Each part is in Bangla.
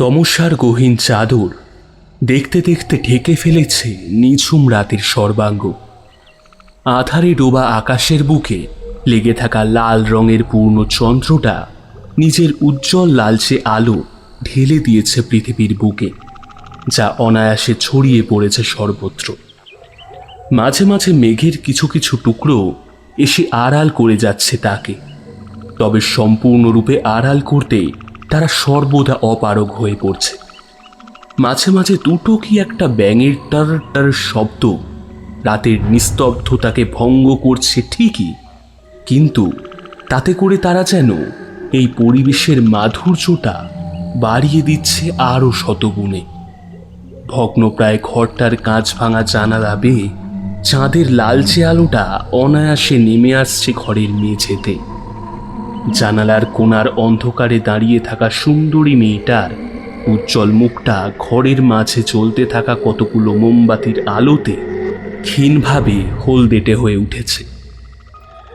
তমস্যার গহীন চাদর দেখতে দেখতে ঢেকে ফেলেছে নিঝুম রাতের সর্বাঙ্গ। আধারে ডোবা আকাশের বুকে লেগে থাকা লাল রঙের পূর্ণ চন্দ্রটা নিজের উজ্জ্বল লালচে আলো ঢেলে দিয়েছে পৃথিবীর বুকে, যা অনায়াসে ছড়িয়ে পড়েছে সর্বত্র। মাঝে মাঝে মেঘের কিছু কিছু টুকরো এসে আড়াল করে যাচ্ছে তাকে, তবে সম্পূর্ণরূপে আড়াল করতে তারা সর্বদা অপারগ হয়ে পড়ছে। মাঝে মাঝে দুটো কি একটা ব্যাঙের টার টার শব্দ রাতের নিস্তব্ধতাকে ভঙ্গ করছে ঠিকই, কিন্তু তাতে করে তারা যেন এই পরিবেশের মাধুর্যটা বাড়িয়ে দিচ্ছে আরও শতগুণে। ভগ্নপ্রায় ঘরটার কাঁচ ভাঙা জানালা বেয়ে চাঁদের লালচে আলোটা অনায়াসে নেমে আসছে ঘরের মেঝেতে। জানালার কোণার অন্ধকারে দাঁড়িয়ে থাকা সুন্দরী মেয়েটার উজ্জ্বল মুখটা ঘরের মাঝে চলতে থাকা কতগুলো মোমবাতির আলোতে ক্ষীণভাবে হলদেটে হয়ে উঠেছে।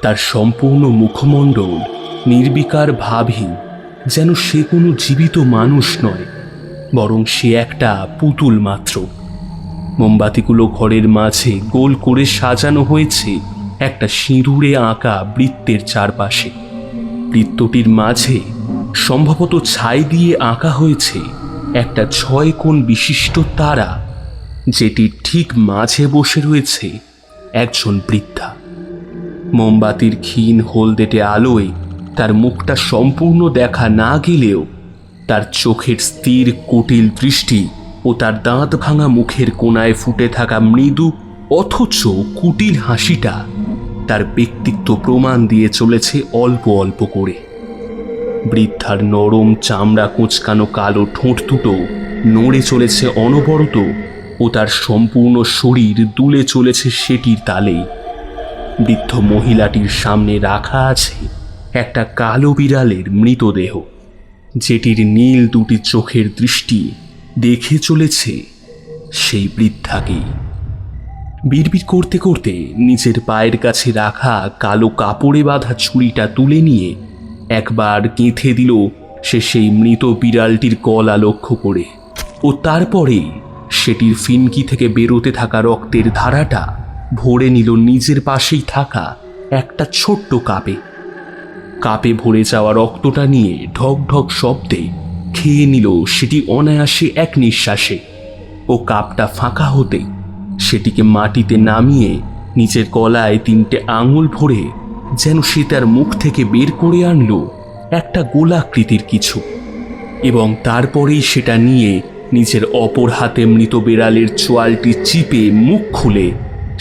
তার সম্পূর্ণ মুখমণ্ডল নির্বিকার ভাবহীন, যেন সে কোনো জীবিত মানুষ নয়, বরং সে একটা পুতুল মাত্র। মোমবাতিগুলো ঘরের মাঝে গোল করে সাজানো হয়েছে একটা সিঁদুরে আঁকা বৃত্তের চারপাশে। বৃত্তটির মাঝে সম্ভবত ছাই দিয়ে আঁকা হয়েছে একটা 6 কোণ বিশিষ্ট তারা, যেটির ঠিক মাঝে বসে রয়েছে একজন বৃদ্ধা। মোমবাতির ক্ষীণ হলদেটে আলোয় তার মুখটা সম্পূর্ণ দেখা না গেলেও তার চোখের স্থির কুটিল দৃষ্টি ও তার দাঁত ভাঙা মুখের কোণায় ফুটে থাকা মৃদু অথচ কুটিল হাসিটা তার ব্যক্তিত্ব প্রমাণ দিয়ে চলেছে অল্প অল্প করে। বৃদ্ধার নরম চামড়া কুঁচকানো কালো ঠোঁট দুটো নড়ে চলেছে অনবরত, ও তার সম্পূর্ণ শরীর দুলে চলেছে সেটির তালেই। বৃদ্ধ মহিলাটির সামনে রাখা আছে একটা কালো বিড়ালের মৃতদেহ, যেটির নীল দুটি চোখের দৃষ্টি দেখে চলেছে সেই বৃদ্ধাকেই। বিড়বিড় করতে করতে নিজের পায়ের কাছে রাখা কালো কাপড়ে বাঁধা ছুরিটা তুলে নিয়ে একবার গেঁথে দিল সে সেই মৃত বিড়ালটির গলা লক্ষ্য করে, ও তারপরে সেটির ফিনকি থেকে বেরোতে থাকা রক্তের ধারাটা ভরে নিল নিজের পাশেই থাকা একটা ছোট্ট কাপে। কাপে ভরে যাওয়া রক্তটা নিয়ে ঢক ঢক শব্দে খেয়ে নিল সেটি অনায়াসে এক নিঃশ্বাসে, ও কাপটা ফাঁকা হতেই সেটিকে মাটিতে নামিয়ে নিজের গলায় 3টে আঙুল ভরে যেন সে তার মুখ থেকে বের করে আনলো একটা গোলাকৃতির কিছু, এবং তারপরেই সেটা নিয়ে নিজের অপর হাতে মৃত বিড়ালের চোয়ালটি চিপে মুখ খুলে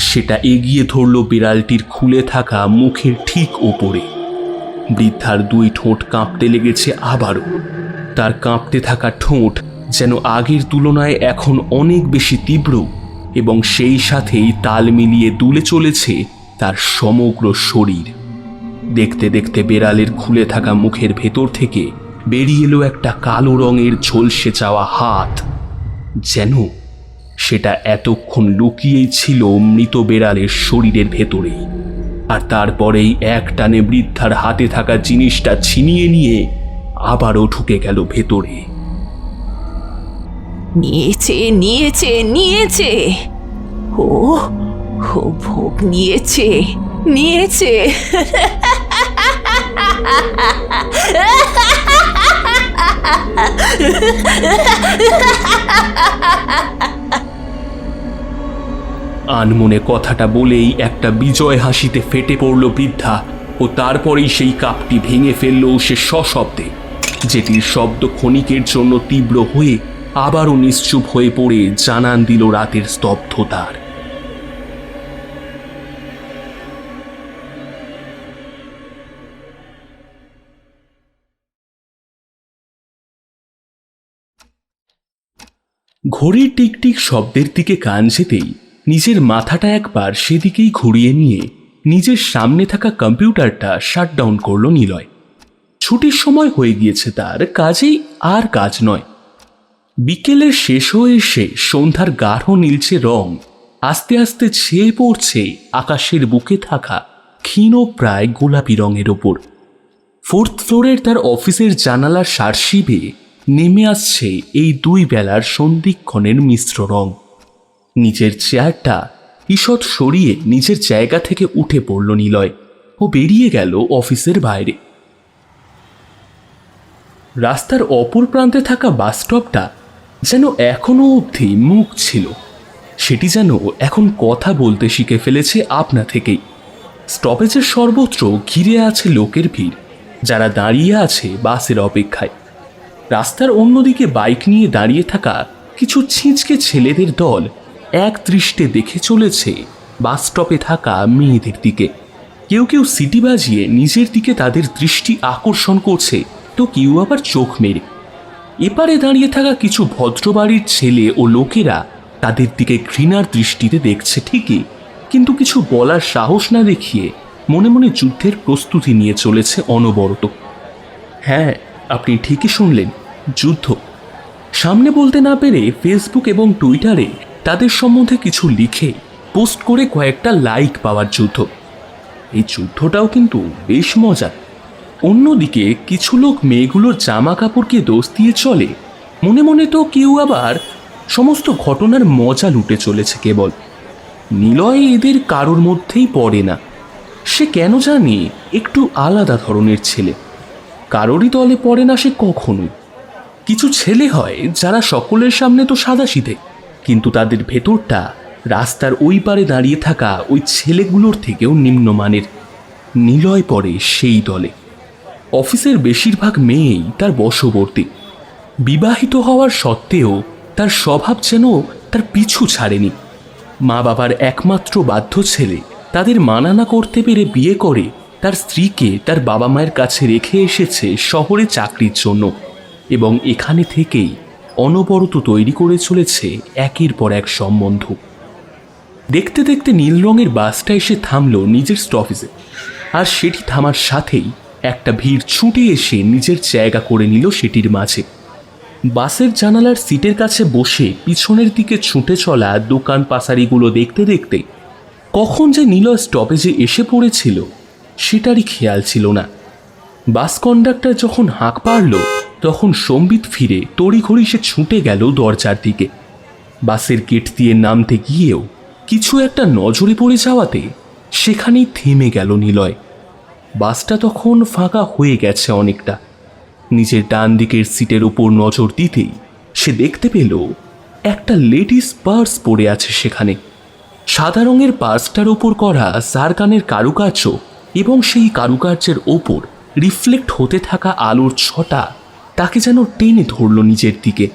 সেটা এগিয়ে ধরল বিড়ালটির খুলে থাকা মুখের ঠিক ওপরে। বৃদ্ধার 2 ঠোঁট কাঁপতে লেগেছে আবারও। তার কাঁপতে থাকা ঠোঁট যেন আগের তুলনায় এখন অনেক বেশি তীব্র, এবং সেই সাথেই তাল মিলিয়ে দুলে চলেছে তার সমগ্র শরীর। দেখতে দেখতে বেড়ালের খুলে থাকা মুখের ভেতর থেকে বেরিয়ে এলো একটা কালো রঙের ঝলসে যাওয়া হাত, যেন সেটা এতক্ষণ লুকিয়েই ছিল মৃত বেড়ালের শরীরের ভেতরেই। আর তারপরেই এক টানে বৃদ্ধার হাতে থাকা জিনিসটা ছিনিয়ে নিয়ে আবারও ঢুকে গেল ভেতরে। নিয়েছে নিয়েছে নিয়েছে, ও ও ভোগ নিয়েছে নিয়েছে। আনমনে কথাটা বলেই একটা বিজয় হাসিতে ফেটে পড়ল বৃদ্ধা, ও তারপরেই সেই কাপটি ভেঙে ফেলল সে সশব্দে, যেটির শব্দ ক্ষণিকের জন্য তীব্র হয়ে আবারও নিশ্চুপ হয়ে পড়ে জানান দিল রাতের স্তব্ধতার। ঘড়ির টিকটিক শব্দের দিকে কান যেতেই নিজের মাথাটা একবার সেদিকেই ঘুরিয়ে নিয়ে নিজের সামনে থাকা কম্পিউটারটা শাটডাউন করল নিলয়। ছুটির সময় হয়ে গিয়েছে তার, কাজেই আর কাজ নয়। বিকেলের শেষ হয়ে এসে সন্ধ্যার গাঢ় নীলচে রং আস্তে আস্তে ছেয়ে পড়ছে আকাশের বুকে থাকা ক্ষীণ প্রায় গোলাপি রঙের ওপর। 4th ফ্লোরের তার অফিসের জানালার সার্শিবে নেমে আসছে এই দুই বেলার সন্ধিক্ষণের মিশ্র রং। নিজের চেয়ারটা ঈষৎ সরিয়ে নিজের জায়গা থেকে উঠে পড়ল নিলয় ও বেরিয়ে গেল অফিসের বাইরে। রাস্তার অপর প্রান্তে থাকা বাসস্টপটা যেন এখনো অবধি মুখ ছিল, সেটি যেন এখন কথা বলতে শিখে ফেলেছে আপনা থেকেই। স্টপেজের সর্বত্র ঘিরে আছে লোকের ভিড়, যারা দাঁড়িয়ে আছে বাসের অপেক্ষায়। রাস্তার অন্যদিকে বাইক নিয়ে দাঁড়িয়ে থাকা কিছু ছিঁচকে ছেলেদের দল এক দৃষ্টে দেখে চলেছে বাস স্টপে থাকা মেয়েদের দিকে। কেউ কেউ সিটি বাজিয়ে নিজের দিকে তাদের দৃষ্টি আকর্ষণ করছে, তো কেউ আবার চোখ মেরে। এপারে দাঁড়িয়ে থাকা কিছু ভদ্রবাড়ির ছেলে ও লোকেরা তাদের দিকে ঘৃণার দৃষ্টিতে দেখছে ঠিকই, কিন্তু কিছু বলার সাহস না দেখিয়ে মনে মনে যুদ্ধের প্রস্তুতি নিয়ে চলেছে অনবরত। হ্যাঁ, আপনি ঠিকই শুনলেন, যুদ্ধ। সামনে বলতে না পেরে ফেসবুক এবং টুইটারে তাদের সম্বন্ধে কিছু লিখে পোস্ট করে কয়েকটা লাইক পাওয়ার যুদ্ধ। এই যুদ্ধটাও কিন্তু বেশ মজার। অন্যদিকে কিছু লোক মেয়েগুলোর জামা কাপড়কে দোষ দিয়ে চলে, মনে মনে তো কেউ আবার সমস্ত ঘটনার মজা লুটে চলেছে কেবল। নিলয় এদের কারোর মধ্যেই পড়ে না। সে কেন জানি একটু আলাদা ধরনের ছেলে, কারোরই দলে পড়ে না সে কখনোই। কিছু ছেলে হয় যারা সকলের সামনে তো সাদাসিধে, কিন্তু তাদের ভেতরটা রাস্তার ওই পারে দাঁড়িয়ে থাকা ওই ছেলেগুলোর থেকেও নিম্নমানের। নিলয় পড়ে সেই দলে। অফিসের বেশিরভাগ মেয়েই তার বশবর্তী। বিবাহিত হওয়ার সত্ত্বেও তার স্বভাব যেন তার পিছু ছাড়েনি। মা বাবার একমাত্র বাধ্য ছেলে, তাদের মানা না করতে পেরে বিয়ে করে তার স্ত্রীকে তার বাবা মায়ের কাছে রেখে এসেছে শহরে চাকরির জন্য, এবং এখানে থেকেই অনবরত তৈরি করে চলেছে একের পর এক সম্বন্ধ। দেখতে দেখতে নীল রঙের বাসটা এসে থামল নিজের স্টপেজে, আর সেটি থামার সাথেই একটা ভিড় ছুটে এসে নিজের জায়গা করে নিল সেটির মাঝে। বাসের জানালার সিটের কাছে বসে পিছনের দিকে ছুটে চলা দোকান পাসারিগুলো দেখতে দেখতে কখন যে নিলয় স্টপেজে এসে পড়েছিল সেটারই খেয়াল ছিল না। বাস কন্ডাক্টর যখন হাঁক পারল, তখন সম্বিত ফিরে তড়িঘড়ি সে ছুটে গেল দরজার দিকে। বাসের গেট দিয়ে নামতে গিয়েও কিছু একটা নজরে পড়ে যাওয়াতে সেখানেই থেমে গেল নিলয়। বাসটা তখন ফাঁকা হয়ে গেছে অনেকটা। নিজের ডান দিকের সিটের উপর নজর দিতেই সে দেখতে পেল একটা লেডিস পার্স পড়ে আছে সেখানে। সাদা রঙের পার্সটার ওপর করা জারকানের কারুকার্য এবং সেই কারুকার্যের ওপর রিফ্লেক্ট হতে থাকা আলোর ছটা তাকে যেন টেনে ধরল নিজের দিকে।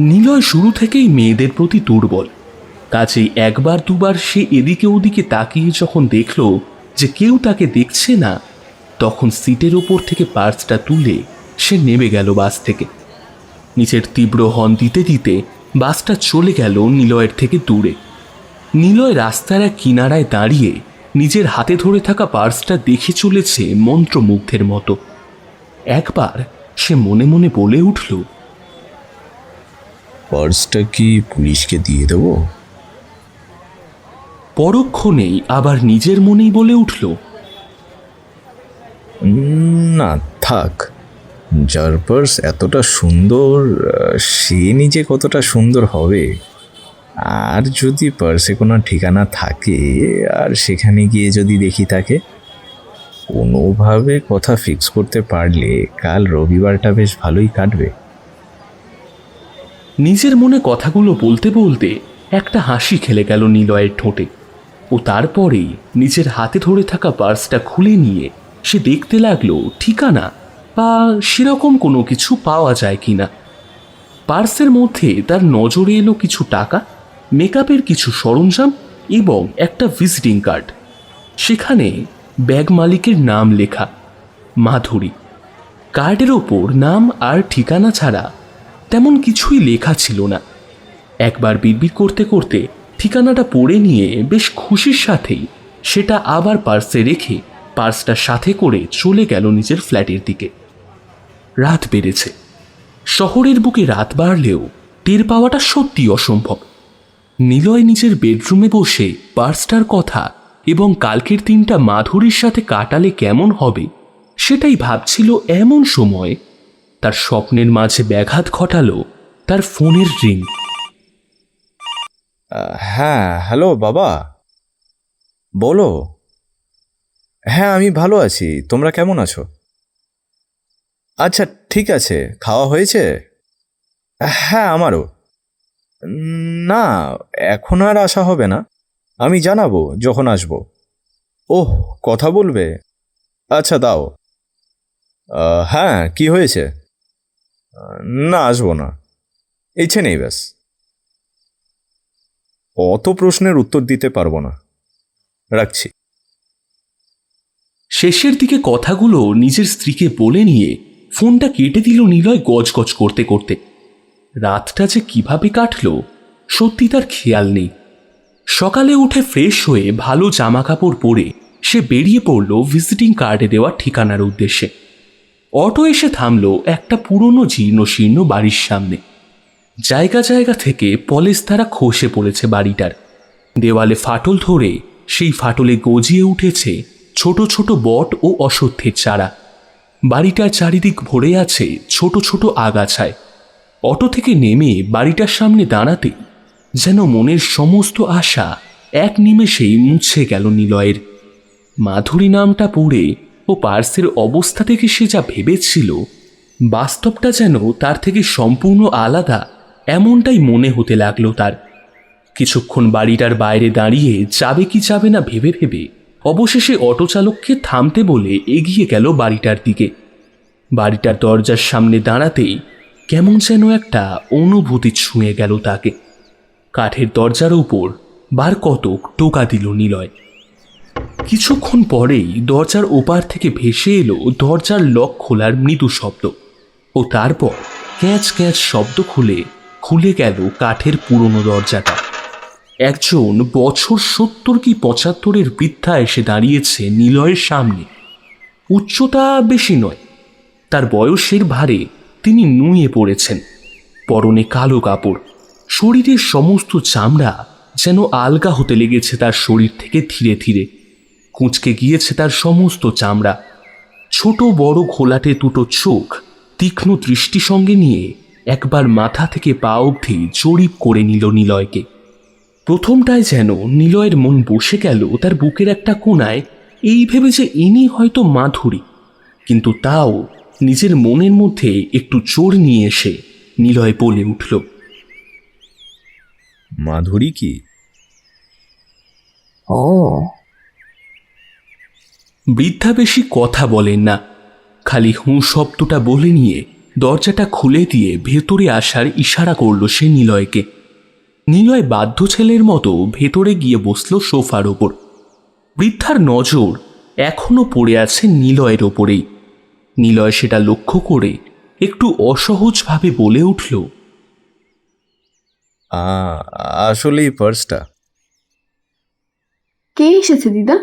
নিলয় শুরু থেকেই মেয়েদের প্রতি দুর্বল, কাজেই একবার দুবার সে এদিকে ওদিকে তাকিয়ে যখন দেখল যে কেউ তাকে দেখছে না, তখন সিটের ওপর থেকে পার্সটা তুলে সে নেমে গেল বাস থেকে। নিচের তীব্র হর্ন দিতে দিতে বাসটা চলে গেল নিলয়ের থেকে দূরে। নিলয় রাস্তার এক কিনারায় দাঁড়িয়ে নিজের হাতে ধরে থাকা পার্সটা দেখে চলেছে মন্ত্রমুগ্ধের মতো। একবার সে মনে মনে বলে উঠল, পার্সটা কি পুলিশকে দিয়ে দেব? পরক্ষণেই আবার নিজের মনেই বলে উঠল, না থাক, যার পার্স এতটা সুন্দর সে নিজে কতটা সুন্দর হবে। আর যদি পার্সে কোনো ঠিকানা থাকে আর সেখানে গিয়ে যদি দেখি তাকে, কোনোভাবে কথা ফিক্স করতে পারলে কাল রবিবারটা বেশ ভালোই কাটবে। নিজের মনে কথাগুলো বলতে বলতে একটা হাসি খেলে গেল নিলয়ের ঠোঁটে। ও তারপরেই নিজের হাতে ধরে থাকা পার্সটা খুলে নিয়ে সে দেখতে লাগলো ঠিকানা বা সেরকম কোনো কিছু পাওয়া যায় কিনা। পার্সের মধ্যে তার নজরে এলো কিছু টাকা, মেকআপের কিছু সরঞ্জাম এবং একটা ভিজিটিং কার্ড। সেখানে ব্যাগ মালিকের নাম লেখা, মাধুরী। কার্ডের ওপর নাম আর ঠিকানা ছাড়া তেমন কিছুই লেখা ছিল না। একবার বিড়বিড় করতে করতে ঠিকানাটা পড়ে নিয়ে বেশ খুশির সাথেই সেটা আবার পার্সে রেখে পার্সটা সাথে করে চলে গেল নিজের ফ্ল্যাটের দিকে। রাত বেড়েছে। শহরের বুকে রাত বাড়লেও টের পাওয়াটা সত্যি অসম্ভব। নিলয় নিজের বেডরুমে বসে পার্সটার কথা এবং কালকের দিনটা মাধুরীর সাথে কাটালে কেমন হবে সেটাই ভাবছিল। এমন সময় তার স্বপ্নের মাঝে ব্যাঘাত ঘটালো তার ফোনের রিং। হ্যাঁ, হ্যালো বাবা, বলো। হ্যাঁ, আমি ভালো আছি, তোমরা কেমন আছো? আচ্ছা, ঠিক আছে, খাওয়া হয়েছে? হ্যাঁ, আমারও। না, এখন আর আসা হবে না, আমি জানাবো যখন আসবো। ওহ, কথা বলবে? আচ্ছা দাও। হ্যাঁ, কি হয়েছে? না, আসবো না, ইচ্ছে নেই ব্যাস। অত প্রশ্নের উত্তর দিতে পারবো না, রাখছি। শেষের দিকে কথাগুলো নিজের স্ত্রীকে বলে নিয়ে ফোনটা কেটে দিল নিলয় গজগজ করতে করতে। রাতটা যে কিভাবে কাটলো সত্যি তার খেয়াল নেই। সকালে উঠে ফ্রেশ হয়ে ভালো জামা কাপড় পরে সে বেরিয়ে পড়ল ভিজিটিং কার্ডে দেওয়া ঠিকানার উদ্দেশ্যে। অটো এসে থামলো একটা পুরনো জীর্ণ শীর্ণ বাড়ির সামনে। জায়গা জায়গা থেকে পলেস্তারা খসে পড়েছে বাড়িটার। দেওয়ালে ফাটল ধরে সেই ফাটলে গজিয়ে উঠেছে ছোট ছোট বট ও অশ্বত্থের চারা। বাড়িটার চারিদিক ভরে আছে ছোট ছোট আগাছায়। অটো থেকে নেমে বাড়িটার সামনে দাঁড়াতে যেন মনের সমস্ত আশা এক নিমেষেই মুছে গেল নিলয়ের। মাধুরী নামটা পড়ে ও পার্সের অবস্থা থেকে সে যা ভেবেছিল, বাস্তবটা যেন তার থেকে সম্পূর্ণ আলাদা এমনটাই মনে হতে লাগলো তার। কিছুক্ষণ বাড়িটার বাইরে দাঁড়িয়ে যাবে কি যাবে না ভেবে ভেবে অবশেষে অটো চালককে থামতে বলে এগিয়ে গেল বাড়িটার দিকে। বাড়িটার দরজার সামনে দাঁড়াতেই কেমন যেন একটা অনুভূতি ছুঁয়ে গেল তাকে। কাঠের দরজার উপর বার কতক টোকা দিল নিলয়। কিছুক্ষণ পরেই দরজার ওপার থেকে ভেসে এলো দরজার লক খোলার মৃদু শব্দ, ও তারপর ক্যাঁচ ক্যাঁচ শব্দ খুলে গেল কাঠের পুরনো দরজাটা। একজন বছর 70 কি 75-এর বৃদ্ধা এসে দাঁড়িয়েছে নিলয়ের সামনে। উচ্চতা বেশি নয়, তার বয়সের ভারে তিনি নুয়ে পড়েছেন। পরনে কালো কাপড়, শরীরের সমস্ত চামড়া যেন আলগা হতে লেগেছে তার শরীর থেকে ধীরে ধীরে। কুঁচকে গিয়েছে তার সমস্ত চামড়া। ছোট বড় ঘোলাটে দুটো চোখ তীক্ষ্ণ দৃষ্টি সঙ্গে নিয়ে একবার মাথা থেকে পা অবধি জরিপ করে নিল নিলয়কে। প্রথমটায় যেন নিলয়ের মন বসে গেল তার বুকের একটা কোণায়, এই ভেবে যে ইনি হয়তো মাধুরী। কিন্তু তাও নিজের মনের মধ্যে একটু জোর নিয়ে এসে নিলয় বলে উঠল, মাধুরী কি? ও, বৃদ্ধা বেশি কথা বলেন না, খালি হুঁ শব্দটা বলে নিয়ে দরজাটা খুলে দিয়ে ভেতরে আসার ইশারা করল সে নিলয়কে। নিলয় বাধ্য ছেলের মতো ভেতরে গিয়ে বসল সোফার ওপর। বৃদ্ধার নজর এখনো পড়ে আছে নিলয়ের ওপরেই। নিলয় সেটা লক্ষ্য করে একটু অসহজভাবে বলে উঠল, আসলে এই পার্সটা। কে এসেছে দিদা?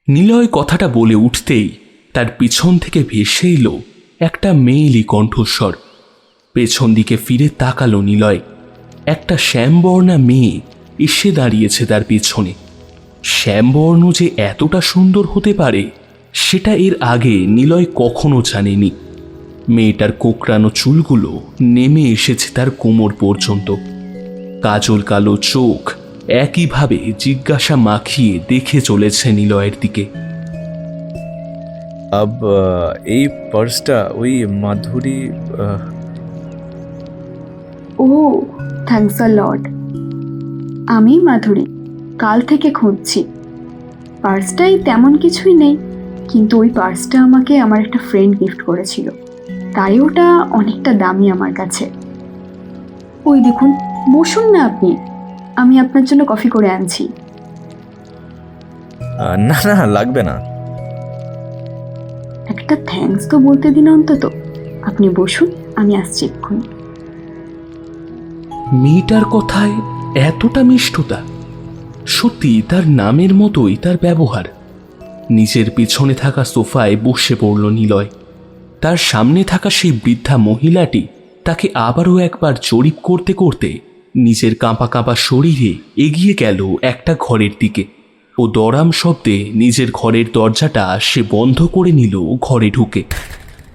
নিলয় কথাটা বলে উঠতেই তার পিছন থেকে ভেসে এলো একটা মেয়েলি কণ্ঠস্বর। পেছন দিকে ফিরে তাকালো নিলয়। একটা শ্যামবর্ণা মেয়ে এসে দাঁড়িয়েছে তার পেছনে। শ্যামবর্ণ যে এতটা সুন্দর হতে পারে সেটা এর আগে নিলয় কখনো জানেনি। মেয়েটার কোকড়ানো চুলগুলো নেমে এসেছে তার কোমর পর্যন্ত। কাজল কালো চোখ একইভাবে জিজ্ঞাসা মাখিয়ে দেখে চলেছে নিলয়ের দিকে। এই পার্সটা ওই মাধুরী। ও, থ্যাঙ্কস আ লট। আমি মাধুরী, কাল থেকে খুঁজছি। পার্সটাই তেমন কিছুই নেই, কিন্তু ওই পার্সটা আমাকে আমার একটা ফ্রেন্ড গিফট করেছিল, তাই ওটা অনেকটা দামি আমার কাছে। ওই দেখুন, বসুন না আপনি, আমি আপনার জন্য কফি করে আনছি। না না, লাগবে না। একটা থ্যাঙ্কস তো বলতে দিন অন্তত। আপনি বসুন, আমি আসছি এক্ষুনি। মেয়েটার কথায় এতটা মিষ্টতা, সত্যি তার নামের মতোই তার ব্যবহার। নিজের পিছনে থাকা সোফায় বসে পড়ল নিলয়। তার সামনে থাকা সেই বৃদ্ধা মহিলাটি তাকে আবারও একবার জরিপ করতে করতে নিজের কাঁপা কাঁপা শরীরে এগিয়ে গেল একটা ঘরের দিকে। ও দরাম শব্দে নিজের ঘরের দরজাটা সে বন্ধ করে নিল ঘরে ঢুকে।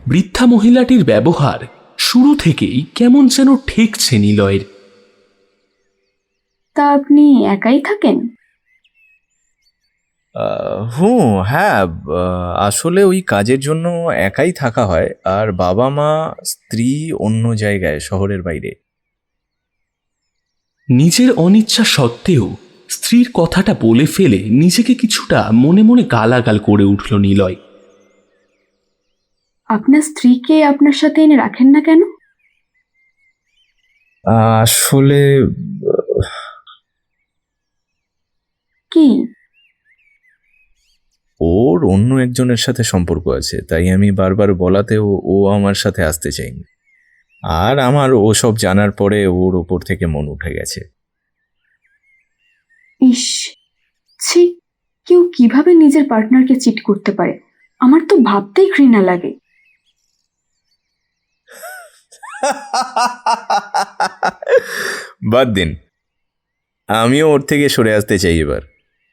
বৃদ্ধা মহিলাটির ব্যবহার শুরু থেকেই কেমন যেন ঠেকছে নিলয়ের। তা আপনি একাই থাকেন? হ্যাঁ, আসলে ওই কাজের জন্য একাই থাকা হয়, আর বাবা মা স্ত্রী অন্য জায়গায় শহরের বাইরে। নিজের অনিচ্ছা সত্ত্বেও স্ত্রীর কথাটা বলে ফেলে নিজেকে কিছুটা মনে মনে গালাগাল করে উঠল নিলয়। আপনার স্ত্রীকে আপনার সাথে এনে রাখেন না কেন? আসলে কি? ওর অন্য একজনের সাথে সম্পর্ক আছে, তাই আমি বারবার বলাতেও ও আমার সাথে আসতে চাইনি। আর আমার ওসব জানার পরে ওর ওপর থেকে মন উঠে গেছে। ইস, ছি, কেউ কিভাবে নিজের পার্টনারকে চিট করতে পারে? আমার তো ভাবতেই ঘৃণা লাগে। বাদ দিন, আমিও ওর থেকে সরে আসতে চাই। এবার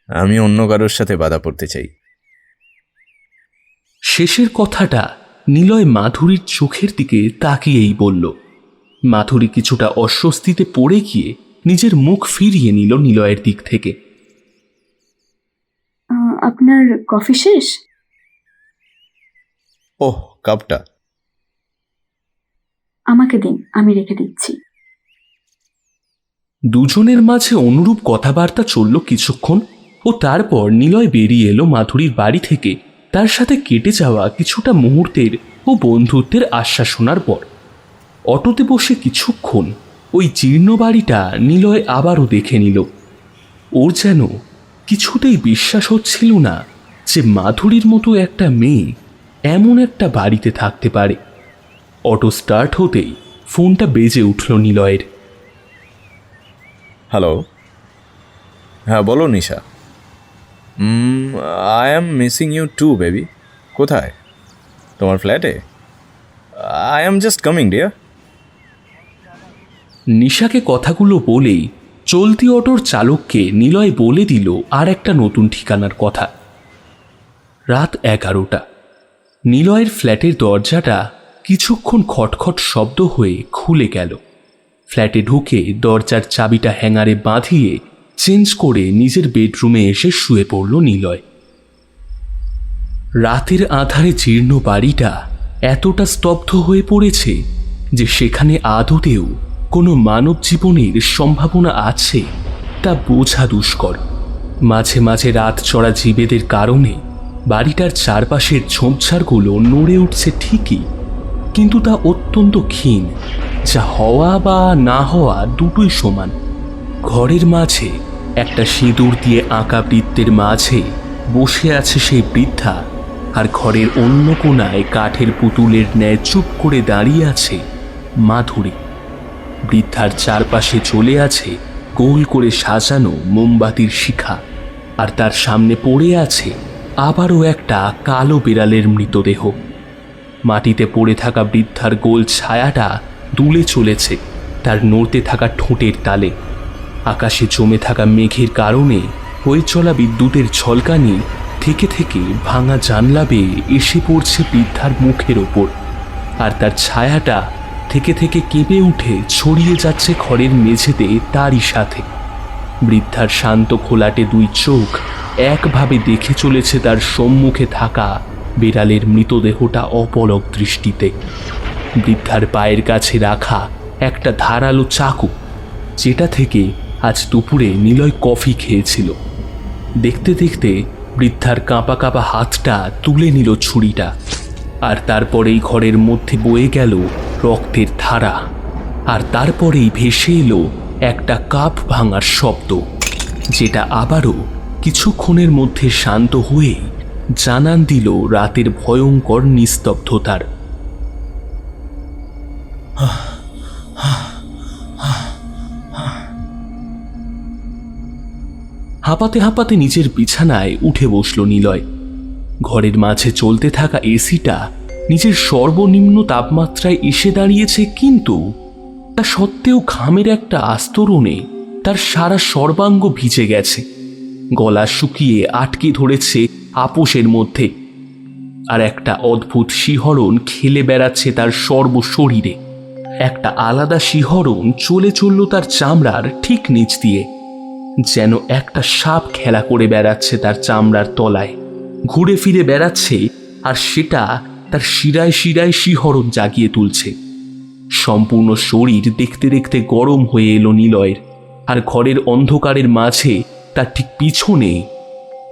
আমি অন্য কারোর সাথে বাধা পড়তে চাই। শেষের কথাটা নিলয় মাধুরীর চোখের দিকে তাকিয়েই বলল। মাধুরী কিছুটা অস্বস্তিতে পড়ে গিয়ে নিজের মুখ ফিরিয়ে নিল নিলয়ের দিক থেকে। আপনার কফি শেষ? ওহ, কাপটা আমাকে দিন, আমি রেখে দিচ্ছি। দুজনের মাঝে অনুরূপ কথাবার্তা চলল কিছুক্ষণ, ও তারপর নিলয় বেরিয়ে এলো মাধুরীর বাড়ি থেকে তার সাথে কেটে যাওয়া কিছুটা মুহূর্তের ও বন্ধুত্বের আশ্বাস শোনার পর। অটোতে বসে কিছুক্ষণ ওই জীর্ণ বাড়িটা নিলয় আবারও দেখে নিল। ওর যেন কিছুতেই বিশ্বাস হচ্ছিল না যে মাধুরীর মতো একটা মেয়ে এমন একটা বাড়িতে থাকতে পারে। অটো স্টার্ট হতেই ফোনটা বেজে উঠল নিলয়ের। হ্যালো, হ্যাঁ বলো Nisha. I am missing you too baby. কোথায়? তোমার ফ্ল্যাটে? I am just coming dear. নিশাকে কথাগুলো বলেই চলতি অটোর চালককে নিলয় বলে দিল আর একটা নতুন ঠিকানার কথা। রাত 11টা। নিলয়ের ফ্ল্যাটের দরজাটা কিছুক্ষণ খটখট শব্দ হয়ে খুলে গেল। ফ্ল্যাটে ঢুকে দরজার চাবিটা হ্যাঙ্গারে বাঁধিয়ে চেঞ্জ করে নিজের বেডরুমে এসে শুয়ে পড়ল নিলয়। রাতের আধারে জীর্ণ বাড়িটা এতটা স্তব্ধ হয়ে পড়েছে যে সেখানে আদতেও কোনো মানব জীবনের সম্ভাবনা আছে তা বোঝা দুষ্কর। মাঝে মাঝে রাত চড়া জীবেদের কারণে বাড়িটার চারপাশের ঝোপঝাড়গুলো নড়ে উঠছে ঠিকই, কিন্তু তা অত্যন্ত ক্ষীণ, যা হওয়া বা না হওয়া দুটোই সমান। ঘরের মাঝে একটা সিঁদুর দিয়ে আঁকা বৃত্তের মাঝে বসে আছে সেই বৃদ্ধা, আর ঘরের অন্য কোণায় কাঠের পুতুলের ন্যায় চুপ করে দাঁড়িয়ে আছে মাধুরী। বৃদ্ধার চারপাশে চলে আছে গোল করে সাজানো মোমবাতির শিখা, আর তার সামনে পড়ে আছে আবারও একটা কালো বিড়ালের মৃতদেহ। মাটিতে পড়ে থাকা বৃদ্ধার গোল ছায়াটা দুলে চলেছে তার নড়তে থাকা ঠোঁটের তালে। আকাশে জমে থাকা মেঘের কারণে হয়ে চলা বিদ্যুতের ঝলকানি থেকে থেকে ভাঙা জানলা বেয়ে এসে পড়ছে বৃদ্ধার মুখের ওপর, আর তার ছায়াটা থেকে থেকে কেঁপে উঠে ছড়িয়ে যাচ্ছে ঘরের মেঝেতে তারই সাথে। বৃদ্ধার শান্ত খোলাটে দুই চোখ একভাবে দেখে চলেছে তার সম্মুখে থাকা বিড়ালের মৃতদেহটা অপলক দৃষ্টিতে। বৃদ্ধার পায়ের কাছে রাখা একটা ধারালো চাকু, যেটা থেকে আজ দুপুরে নিলয় কফি খেয়েছিল। দেখতে দেখতে বৃদ্ধার কাঁপা কাঁপা হাতটা তুলে নিল ছুরিটা, আর তারপরেই ঘরের মধ্যে বয়ে গেল রক্তের ধারা, আর তারপরেই ভেসে এলো একটা কাপ ভাঙার শব্দ, যেটা আবারও কিছুক্ষণের মধ্যে শান্ত হয়ে জানান দিল রাতের ভয়ঙ্কর নিস্তব্ধতার। হাঁপাতে হাঁপাতে নিজের বিছানায় উঠে বসল নিলয়। ঘরের মাঝে চলতে থাকা এসিটা নিজের সর্বনিম্ন তাপমাত্রায় এসে দাঁড়িয়েছে, কিন্তু তা সত্ত্বেও ঘামের একটা আস্তরণে তার সারা সর্বাঙ্গ ভিজে গেছে। গলা শুকিয়ে আটকে ধরেছে আপোষের মধ্যে। আর একটা অদ্ভুত শিহরণ খেলে বেড়াচ্ছে তার সর্বশরীরে। একটা আলাদা শিহরণ চলে চলল তার চামড়ার ঠিক নিচ দিয়ে, যেন একটা সাপ খেলা করে বেড়াচ্ছে তার চামড়ার তলায়, ঘুরে ফিরে বেড়াচ্ছে, আর সেটা তার শিরায় শিরায় শিহরণ জাগিয়ে তুলছে। সম্পূর্ণ শরীর দেখতে দেখতে গরম হয়ে এলো নিলয়ের, আর ঘরের অন্ধকারের মাঝে তার ঠিক পিছনে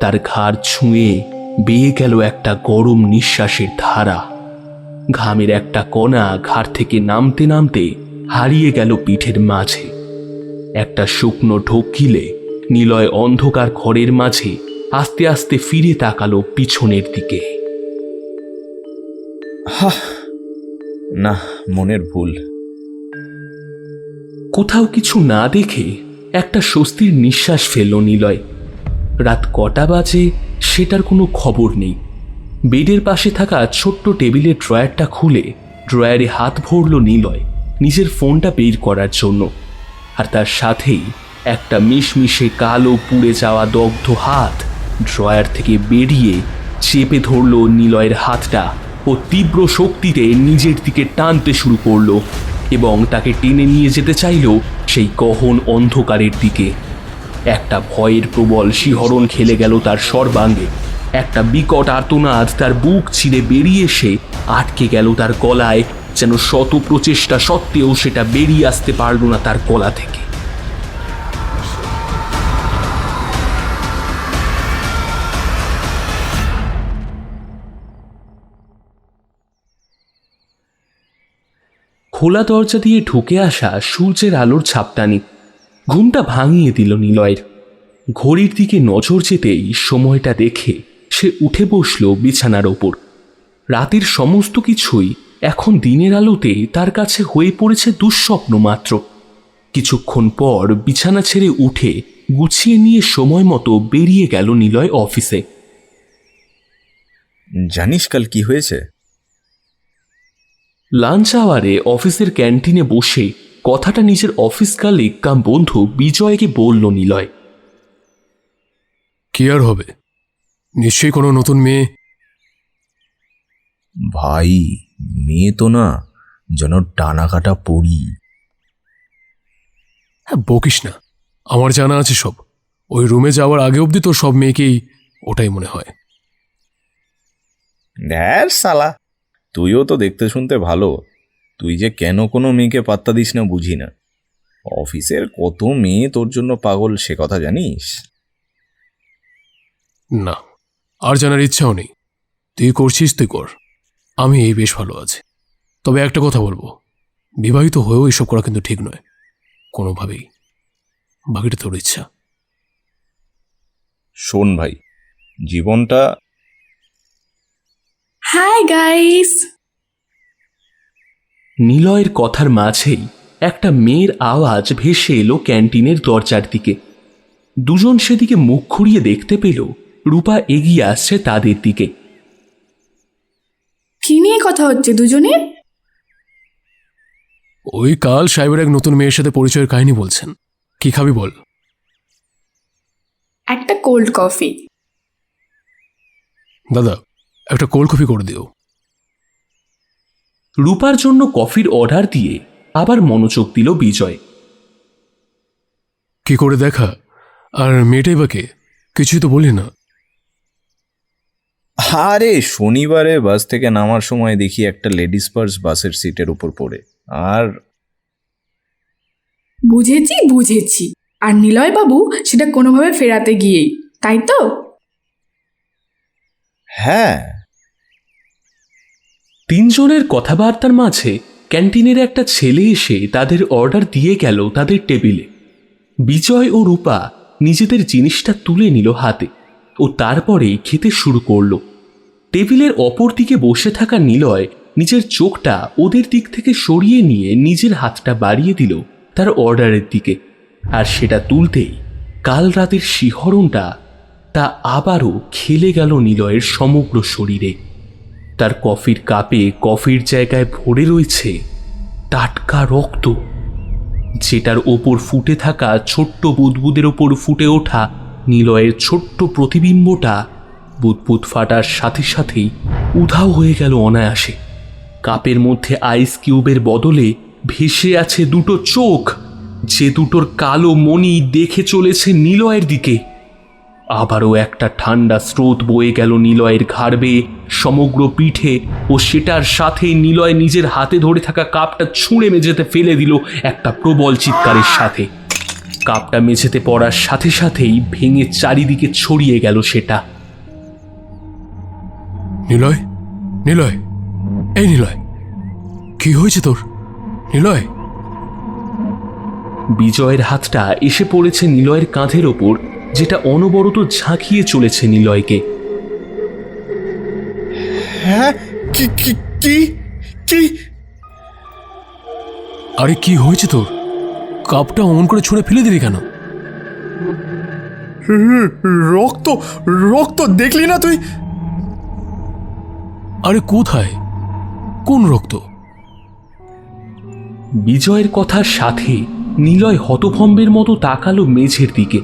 তার ঘাড় ছুঁয়ে বেয়ে গেল একটা গরম নিঃশ্বাসের ধারা। ঘামের একটা কণা ঘাড় থেকে নামতে নামতে হারিয়ে গেল পিঠের মাঝে। একটা শুকনো ঢোক গিলে নিলয় অন্ধকার ঘরের মাঝে আস্তে আস্তে ফিরে তাকালো পিছনের দিকে। না, মনের ভুল। কোথাও কিছু না দেখে একটা স্বস্তির নিঃশ্বাস ফেলল নিলয়। রাত কটা বাজে সেটার কোনো খবর নেই। বেডের পাশে থাকা ছোট্ট টেবিলের ড্রয়ারটা খুলে ড্রয়ারে হাত ভরল নিলয় নিজের ফোনটা বের করার জন্য, আর তার সাথেই একটা মিশমিশে কালো পুড়ে যাওয়া দগ্ধ হাত ড্রয়ার থেকে বেরিয়ে চেপে ধরল নিলয়ের হাতটা ও তীব্র শক্তিতে নিজের দিকে টানতে শুরু করলো এবং তাকে টেনে নিয়ে যেতে চাইল সেই গহন অন্ধকারের দিকে। একটা ভয়ের প্রবল শিহরণ খেলে গেল তার সর্বাঙ্গে। একটা বিকট আর্তনাদ তার বুক ছিঁড়ে বেরিয়ে এসে আটকে গেল তার গলায়, যেন শত প্রচেষ্টা সত্ত্বেও সেটা বেরিয়ে আসতে পারল না তার গলা থেকে। খোলা দরজা দিয়ে ঢুকে আসা সূর্যের আলোর ছাপটানি ঘুমটা ভাঙিয়ে দিল নিলয়ের। ঘড়ির দিকে নজর যেতেই সময়টা দেখে সে উঠে বসল বিছানার ওপর। রাতের সমস্ত কিছুই এখন দিনের আলোতে তার কাছে হয়ে পড়েছে দুঃস্বপ্ন মাত্র। কিছুক্ষণ পর বিছানা ছেড়ে উঠে গুছিয়ে নিয়ে সময় মতো বেরিয়ে গেল নিলয় অফিসে। জানিস কাল কি হয়েছে? লাঞ্চ আওয়ারে অফিসের ক্যান্টিনে বসে কথাটা নিজের অফিস কালিগ কাম বন্ধু বিজয়কে বলল নিলয়। কি আর হবে, নিশ্চয়ই কোনো নতুন মেয়ে। ভাই, মেয়ে তো না, যেন ডানা কাটা পড়ি। হ্যাঁ, বকিস না, আমার জানা আছে সব। ওই রুমে যাওয়ার আগে অবধি তো সব মেয়েকেই ওটাই মনে হয়। দেখ শালা, তুইও তো দেখতে শুনতে ভালো, তুই যে কেন কোনো মেয়েকে পাত্তা দিস না বুঝি না। অফিসের কত মেয়ে তোর জন্য পাগল সে কথা জানিস? না, আর জানার ইচ্ছাও নেই। তুই করছিস তুই কর, আমি এই বেশ ভালো আছি। তবে একটা কথা বলবো, বিবাহিত হয়েও এসব করা কিন্তু ঠিক নয় কোনোভাবেই। বাকিটা তোর ইচ্ছা। শোন ভাই, জীবনটা। Hi guys. নিলয়ের কথার মাঝেই একটা মেয়ের আওয়াজ ভেসে এলো ক্যান্টিনের দরজার দিকে। দুজন সেদিকে মুখ ঘুরিয়ে দেখতে পেল রূপা এগিয়ে আসছে তাদের দিকে। কি নিয়ে কথা হচ্ছে দুজনের? ওই কাল সাহেবের এক নতুন মেয়ের সাথে পরিচয়ের কাহিনী বলছেন। কি খাবি বল? একটা কোল্ড কফি। দাদা, একটা কোল্ড কফি করে দিও। রূপার জন্য কফির অর্ডার দিয়ে আবার মনোযোগ দিল বিজয়। কি করে দেখা? আর মেয়েটাই বা কে? কিছুই তো বলি না। আরে শনিবারে বাস থেকে নামার সময় দেখি একটা লেডিস পার্স বাসের সিটের উপর পড়ে। আর বুঝেছি। আর নিলয় বাবু সেটা কোনোভাবে ফেরাতে গিয়েই, তাই তো? হ্যাঁ। তিনজনের কথাবার্তার মাঝে ক্যান্টিনের একটা ছেলে এসে তাদের অর্ডার দিয়ে গেল তাদের টেবিলে। বিজয় ও রূপা নিজেদের জিনিসটা তুলে নিল হাতে ও তারপরেই খেতে শুরু করল। টেবিলের অপর দিকে বসে থাকা নিলয় নিজের চোখটা ওদের দিক থেকে সরিয়ে নিয়ে নিজের হাতটা বাড়িয়ে দিল তার অর্ডারের দিকে, আর সেটা তুলতেই কাল রাতের শিহরণটা তা আবারও খেলে গেল নিলয়ের সমগ্র শরীরে। তার কফির কাপে কফির জায়গায় ভরে রয়েছে টাটকা রক্ত, যেটার ওপর ফুটে থাকা ছোট্ট বুদবুদের ওপর ফুটে ওঠা নিলয়ের ছোট্ট প্রতিবিম্বটা বুদবুদ ফাটার সাথে সাথেই উধাও হয়ে গেল অনায়াসে। কাপের মধ্যে আইস কিউবের বদলে ভেসে আছে দুটো চোখ, যে দুটোর কালো মণি দেখে চলেছে নিলয়ের দিকে। আবারও একটা ঠান্ডা স্রোত বয়ে গেল নিলয়ের ঘাড় বেয়ে সমগ্র পিঠে, ও সেটার সাথেই নিলয় নিজের হাতে ধরে থাকা কাপটা ছুঁড়ে মেঝেতে ফেলে দিল একটা প্রবল চিৎকারের সাথে। কাপটা মেঝেতে পড়ার সাথে সাথেই ভেঙে চারিদিকে ছড়িয়ে গেল সেটা। নিলয়, নিলয়, এই নিলয়, কি হয়েছে তোর? নিলয়। বিজয়ের হাতটা এসে পড়েছে নিলয়ের কাঁধের ওপর, যেটা অনবরত ঝাঁকিয়ে চলেছে নিলয়কে। হ্যাঁ, কি কি কি কি? আরে কি হয়েছে তোর? কাপটা অমন করে ছুঁড়ে ফেলে দিলি কেন? রক্ত, রক্ত দেখলি না তুই? আরে কোথায়? কোন রক্ত? বিজয়ের কথার সাথে নিলয় হতভম্বের মতো তাকালো মেঝের দিকে।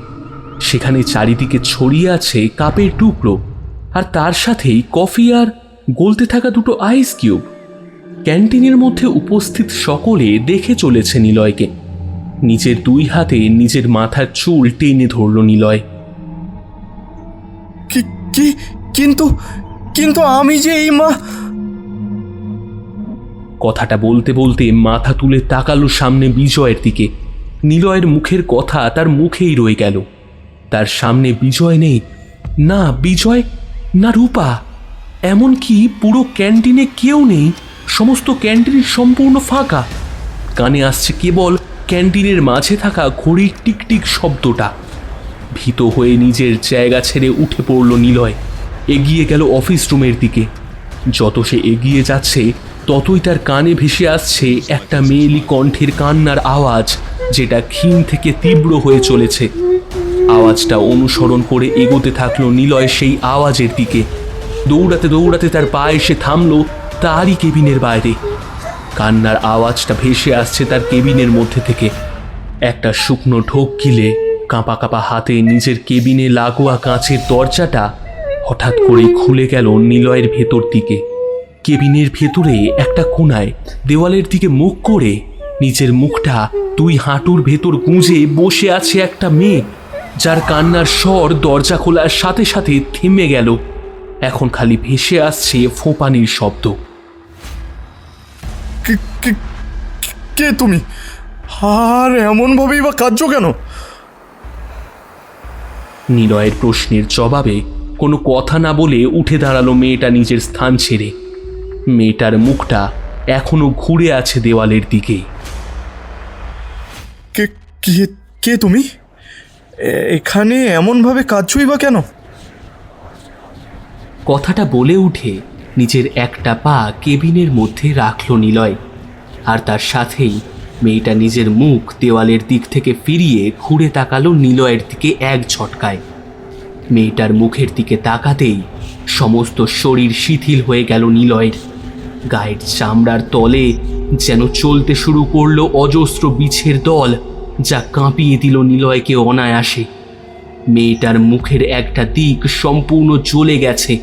সেখানে চারিদিকে ছড়িয়ে আছে কাপের টুকরো, আর তার সাথেই কফি আর গলতে থাকা দুটো আইস কিউব। ক্যান্টিনের মধ্যে উপস্থিত সকলে দেখে চলেছে নিলয়কে। নিজের দুই হাতে নিজের মাথার চুল টেনে ধরল নিলয়। কি কি? কিন্তু কিন্তু আমি যে এই মা... কথাটা বলতে বলতে মাথা তুলে তাকালো সামনে বিজয়ের দিকে। নিলয়ের মুখের কথা তার মুখেই রয়ে গেল। তার সামনে বিজয় নেই, না বিজয়, না রূপা, এমনকি পুরো ক্যান্টিনে কেউ নেই। সমস্ত ক্যান্টিন সম্পূর্ণ ফাঁকা। কানে আসছে কেবল ক্যান্টিনের মাঝে থাকা ঘড়ির টিকটিক শব্দটা। ভীত হয়ে নিজের জায়গা ছেড়ে উঠে পড়ল নিলয়। এগিয়ে গেল অফিস রুমের দিকে। যত সে এগিয়ে যাচ্ছে ততই তার কানে ভেসে আসছে একটা মেয়েলি কণ্ঠের কান্নার আওয়াজ, যেটা ক্ষীণ থেকে তীব্র হয়ে চলেছে। আওয়াজটা অনুসরণ করে এগোতে থাকলো নিলয় সেই আওয়াজের দিকে। দৌড়াতে দৌড়াতে তার পা এসে থামলো তারই কেবিনের বাইরে। কান্নার আওয়াজটা ভেসে আসছে তার কেবিনের মধ্যে থেকে। একটা শুকনো ঢোক গিলে কাঁপা কাঁপা হাতে নিজের কেবিনে লাগোয়া কাঁচের দরজাটা হঠাৎ করে খুলে গেল নিলয়ের ভেতর দিকে। কেবিনের ভেতরে একটা কোণায় দেওয়ালের দিকে মুখ করে নিজের মুখটা দুই হাঁটুর ভেতর গুঁজে বসে আছে একটা মেয়ে, যার কান্নার স্বর দরজা খোলার সাথে সাথে থেমে গেল। এখন খালি ভেসে আসছে ফোঁপানির শব্দ। কে তুমি? আর এমনভাবেই বা কাঁদছো কেন? নিলয়ের প্রশ্নের জবাবে কোনো কথা না বলে উঠে দাঁড়ালো মেয়েটা নিজের স্থান ছেড়ে। মেয়েটার মুখটা এখনো ঘুরে আছে দেওয়ালের দিকে। কে কে কে তুমি? এখানে এমনভাবে কাঁদছোই বা কেন? কথাটা বলে উঠে নিজের একটা পা কেবিনের মধ্যে রাখল নিলয়, আর তার সাথেই মেয়েটা নিজের মুখ দেওয়ালের দিক থেকে ফিরিয়ে ঘুরে তাকালো নিলয়ের দিকে এক ঝটকায়। মেয়েটার মুখের দিকে তাকাতেই সমস্ত শরীর শিথিল হয়ে গেল নিলয়ের। গায়ের চামড়ার তলে যেন চলতে শুরু করলো অজস্র বিছের দল, যা কাঁপিয়ে দিল নিলয়কে অনায়াসে। মেয়েটার মুখের একটা দিক সম্পূর্ণ জ্বলে গেছে।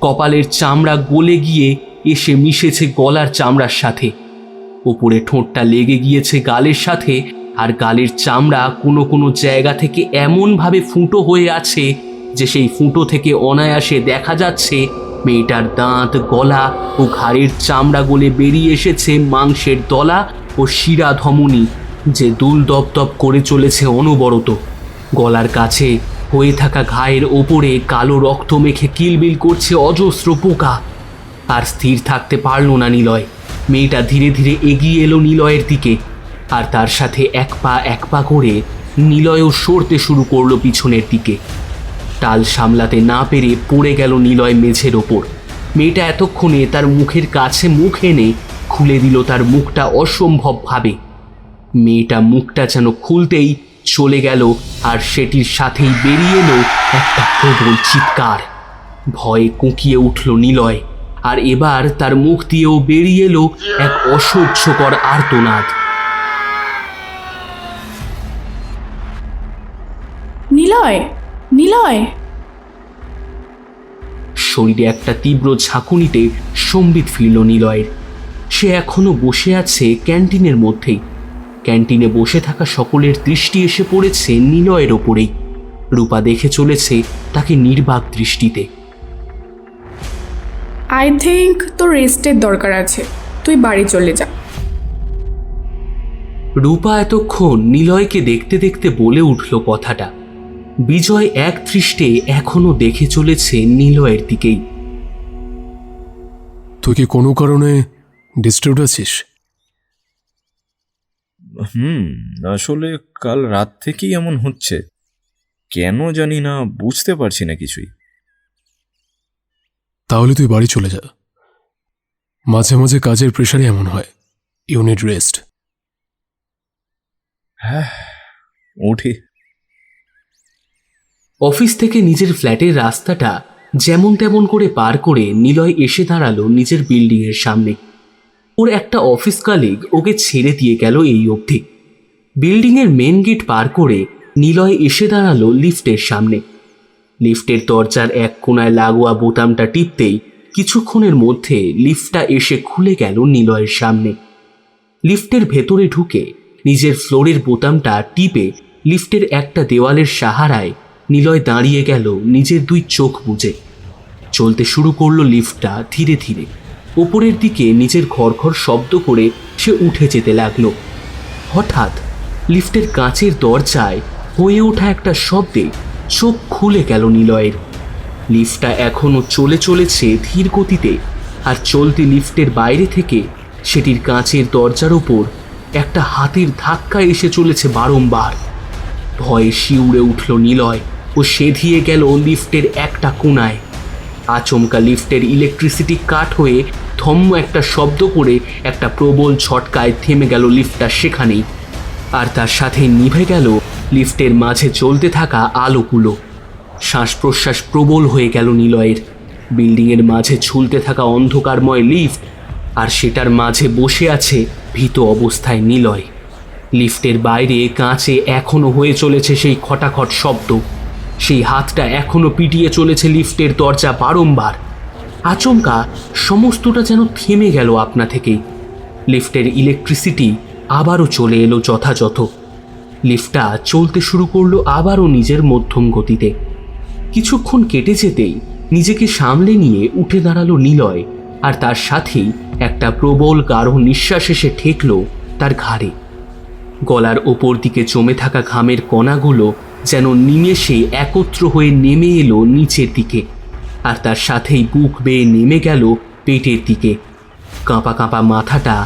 কপালের চামড়া গলে গিয়ে এসে মিশেছে গলার চামড়ার সাথে। ওপরে ঠোঁটটা লেগে গিয়েছে গালের সাথে, আর গালের চামড়া কোনো কোনো জায়গা থেকে এমনভাবে ফুটো হয়ে আছে যে সেই ফুটো থেকে অনায়াসে দেখা যাচ্ছে মেয়েটার দাঁত, গলা ও ঘাড়ের চামড়া গলে বেরিয়ে এসেছে মাংসের দলা ও শিরা ধমনী, যে দুল দপদপ করে চলেছে অনবরত। গলার কাছে হয়ে থাকা ঘায়ের ওপরে কালো রক্ত মেখে কিলবিল করছে অজস্র পোকা। আর স্থির থাকতে পারল না নিলয়। মেয়েটা ধীরে ধীরে এগিয়ে এলো নিলয়ের দিকে, আর তার সাথে এক পা করে নিলয়ও সরতে শুরু করলো পিছনের দিকে। টাল সামলাতে না পেরে পড়ে গেল নিলয় মেঝের ওপর। মেয়েটা এতক্ষণে তার মুখের কাছে মুখ এনে খুলে দিল তার মুখটা অসম্ভবভাবে। মেয়েটা মুখটা যেন খুলতেই চলে গেল, আর সেটির সাথেই বেরিয়ে এলো একটা প্রবল চিৎকার। ভয়ে কুঁকিয়ে উঠল নিলয়, আর এবার তার মুখ দিয়েও বেরিয়ে এলো এক অসহ্যকর আর্তনাদ। নিলয়, নিলয়! শরীরে একটা তীব্র ঝাঁকুনিতে সম্বিত ফিরল নিলয়ের। সে এখনো বসে আছে ক্যান্টিনের মধ্যেই। ক্যান্টিনে বসে থাকা সকলের দৃষ্টি এসে পড়েছে নিলয়ের ওপরেই। রূপা দেখে চলেছে তাকে নির্বাক দৃষ্টিতে। আই থিঙ্ক তোর রেস্টের দরকার আছে, তুই বাড়ি চলে যা। রূপা এতক্ষণ নিলয়কে দেখতে দেখতে বলে উঠল কথাটা। বিজয় এক দৃষ্টে এখনো দেখে চলেছে নিলয়ের দিকেই। তুই কি কোনো কারণে ডিস্টার্বড আছিস? আসলে কাল রাত থেকেই এমন হচ্ছে, কেন জানি না, বুঝতে পারছি না কিছুই। তাহলে তুই বাড়ি চলে যা। মাঝে মাঝে কাজের প্রেশারে এমন হয়। You need rest. হ্যাঁ, উঠি। অফিস থেকে নিজের ফ্ল্যাটের রাস্তাটা যেমন তেমন করে পার করে নিলয় এসে দাঁড়ালো নিজের বিল্ডিংয়ের সামনে। ওর একটা অফিস কালিগ ওকে ছেড়ে দিয়ে গেল এই অবধি। বিল্ডিংয়ের মেন গেট পার করে নিলয় এসে দাঁড়ালো লিফটের সামনে। লিফটের দরজার এক কোণায় লাগোয়া বোতামটা টিপতেই কিছুক্ষণের মধ্যে লিফটটা এসে খুলে গেল নিলয়ের সামনে। লিফটের ভেতরে ঢুকে নিজের ফ্লোরের বোতামটা টিপে লিফটের একটা দেওয়ালের সাহারায় নিলয় দাঁড়িয়ে গেল নিজের দুই চোখ বুজে। চলতে শুরু করলো লিফটটা ধীরে ধীরে। ওপরের দিকে নিজের ঘরঘর শব্দ করে সে উঠে যেতে লাগলো। হঠাৎ লিফটের কাঁচের দরজায় হয়ে ওঠা একটা শব্দে চোখ খুলে গেল নিলয়ের। লিফটটা এখনো চলে চলেছে ধীর গতিতে, আর চলতি লিফটের বাইরে থেকে সেটির কাঁচের দরজার ওপর একটা হাতের ধাক্কা এসে চলেছে বারংবার। ভয়ে শিউরে উঠল নিলয় ও সেধিয়ে গেল লিফটের একটা কোণায়। আচমকা লিফটের ইলেকট্রিসিটি কাট হয়ে ধম্ম একটা শব্দ করে একটা প্রবল ঝটকায় থেমে গেল লিফটটা সেখানেই। আর তার সাথে নিভে গেল লিফটের মাঝে চলতে থাকা আলোগুলো। শ্বাস প্রশ্বাস প্রবল হয়ে গেল নিলয়ের। বিল্ডিংয়ের মাঝে ঝুলতে থাকা অন্ধকারময় লিফট, আর সেটার মাঝে বসে আছে ভীত অবস্থায় নিলয়। লিফটের বাইরে কাঁচে এখনো হয়ে চলেছে সেই খটাখট শব্দ। সেই হাতটা এখনো পিটিয়ে চলেছে লিফটের দরজা বারংবার। আচমকা সমস্তটা যেন থেমে গেল আপনা থেকেই। লিফটের ইলেকট্রিসিটি আবারও চলে এলো যথাযথ। লিফটটা চলতে শুরু করলো আবারও নিজের মধ্যম গতিতে। কিছুক্ষণ কেটে যেতেই নিজেকে সামলে নিয়ে উঠে দাঁড়ালো নিলয়, আর তার সাথেই একটা প্রবল গাঢ় নিঃশ্বাস এসে ঠেকল তার ঘাড়ে। গলার ওপর দিকে জমে থাকা ঘামের কণাগুলো যেন নিমেষে একত্র হয়ে নেমে এলো নিচের দিকে, আর তার সাথেই বুক বেয়ে নেমে গেল পেটের দিকে। কাঁপা কাঁপা মাথাটা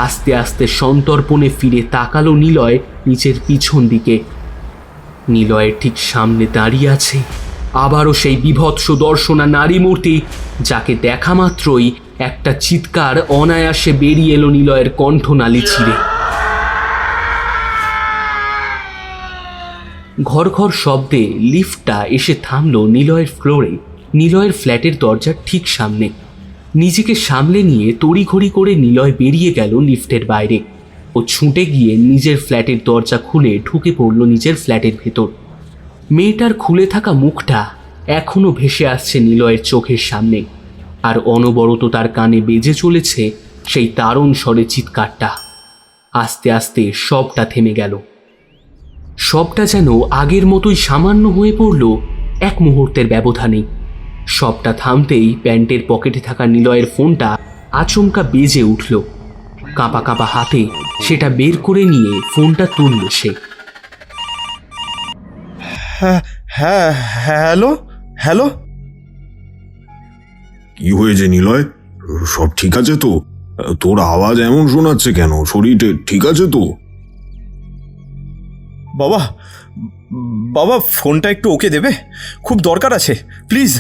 আস্তে আস্তে সন্তর্পণে ফিরে তাকালো নিলয় নিচের পিছন দিকে। নিলয়ের ঠিক সামনে দাঁড়িয়ে আছে আবারও সেই বিভৎস দর্শনা নারী মূর্তি, যাকে দেখা মাত্রই একটা চিৎকার অনায়াসে বেরিয়ে এলো নিলয়ের কণ্ঠনালী ছিঁড়ে। ঘর ঘর শব্দে লিফটটা এসে থামল নিলয়ের ফ্লোরে, নিলয়ের ফ্ল্যাটের দরজার ঠিক সামনে। নিজেকে সামলে নিয়ে তড়িঘড়ি করে নিলয় বেরিয়ে গেল লিফটের বাইরে ও ছুটে গিয়ে নিজের ফ্ল্যাটের দরজা খুলে ঢুকে পড়ল নিজের ফ্ল্যাটের ভেতর। মেয়েটার খুলে থাকা মুখটা এখনো ভেসে আসছে নিলয়ের চোখের সামনে, আর অনবরত তার কানে বেজে চলেছে সেই দারুণ স্বরে চিৎকারটা। আস্তে আস্তে সবটা থেমে গেল। সবটা যেন আগের মতোই সামান্য হয়ে পড়ল এক মুহূর্তের ব্যবধানে। সবটা থামতেই প্যান্টের পকেটে থাকা নিলয়ের ফোনটা আচমকা বেজে উঠল। কাঁপা কাঁপা হাতে সেটা বের করে নিয়ে ফোনটা তুলল সে। হ্যাঁ, হ্যালো হ্যালো। কি হয়েছে নিলয়? সব ঠিক আছে তো? তোর আওয়াজ এমন শোনাচ্ছে কেন? শরীরে ঠিক আছে তো? বাবা, বাবা ফোনটা একটু ওকে দেবে, খুব দরকার আছে, প্লিজ।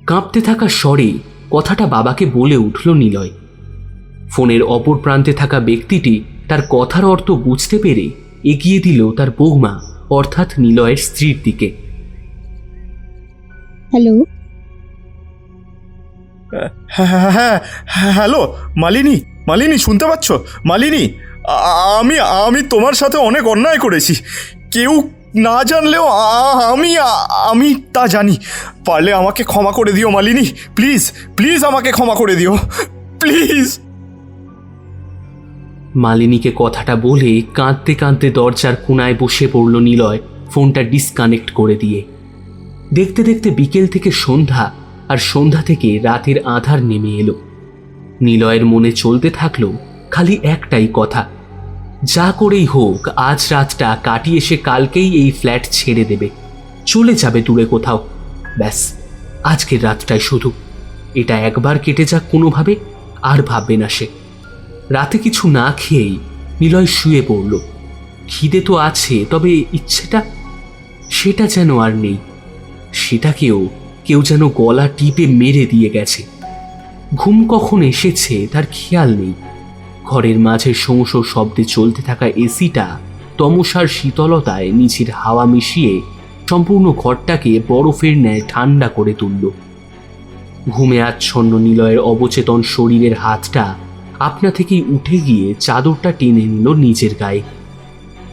কাঁপতে থাকা স্বরে কথাটা বাবাকে বলে উঠল নিলয়। ফোনের অপর প্রান্তে থাকা ব্যক্তিটি তার কথার অর্থ বুঝতে পেরে এগিয়ে দিল তার বৌমা অর্থাৎ নিলয়ের স্ত্রীর দিকে। হ্যালো। হ্যাঁ, হ্যালো মালিনী, মালিনী শুনতে পাচ্ছ? মালিনী, আমি তোমার সাথে অনেক অন্যায় করেছি, কেউ না জানলেও আমি তা জানি। পারলে আমাকে ক্ষমা করে দিও মালিনী, প্লিজ প্লিজ আমাকে ক্ষমা করে দিও, প্লিজ। মালিনীকে কথাটা বলে কাঁদতে কাঁদতে দরজার কোণায় বসে পড়ল নিলয়, ফোনটা ডিসকানেক্ট করে দিয়ে। দেখতে দেখতে বিকেল থেকে সন্ধ্যা, আর সন্ধ্যা থেকে রাতের আধার নেমে এলো। নিলয়ের মনে চলতে থাকলো খালি একটাই কথা, যা করেই হোক আজ রাতটা কাটিয়ে সে কালকেই এই ফ্ল্যাট ছেড়ে দেবে, চলে যাবে দূরে কোথাও। ব্যাস, আজকের রাতটাই শুধু, এটা একবার কেটে যাক কোনোভাবে, আর ভাববে না সে। রাতে কিছু না খেয়েই নিলয় শুয়ে পড়ল। খিদে তো আছে, তবে ইচ্ছেটা সেটা যেন আর নেই। সেটাকেও কেউ যেন গলা টিপে মেরে দিয়ে গেছে। ঘুম কখন এসেছে তার খেয়াল নেই। ঘরের মাঝে শোঁ শব্দে চলতে থাকা এসিটা তমসার শীতলতায় নিচের হাওয়া মিশিয়ে সম্পূর্ণ ঘরটাকে বরফের ন্যায় ঠান্ডা করে তুলল। ঘুমে আচ্ছন্ন নিলয়ের অবচেতন শরীরের হাতটা আপনা থেকেই উঠে গিয়ে চাদরটা টেনে নিল নিজের গায়ে।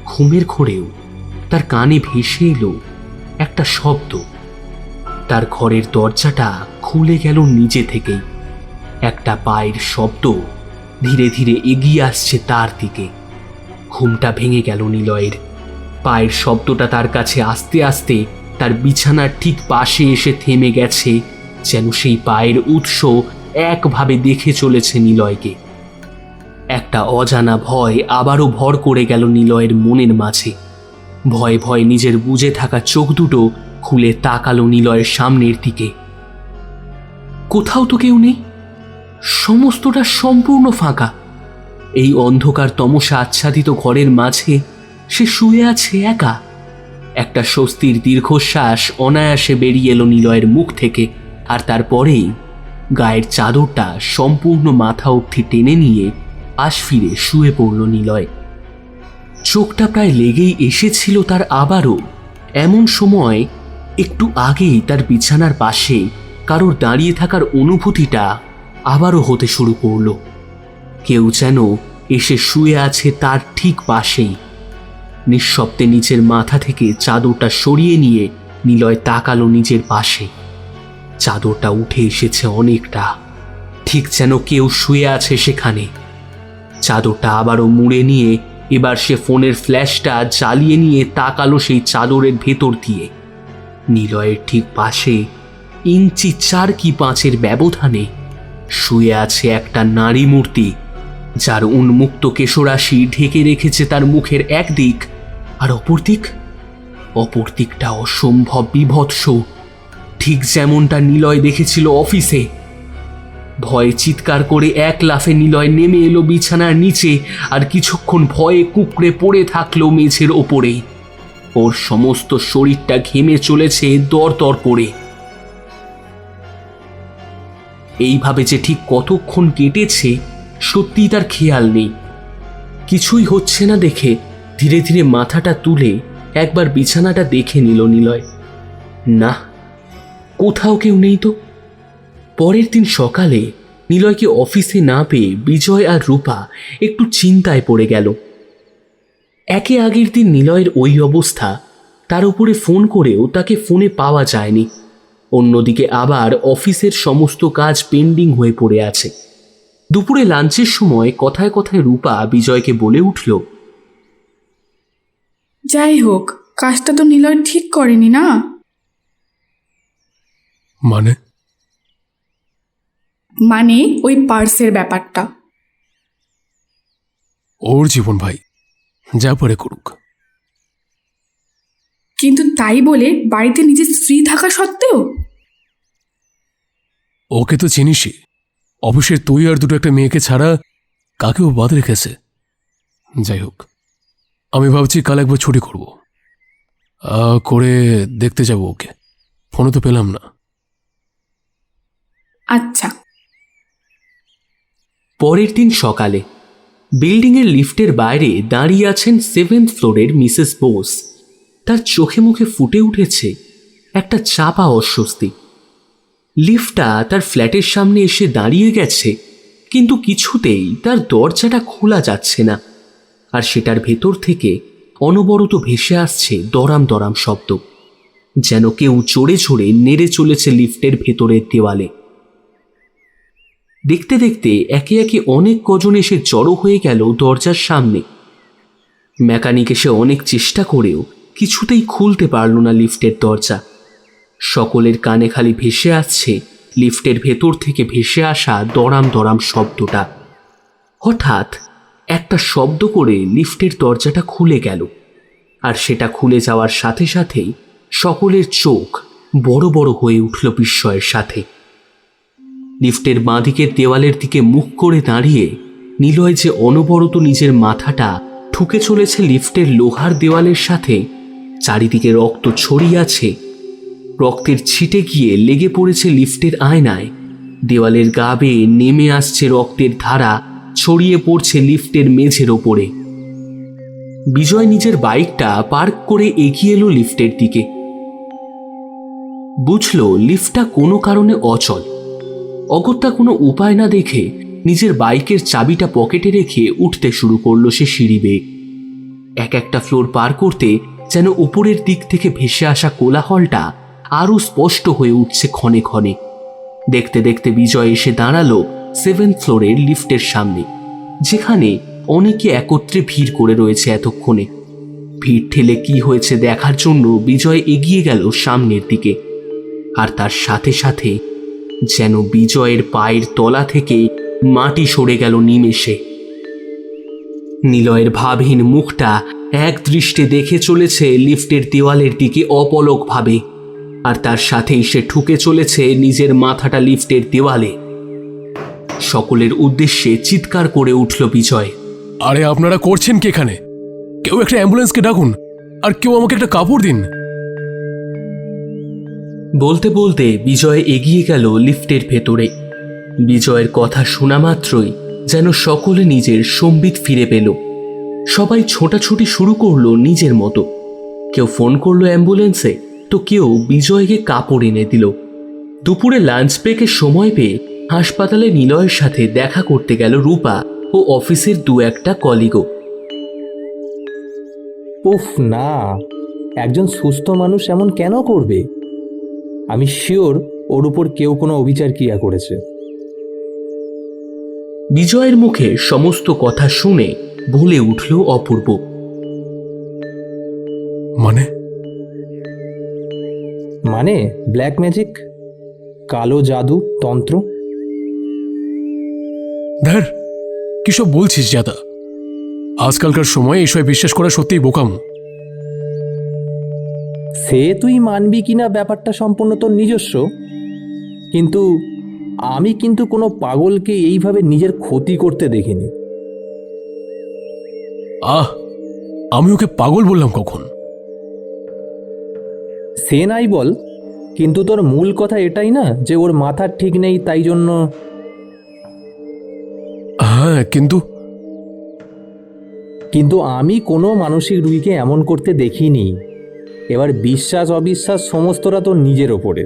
ঘুমের ঘোরেও তার কানে ভেসে এলো একটা শব্দ। তার ঘরের দরজাটা খুলে গেল নিজে থেকেই। একটা পায়ের শব্দ ধীরে ধীরে এগিয়ে আসছে তার দিকে। ঘুমটা ভেঙে গেল নিলয়ের। পায়ের শব্দটা তার কাছে আস্তে আস্তে তার বিছানার ঠিক পাশে এসে থেমে গেছে, যেন সেই পায়ের উৎস একভাবে দেখে চলেছে নিলয়কে। একটা অজানা ভয় আবারও ভর করে গেল নিলয়ের মনের মাঝে। ভয়ে ভয়ে নিজের বুজে থাকা চোখ দুটো খুলে তাকালো নিলয়ের সামনের দিকে। কোথাও তো কেউ নেই, সমস্তটা সম্পূর্ণ ফাঁকা। এই অন্ধকার তমসা আচ্ছাদিত ঘরের মাঝে সে শুয়ে আছে একা। একটা স্বস্তির দীর্ঘশ্বাস অনায়াসে বেরিয়ে এলো নিলয়ের মুখ থেকে, আর তারপরেই গায়ের চাদরটা সম্পূর্ণ মাথা অবধি টেনে নিয়ে পাশ ফিরে শুয়ে পড়ল নিলয়। চোখটা প্রায় লেগেই এসেছিল তার আবারও। এমন সময় একটু আগেই তার বিছানার পাশে কারোর দাঁড়িয়ে থাকার অনুভূতিটা আবারও হতে শুরু করল। কেউ যেন এসে শুয়ে আছে তার ঠিক পাশেই। নিঃশব্দে নিচের মাথা থেকে চাদরটা সরিয়ে নিয়ে নিলয় তাকালো নিজের পাশে। চাদরটা উঠে এসেছে অনেকটা, ঠিক যেন কেউ শুয়ে আছে সেখানে। চাদরটা আবারও মুড়ে নিয়ে এবার সে ফোনের ফ্ল্যাশটা জ্বালিয়ে নিয়ে তাকালো সেই চাদরের ভেতর দিয়ে। নিলয়ের ঠিক পাশে ইঞ্চি 4 কি 5-এর ব্যবধানে শুয়ে আছে একটা নারী মূর্তি, যার উন্মুক্ত কেশরাশি ঢেকে রেখেছে তার মুখের একদিক, আর অপর দিকটা অসম্ভব বিভৎস, ঠিক যেমনটা নিলয় দেখেছিল অফিসে। ভয়ে চিৎকার করে এক লাফে নিলয় নেমে এলো বিছানার নিচে, আর কিছুক্ষণ ভয়ে কুঁকড়ে পড়ে থাকলো মেঝের ওপরেই। ওর সমস্ত শরীরটা ঘেমে চলেছে দরদর করে। এইভাবে যে ঠিক কতক্ষণ কেটেছে সত্যিই তার খেয়াল নেই। কিছুই হচ্ছে না দেখে ধীরে ধীরে মাথাটা তুলে একবার বিছানাটা দেখে নিল নিলয়। না, কোথাও কেউ নেই তো। পরের দিন সকালে নিলয়কে অফিসে না পেয়ে বিজয় আর রূপা একটু চিন্তায় পড়ে গেল। একে আগের দিন নিলয়ের ওই অবস্থা, তার উপরে ফোন করেও তাকে ফোনে পাওয়া যায়নি। অন্যদিকে আবার অফিসের সমস্ত কাজ পেন্ডিং হয়ে পড়ে আছে। দুপুরে লাঞ্চের সময় কথায় কথায় রূপা বিজয়কে বলে উঠল, যাই হোক, কাজটা তো নিলয় ঠিক করেনি না। মানে ওই পার্সের ব্যাপারটা। ওর জীবন ভাই, যা পারে করুক। কিন্তু তাই বলে বাড়িতে নিজের স্ত্রী থাকা সত্ত্বেও? ওকে তো চিনিসই, অফিসের তুই আর দুটো একটা মেয়েকে ছাড়া কাকেও বাদ রেখেছে। যাই হোক, আমি ভাবছি কাল একবার ছুটি করব, করে দেখতে যাব ওকে। ফোনে তো পেলাম না। আচ্ছা। পরের দিন সকালে বিল্ডিংয়ের লিফটের বাইরে দাঁড়িয়ে আছেন 7th ফ্লোরের মিসেস বোস। তার চোখে মুখে ফুটে উঠেছে একটা চাপা অস্বস্তি। লিফটটা তার ফ্ল্যাটের সামনে এসে দাঁড়িয়ে গেছে, কিন্তু কিছুতেই তার দরজাটা খোলা যাচ্ছে না, আর সেটার ভেতর থেকে অনবরত ভেসে আসছে দরাম দরাম শব্দ। যেন কেউ চড়ে চড়ে নেড়ে চলেছে লিফটের ভেতরের দেওয়ালে। দেখতে দেখতে একে একে অনেক কজন এসে জড়ো হয়ে গেল দরজার সামনে। মেকানিক এসে অনেক চেষ্টা করেও কিছুতেই খুলতে পারল না লিফটের দরজা। সকলের কানে খালি ভেসে আসছে লিফটের ভেতর থেকে ভেসে আসা দড়াম দড়াম শব্দটা। হঠাৎ একটা শব্দ করে লিফটের দরজাটা খুলে গেল, আর সেটা খুলে যাওয়ার সাথে সাথেই সকলের চোখ বড় বড় হয়ে উঠল বিস্ময়ের সাথে। লিফটের বাঁদিকের দেওয়ালের দিকে মুখ করে দাঁড়িয়ে নিলয় যে অনবরত নিজের মাথাটা ঠুকে চলেছে লিফটের লোহার দেওয়ালের সাথে। চারিদিকে রক্ত ছড়িয়ে আছে, রক্তের ছিটে গিয়ে লেগে পড়েছে লিফটের আয়নায়। দেওয়ালের গা বেয়ে নেমে আসছে রক্তের ধারা, ছড়িয়ে পড়ছে লিফটের মেঝের ওপরে। বিজয় নিজের বাইকটা পার্ক করে এগিয়ে এলো লিফটের দিকে। বুঝল লিফটটা কোনো কারণে অচল। অগত্যা কোনো উপায় না দেখে নিজের বাইকের চাবিটা পকেটে রেখে উঠতে শুরু করলো সে সিঁড়ি বেয়ে। এক একটা ফ্লোর পার করতে যেন উপরের দিক থেকে ভেসে আসা কোলাহলটা আরও স্পষ্ট হয়ে উঠছে ক্ষণে ক্ষণে। দেখতে দেখতে বিজয় এসে দাঁড়ালো 7th ফ্লোরের লিফটের সামনে, যেখানে অনেকে একত্রে ভিড় করে রয়েছে এতক্ষণে। ভিড় ঠেলে কি হয়েছে দেখার জন্য বিজয় এগিয়ে গেল সামনের দিকে। আর তার সাথে সাথে যেন বিজয়ের পায়ের তলা থেকে মাটি সরে গেল নিমেষে। নিলয়ের ভাবহীন মুখটা এক দৃষ্টে দেখে চলেছে লিফটের দেওয়ালের দিকে অপলক ভাবে, আর তার সাথেই সে ঠুকে চলেছে নিজের মাথাটা লিফটের দেওয়ালে। সকলের উদ্দেশ্যে চিৎকার করে উঠল বিজয়, আরে আপনারা করছেন কি এখানে? কেউ একটা অ্যাম্বুলেন্সকে ডাকুন, আর কেউ আমাকে একটা কাপড় দিন। বলতে বলতে বিজয় এগিয়ে গেল লিফটের ভেতরে। বিজয়ের কথা শোনা মাত্রই যেন সকলে নিজের সম্বিত ফিরে পেল। সবাই ছোটাছুটি শুরু করলো নিজের মতো। কেউ ফোন করলো অ্যাম্বুলেন্সে, তো কেউ বিজয়কে কাপড় এনে দিল। দুপুরে লাঞ্চ ব্রেকের সময় পেয়ে হাসপাতালে নিলয়ের সাথে দেখা করতে গেল রূপা ও অফিসের দু একটা কলিগও। উফ না, একজন সুস্থ মানুষ এমন কেন করবে? আমি শিওর ওর উপর কেউ কোনো অবিচার ক্রিয়া করেছে। বিজয়ের মুখে সমস্ত কথা শুনে বলে উঠল অপূর্ব, মানে ব্ল্যাক ম্যাজিক, কালো জাদু, তন্ত্র। ধ্যার, কিসব বলছিস জাদা? আজকালকার সময়ে এসব বিশ্বাস করা সত্যিই বোকামো। সে তুই মানবি কিনা ব্যাপারটা সম্পূর্ণ তোর নিজস্ব, কিন্তু আমি কিন্তু কোনো পাগলকে এইভাবে নিজের ক্ষতি করতে দেখিনি। আমি ওকে পাগল বললাম কখন? সে নাই বল, কিন্তু তোর মূল কথা এটাই না যে ওর মাথার ঠিক নেই, তাই জন্য। হ্যাঁ, কিন্তু আমি কোনো মানসিক রোগীকে এমন করতে দেখিনি। এবার বিশ্বাস অবিশ্বাস সমস্তটা তোর নিজের ওপরে।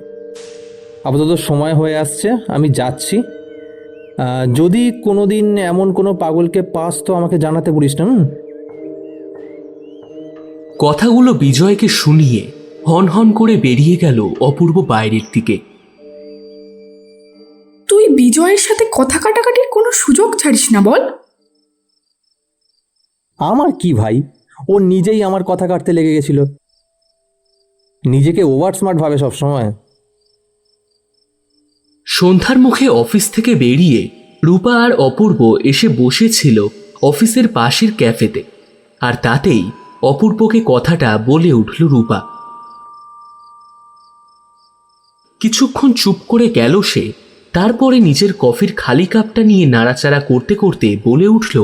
আপাতত সময় হয়ে আসছে, আমি যাচ্ছি। যদি কোনো দিন এমন কোনো পাগলকে পাস তো আমাকে জানাতে বলিস না। কথাগুলো বিজয়কে শুনিয়ে হনহন করে বেরিয়ে গেল অপূর্ব বাইরের দিকে। তুই বিজয়ের সাথে কথা কাটাকাটির কোনো সুযোগ ছাড়িস না, বল। আমার কি ভাই, ও নিজেই আমার কথা কাটতে লেগে গেছিল। নিজেকে ওভার স্মার্ট ভাবে সবসময়। সন্ধ্যার মুখে অফিস থেকে বেরিয়ে রূপা আর অপূর্ব এসে বসেছিল অফিসের পাশের ক্যাফেতে, আর তাতেই অপূর্বকে কথাটা বলে উঠল রূপা। কিছুক্ষণ চুপ করে গেল সে, তারপরে নিজের কফির খালি কাপটা নিয়ে নাড়াচাড়া করতে করতে বলে উঠল,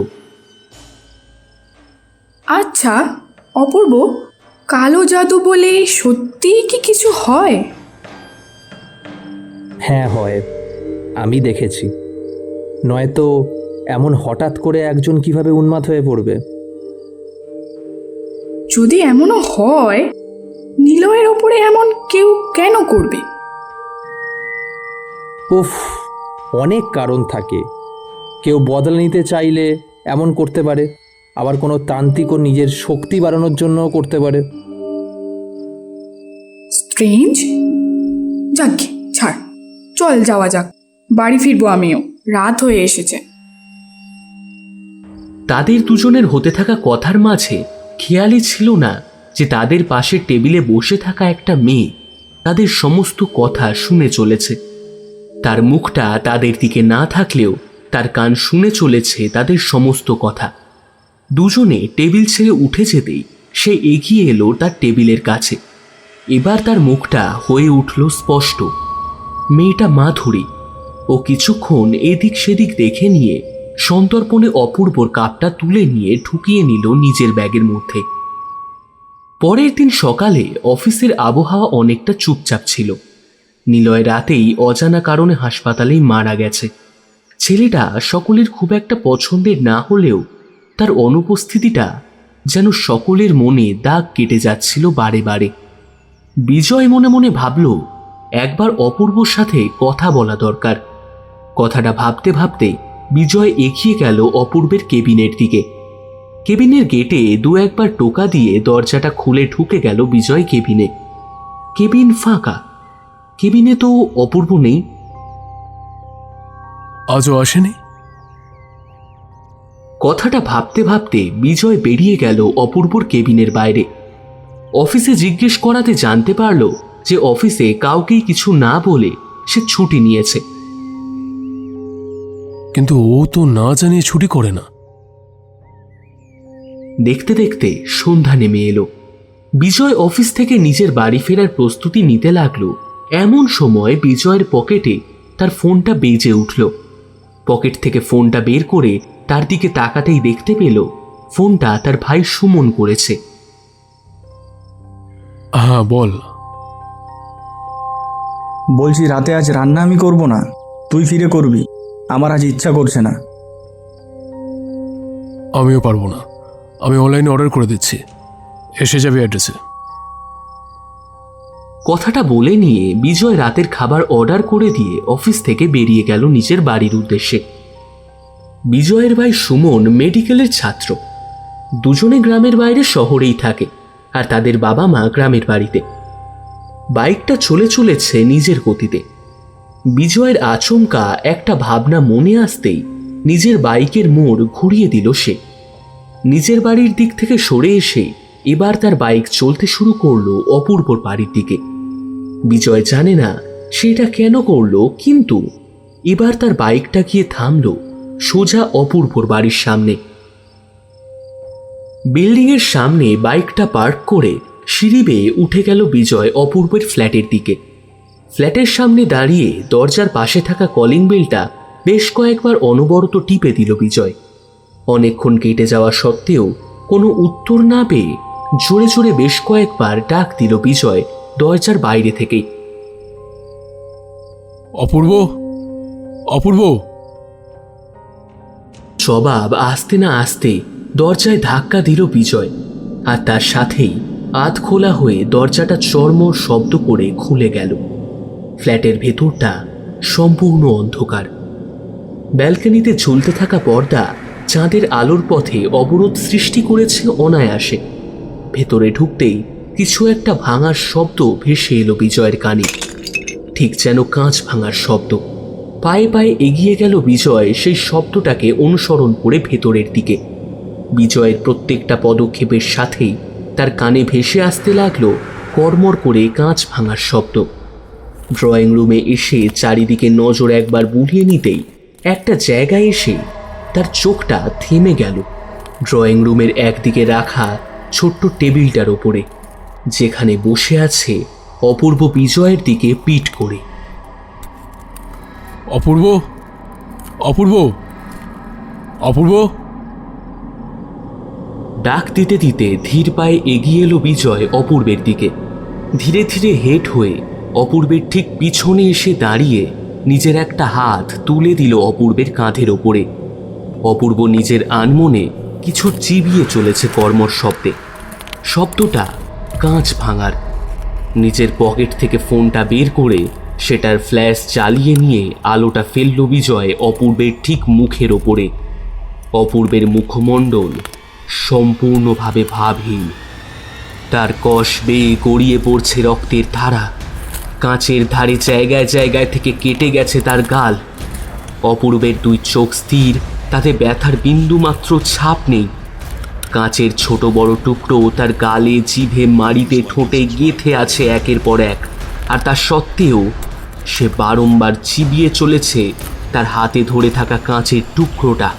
আচ্ছা অপূর্ব, কালো জাদু বলে সত্যিই কি কিছু হয়? হ্যাঁ হয়, আমি দেখেছি। নয়তো এমন হঠাৎ করে একজন কিভাবে উন্মাদ হয়ে পড়বে? যদি এমনও হয়, নিলয়ের ওপরে এমন কেউ কেন করবে? উফ, অনেক কারণ থাকে। কেউ বদলা নিতে চাইলে এমন করতে পারে, আবার কোনো তান্ত্রিক ও নিজের শক্তি বাড়ানোর জন্য করতে পারে। স্ট্রেঞ্জ? যাক, ছাড়, চল যাওয়া যাক, বাড়ি ফিরবো আমিও, রাত হয়ে এসেছে। তাদের দুজনের হতে থাকা কথার মাঝে খেয়ালই ছিল না যে তাদের পাশের টেবিলে বসে থাকা একটা মেয়ে তাদের সমস্ত কথা শুনে চলেছে। তার মুখটা তাদের দিকে না থাকলেও তার কান শুনে চলেছে তাদের সমস্ত কথা। দুজনে টেবিল ছেড়ে উঠে যেতেই সে এগিয়ে এলো তার টেবিলের কাছে। এবার তার মুখটা হয়ে উঠল স্পষ্ট। মেয়েটা মাধুরী। ও কিছুক্ষণ এদিক সেদিক দেখে নিয়ে সন্তর্পণে অপূর্বর কাপটা তুলে নিয়ে ঢুকিয়ে নিল নিজের ব্যাগের মধ্যে। পরের দিন সকালে অফিসের আবহাওয়া অনেকটা চুপচাপ ছিল। নিলয় রাতেই অজানা কারণে হাসপাতালেই মারা গেছে। ছেলেটা সকলের খুব একটা পছন্দের না হলেও তার অনুপস্থিতিটা যেন সকলের মনে দাগ কেটে যাচ্ছিল বারে বারে। বিজয় মনে মনে ভাবল একবার অপূর্বর সাথে কথা বলা দরকার। কথাটা ভাবতে ভাবতে বিজয় এগিয়ে গেল অপূর্বের কেবিনের দিকে। কেবিনের গেটে দু একবার টোকা দিয়ে দরজাটা খুলে ঢুকে গেল বিজয় কেবিনে। কেবিন ফাঁকা। কেবিনে তো অপূর্ব নেই। আজও আসেনি? কথাটা ভাবতে ভাবতে বিজয় বেরিয়ে গেল অপূর্বর কেবিনের বাইরে। অফিসে জিজ্ঞেস করাতে জানতে পারল যে অফিসে কাউকেই কিছু না বলে সে ছুটি নিয়েছে। কিন্তু ও তো না জানিয়ে ছুটি করে না। দেখতে দেখতে সন্ধ্যা নেমে এলো। বিজয় অফিস থেকে নিজের বাড়ি ফেরার প্রস্তুতি নিতে লাগলো। এমন সময় বিজয়ের পকেটে তার ফোনটা বেজে উঠল। পকেট থেকে ফোনটা বের করে তার দিকে তাকাতেই দেখতে পেল ফোনটা তার ভাই সুমন করেছে। হ্যাঁ বল। বলছি রাতে আজ রান্না আমি করব না, তুই ফিরে করবি। আমার আজ ইচ্ছা করছে না। আমিও পারবো না, আমি অনলাইনে অর্ডার করে দিচ্ছি, এসে যাবে অ্যাড্রেসে। কথাটা বলে নিয়ে বিজয় রাতের খাবার অর্ডার করে দিয়ে অফিস থেকে বেরিয়ে গেল নিজের বাড়ির উদ্দেশ্যে। বিজয়ের ভাই সুমন মেডিকেলের ছাত্র। দুজনে গ্রামের বাইরে শহরেই থাকে, আর তাদের বাবা মা গ্রামের বাড়িতে। বাইকটা চলে চলেছে নিজের গতিতে। বিজয়ের আচমকা একটা ভাবনা মনে আসতেই নিজের বাইকের মোড় ঘুরিয়ে দিল সে। নিজের বাড়ির দিক থেকে সরে এসে এবার তার বাইক চলতে শুরু করলো অপূর্বর বাড়ির দিকে। বিজয় জানে না সেটা কেন করলো, কিন্তু এবার তার বাইকটা গিয়ে থামলো সোজা অপূর্বর বাড়ির সামনে। বিল্ডিংয়ের সামনে বাইকটা পার্ক করে সিঁড়ি বেয়ে উঠে গেল বিজয় অপূর্বের ফ্ল্যাটের দিকে। ফ্ল্যাটের সামনে দাঁড়িয়ে দরজার পাশে থাকা কলিং বেলটা বেশ কয়েকবার অনবরত টিপে দিল বিজয়। অনেকক্ষণ কেটে যাওয়া সত্ত্বেও কোনো উত্তর না পেয়ে জোরে জোরে বেশ কয়েকবার ডাক দিল বিজয় দরজার বাইরে থেকেই। অপূর্ব, অপূর্ব। জবাব আসতে না আসতে দরজায় ধাক্কা দিল বিজয়, আর তার সাথেই আধ খোলা হয়ে দরজাটা চড়মড় শব্দ করে খুলে গেল। ফ্ল্যাটের ভেতরটা সম্পূর্ণ অন্ধকার। ব্যালকনিতে ঝুলতে থাকা পর্দা চাঁদের আলোর পথে অবরোধ সৃষ্টি করেছে অনায়াসে। ভেতরে ঢুকতেই কিছু একটা ভাঙার শব্দ ভেসে এলো বিজয়ের কানে, ঠিক যেন কাঁচ ভাঙার শব্দ। পায়ে পায়ে এগিয়ে গেল বিজয় সেই শব্দটাকে অনুসরণ করে ভেতরের দিকে। বিজয়ের প্রত্যেকটা পদক্ষেপের সাথেই তার কানে ভেসে আসতে লাগলো কড়মড় করে কাঁচ ভাঙার শব্দ। ড্রয়িং রুমে এসে চারিদিকে নজর একবার বুলিয়ে নিতেই একটা জায়গায় এসে তার চোখটা থেমে গেল ড্রয়িং রুমের একদিকে রাখা ছোট্ট টেবিলটার ওপরে, যেখানে বসে আছে অপূর্ব বিজয়ের দিকে পিঠ করে। অপূর্ব, অপূর্ব, অপূর্ব। ডাক দিতে দিতে ধীর পায়ে এগিয়ে এলো বিজয় অপূর্বের দিকে। ধীরে ধীরে হেঁট হয়ে অপূর্বের ঠিক পিছনে এসে দাঁড়িয়ে নিজের একটা হাত তুলে দিল অপূর্বের কাঁধের ওপরে। অপূর্ব নিজের আনমনে কিছু চিবিয়ে চলেছে কর্মর শব্দে। শব্দটা কাঁচ ভাঙার। নিজের পকেট থেকে ফোনটা বের করে সেটার ফ্ল্যাশ জ্বালিয়ে নিয়ে আলোটা ফেলল বিজয় অপূর্বের ঠিক মুখের ওপরে। অপূর্বের মুখমণ্ডল সম্পূর্ণভাবে ভাবহীন। তার কষ বেয়ে গড়িয়ে পড়ছে রক্তের ধারা। কাঁচের ধারে জায়গায় জায়গায় থেকে কেটে গেছে তার গাল। অপূর্বের দুই চোখ স্থির, তাতে ব্যথার বিন্দুমাত্র ছাপ নেই। কাঁচের ছোট বড় টুকরো তার গালে, জিভে, মাড়িতে, ঠোঁটে গেঁথে আছে একের পর এক। আর তা সত্ত্বেও সে বারংবার চিবিয়ে চলেছে তার হাতে ধরে থাকা কাঁচের টুকরোটা।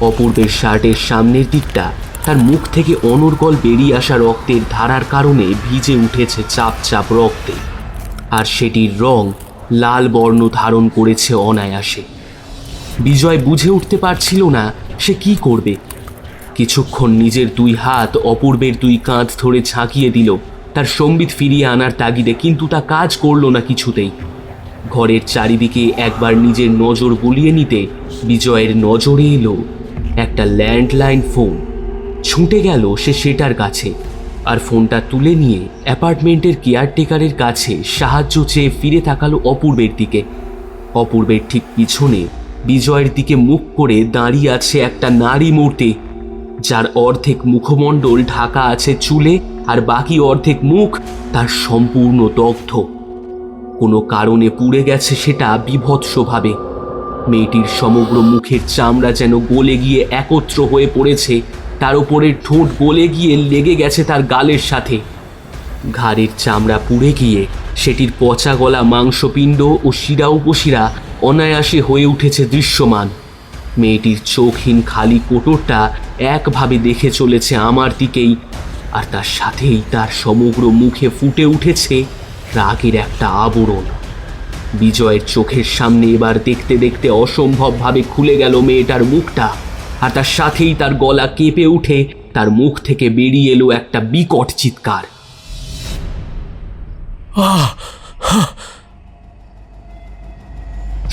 অপূর্বের শার্টের সামনের দিকটা তার মুখ থেকে অনর্গল বেরিয়ে আসা রক্তের ধারার কারণে ভিজে উঠেছে চাপ চাপ রক্তে, আর সেটির রং লাল বর্ণ ধারণ করেছে অনায়াসে। বিজয় বুঝে উঠতে পারছিল না সে কি করবে। কিছুক্ষণ নিজের দুই হাত অপূর্বের দুই কাঁধ ধরে ঝাঁকিয়ে দিল তার সম্বিত ফিরিয়ে আনার তাগিদে, কিন্তু তা কাজ করল না কিছুতেই। ঘরের চারিদিকে একবার নিজের নজর বুলিয়ে নিতে বিজয়ের নজরে এলো একটা ল্যান্ডলাইন ফোন। ছুটে গেল সে সেটার কাছে, আর ফোনটা তুলে নিয়ে অ্যাপার্টমেন্টের কেয়ারটেকারের কাছে সাহায্য চেয়ে ফিরে তাকালো অপূর্বের দিকে। অপূর্বের ঠিক পিছনে বিজয়ের দিকে মুখ করে দাঁড়িয়ে আছে একটা নারী মূর্তি, যার অর্ধেক মুখমণ্ডল ঢাকা আছে চুলে, আর বাকি অর্ধেক মুখ তার সম্পূর্ণ দগ্ধ। কোনো কারণে পুড়ে গেছে সেটা বীভৎসভাবে। মেয়েটির সমগ্র মুখের চামড়া যেন গলে গিয়ে একত্র হয়ে পড়েছে, তার উপরের ঠোঁট গলে গিয়ে লেগে গেছে তার গালের সাথে। ঘাড়ের চামড়া পুড়ে গিয়ে সেটির পচা গলা মাংসপিণ্ড ও শিরা উপশিরা অনায়াসে হয়ে উঠেছে দৃশ্যমান। মেয়েটির চোখহীন খালি কোটরটা একভাবে দেখে চলেছে আমার দিকেই, আর তার সাথেই তার সমগ্র মুখে ফুটে উঠেছে রাগের একটা আবরণ। বিজয়ের চোখের সামনে এবার দেখতে দেখতে অসম্ভবভাবে খুলে গেল মেয়েটার মুখটা, আর তার সাথেই তার গলা কেঁপে উঠে তার মুখ থেকে বেরিয়ে এলো একটা বিকট চিৎকার।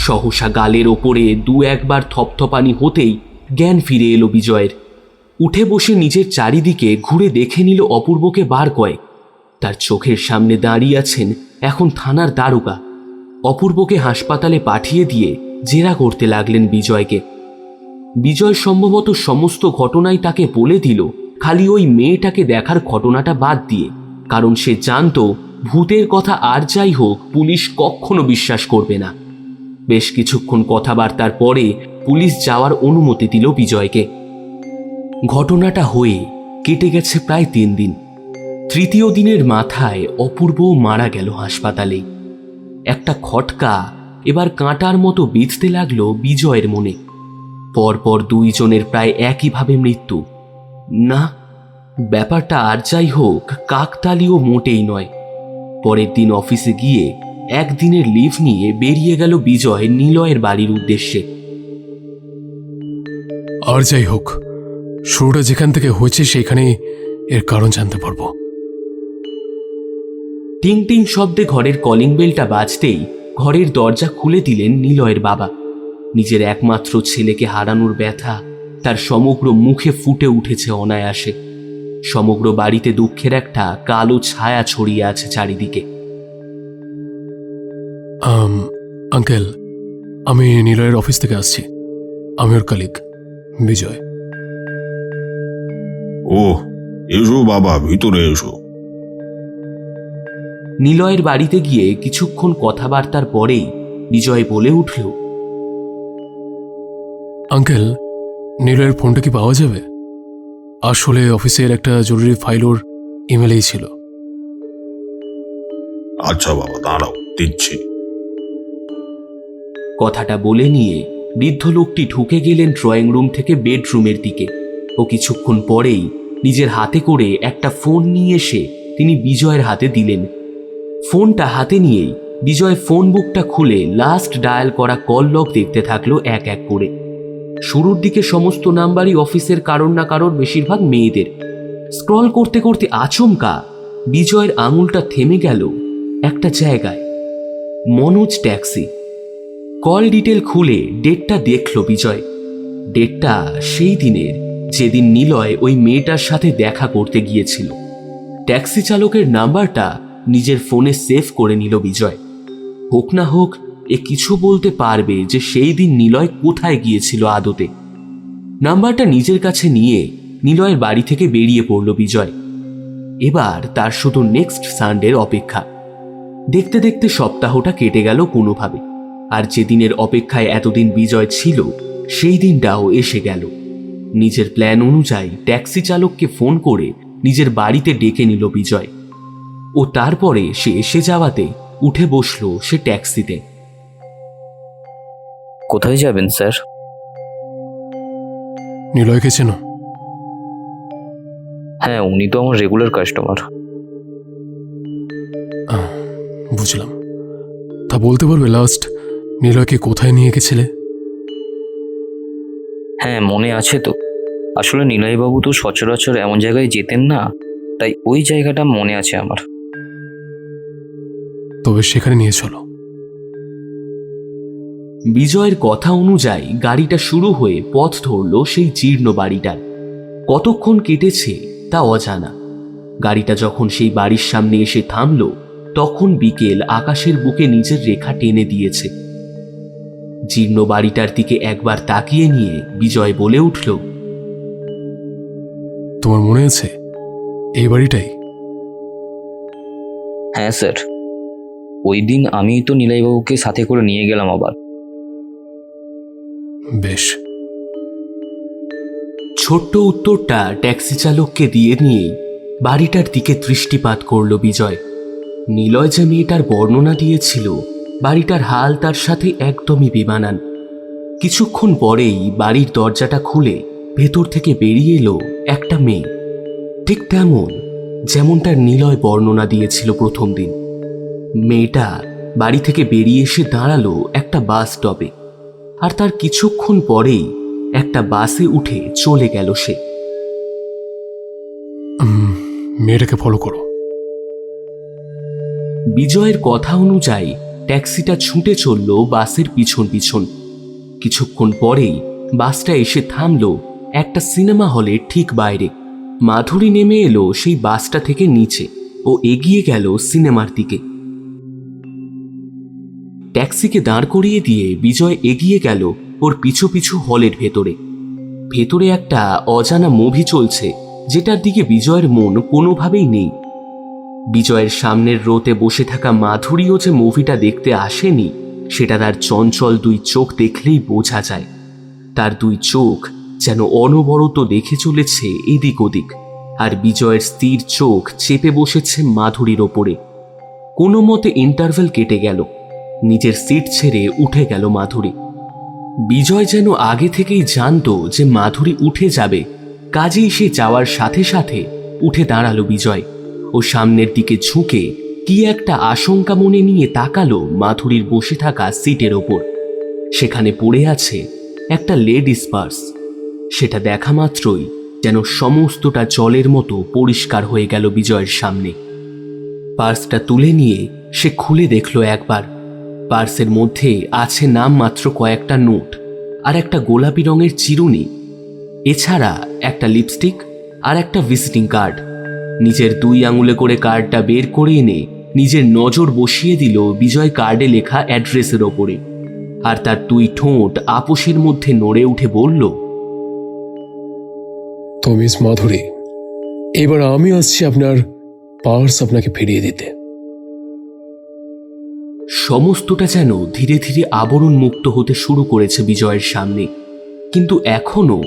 সহসা গালের ওপরে দু একবার থপথপানি হতেই জ্ঞান ফিরে এলো বিজয়ের। উঠে বসে নিজের চারিদিকে ঘুরে দেখে নিল অপূর্বকে বার কয়েক। তার চোখের সামনে দাঁড়িয়ে আছেন এখন থানার দারোগা। অপূর্বকে হাসপাতালে পাঠিয়ে দিয়ে জেরা করতে লাগলেন বিজয়কে। বিজয় সম্ভবত সমস্ত ঘটনাই তাকে বলে দিল, খালি ওই মেয়েটাকে দেখার ঘটনাটা বাদ দিয়ে, কারণ সে জানত ভূতের কথা আর যাই হোক পুলিশ কখনো বিশ্বাস করবে না। বেশ কিছুক্ষণ কথাবার্তার পরে পুলিশ যাওয়ার অনুমতি দিল বিজয়কে। ঘটনাটা হয়ে কেটে গেছে প্রায় 3 দিন। তৃতীয় দিনের মাথায় অপূর্ব মারা গেল হাসপাতালেই। একটা খটকা এবার কাঁটার মতো বিঁধতে লাগলো বিজয়ের মনে। পরপর 2 জনের প্রায় একইভাবে মৃত্যু। না, ব্যাপারটা আর যাই হোক কাকতালীয় মোটেই নয়। পরের দিন অফিসে গিয়ে একদিনের লিভ নিয়ে বেরিয়ে গেল বিজয় নিলয়ের বাড়ির উদ্দেশ্যে। আর যাই হোক, শুরুটা যেখান থেকে হয়েছে সেখানে এর কারণ জানতে পারবো। টিং টিং শব্দে ঘরের কলিং বেলটা বাজতেই ঘরের দরজা খুলে দিলেন নিলয়ের বাবা। নিজের একমাত্র ছেলেকে হারানোর ব্যথা তার সমগ্র মুখে ফুটে উঠেছে অনায়াসে। সমগ্র বাড়িতে দুঃখের একটা কালো ছায়া ছড়িয়ে আছে চারিদিকে। আঙ্কেল, আমি নিলয়ের অফিস থেকে আসছি। আমি ওর কালিগ বিজয়। ও, এসো বাবা, ভিতরে এসো। নিলয়ের বাড়িতে গিয়ে কিছুক্ষণ কথাবার্তার পরেই বিজয় বলে উঠল, আঙ্কেল, নিলয়ের ফোনটা কি পাওয়া যাবে? আসলে অফিসের একটা জরুরি ফাইল ওর ইমেলেই ছিল। আচ্ছা বাবা, দাঁড়াও, দিচ্ছি। কথাটা বলে নিয়ে বৃদ্ধ লোকটি ঢুকে গেলেন ড্রয়িং রুম থেকে বেডরুমের দিকে। ও কিছুক্ষণ পরেই নিজের হাতে করে একটা ফোন নিয়ে এসে তিনি বিজয়ের হাতে দিলেন। ফোনটা হাতে নিয়েই বিজয় ফোন বুকটা খুলে লাস্ট ডায়াল করা কল লগ দেখতে থাকলো এক এক করে। শুরুর দিকে সমস্ত নাম্বারই অফিসের কারোর না কারোর, বেশিরভাগ মেয়েদের। স্ক্রল করতে করতে আচমকা বিজয়ের আঙুলটা থেমে গেল একটা জায়গায়, মনোজ ট্যাক্সি। কল ডিটেল খুলে ডেটটা দেখল বিজয়। ডেটটা সেই দিনের যেদিন নিলয় ওই মেয়েটার সাথে দেখা করতে গিয়েছিল। ট্যাক্সি চালকের নাম্বারটা নিজের ফোনে সেভ করে নিল বিজয়। হোক না হোক এ কিছু বলতে পারবে যে সেই দিন নিলয় কোথায় গিয়েছিল আদতে। নাম্বারটা নিজের কাছে নিয়ে নিলয়ের বাড়ি থেকে বেরিয়ে পড়ল বিজয়। এবার তার শুধু নেক্সট সানডের অপেক্ষা। দেখতে দেখতে সপ্তাহটা কেটে গেল কোনোভাবে, আর যেদিনের অপেক্ষায় এতদিন বিজয় ছিল সেই দিনটাও এসে গেল। নিজের প্ল্যান অনুযায়ী ট্যাক্সি চালককে ফোন করে নিজের বাড়িতে ডেকে নিল বিজয়, ও তারপরে সে এসে যাওয়াতে উঠে বসলো সে ট্যাক্সিতে। কোথায় যাবেন স্যার? নিলয়কে চেনো? হ্যাঁ, উনি তো আমার রেগুলার কাস্টমার। বুঝলাম। তা বলতে পারবে লাস্ট নিলয়কে কোথায় নিয়ে গেছিলে? হ্যাঁ, মনে আছে তো। আসলে নিলয়বাবু তো সচরাচর এমন জায়গায় যেতেন না, তাই ওই জায়গাটা মনে আছে আমার। তবে সেখানে নিয়ে চলো। বিজয়ের কথা অনুযায়ী গাড়িটা শুরু হয়ে পথ ধরল সেই জীর্ণ বাড়িটার। কতক্ষণ কেটেছে তা অজানা। গাড়িটা যখন সেই বাড়ির সামনে এসে থামল, তখন বিকেল আকাশের বুকে নিজের রেখা টেনে দিয়েছে। জীর্ণ বাড়িটার দিকে একবার তাকিয়ে নিয়ে বিজয় বলে উঠল, তোমার মনে আছে এই বাড়িটাই? হ্যাঁ স্যার, ওই দিন আমি তো নিলয়বাবুকে সাথে করে নিয়ে গেলাম আবার। বেশ। ছোট্ট উত্তরটা ট্যাক্সি চালককে দিয়ে নিয়েই বাড়িটার দিকে দৃষ্টিপাত করল বিজয়। নিলয় যে মেয়েটার বর্ণনা দিয়েছিল, বাড়িটার হাল তার সাথে একদমই বেমানান। কিছুক্ষণ পরেই বাড়ির দরজাটা খুলে ভেতর থেকে বেরিয়ে এলো একটা মেয়ে, ঠিক তেমন যেমনটার নিলয় বর্ণনা দিয়েছিল প্রথম দিন। মেয়েটা বাড়ি থেকে বেরিয়ে এসে দাঁড়ালো একটা বাস স্টপে, আর তার কিছুক্ষণ পরেই একটা বাসে উঠে চলে গেল সে। মেয়েটাকে ফলো করো। বিজয়ের কথা অনুযায়ী ট্যাক্সিটা ছুটে চলল বাসের পিছন পিছন। কিছুক্ষণ পরেই বাসটা এসে থামল একটা সিনেমা হলের ঠিক বাইরে। মাধুরী নেমে এলো সেই বাসটা থেকে নিচে ও এগিয়ে গেল সিনেমার দিকে। ট্যাক্সিকে দাঁড় করিয়ে দিয়ে বিজয় এগিয়ে গেল ওর পিছু পিছু হলের ভেতরে। ভেতরে একটা অজানা মুভি চলছে, যেটার দিকে বিজয়ের মন কোনোভাবেই নেই। বিজয়ের সামনের রোতে বসে থাকা মাধুরীও যে মুভিটা দেখতে আসেনি, সেটা তার চঞ্চল দুই চোখ দেখলেই বোঝা যায়। তার দুই চোখ যেন অনবরত দেখে চলেছে এদিক ওদিক, আর বিজয়ের স্থির চোখ চেপে বসেছে মাধুরীর ওপরে। কোনো মতে ইন্টারভেল কেটে গেল, নিজের সিট ছেড়ে উঠে গেল মাধুরী। বিজয় যেন আগে থেকেই জানতো যে মাধুরী উঠে যাবে, কাজেই সে যাওয়ার সাথে সাথে উঠে দাঁড়ালো বিজয় ও সামনের দিকে ঝুঁকে কি একটা আশঙ্কা মনে নিয়ে তাকালো মাধুরীর বসে থাকা সিটের ওপর। সেখানে পড়ে আছে একটা লেডিস পার্স। সেটা দেখা মাত্রই যেন সমস্তটা জলের মতো পরিষ্কার হয়ে গেল বিজয়ের সামনে। পার্সটা তুলে নিয়ে সে খুলে দেখল একবার। পার্সের মধ্যে আছে নামমাত্র কয়েকটা নোট আর একটা গোলাপি রঙের চিরুনি, এছাড়া একটা লিপস্টিক আর একটা ভিজিটিং কার্ড। নিজের 2 আঙুলে করে কার্ডটা বের করে এনে নিজের নজর বসিয়ে দিল বিজয় কার্ডে লেখা অ্যাড্রেসের ওপরে, আর তার 2 ঠোঁট আপোষের মধ্যে নড়ে উঠে বলল, তো মিস মাধুরী, এবার আমি আসছি আপনার পার্স আপনাকে ফিরিয়ে দিতে। সমস্তটা যেন ধীরে ধীরে আবরণ মুক্ত হতে শুরু করেছে বিজয়ের সামনে। কিন্তু এখনো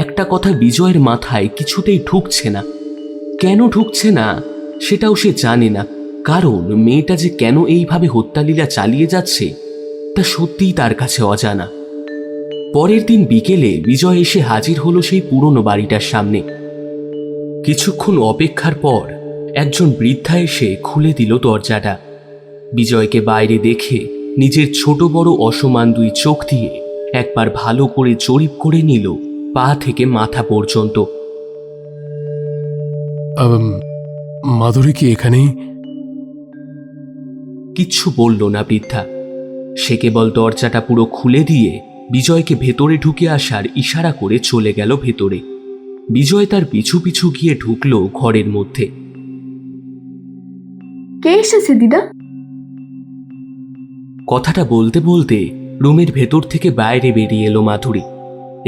একটা কথা বিজয়ের মাথায় কিছুতেই ঢুকছে না। কেন ঢুকছে না সেটাও সে জানে না, কারণ মেয়েটা যে কেন এইভাবে হত্যালীলা চালিয়ে যাচ্ছে তা সত্যিই তার কাছে অজানা। পরের দিন বিকেলে বিজয় এসে হাজির হলো সেই পুরনো বাড়িটার সামনে। কিছুক্ষণ অপেক্ষার পর একজন বৃদ্ধা এসে খুলে দিল দরজাটা। বিজয়কে বাইরে দেখে নিজের ছোট বড় অসমান 2 চোখ দিয়ে একবার ভালো করে জরিপ করে নিল পা থেকে মাথা পর্যন্ত। মাধুরী কি এখানেই? কিচ্ছু বলল না বৃদ্ধা। সে কেবল দরজাটা পুরো খুলে দিয়ে বিজয়কে ভেতরে ঢুকে আসার ইশারা করে চলে গেল ভেতরে। বিজয় তার পিছু পিছু গিয়ে ঢুকলো ঘরের মধ্যে। কে এসেছে দিদা? কথাটা বলতে বলতে রুমের ভেতর থেকে বাইরে বেরিয়ে এলো মাধুরী,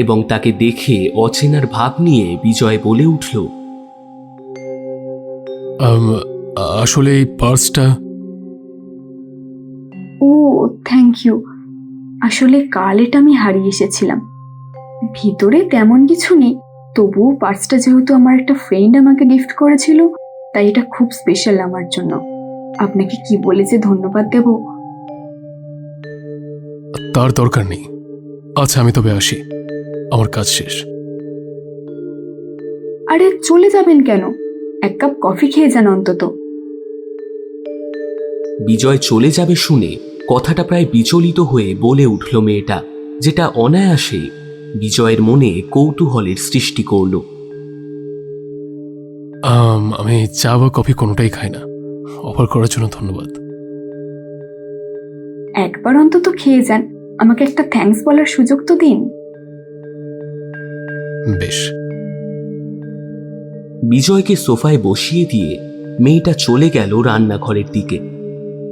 এবং তাকে দেখে অচেনার ভাব নিয়ে বিজয় বলে উঠল, আসলে এই পার্সটা ও থ্যাংক ইউ। আসলে কাল এটা আমি হারিয়ে এসেছিলাম। ভিতরে তেমন কিছু নেই, তবুও পার্সটা যেহেতু আমার একটা ফ্রেন্ড আমাকে গিফট করেছিল, তাই এটা খুব স্পেশাল আমার জন্য। আপনাকে কি বলে যে ধন্যবাদ দেব। তার দরকার নেই। আচ্ছা, আমি তবে আসি, আমার কাজ শেষ। আরে চলে যাবেন কেন? এক কাপ কফি খেয়ে যান অন্তত। বিজয় চলে যাবে শুনে কথাটা প্রায় বিচলিত হয়ে বলে উঠল মেয়েটা, যেটা অনায়াসে বিজয়ের মনে কৌতূহলের সৃষ্টি করল। আমি চা বা কফি কোনোটাই খাই না। অফার করার জন্য ধন্যবাদ। একবার অন্তত খেয়ে যান, আমাকে একটা থ্যাঙ্কস বলার সুযোগ তো দিন। বেশ। বিজয়কে সোফায় বসিয়ে দিয়ে মেয়েটা চলে গেল রান্নাঘরের দিকে,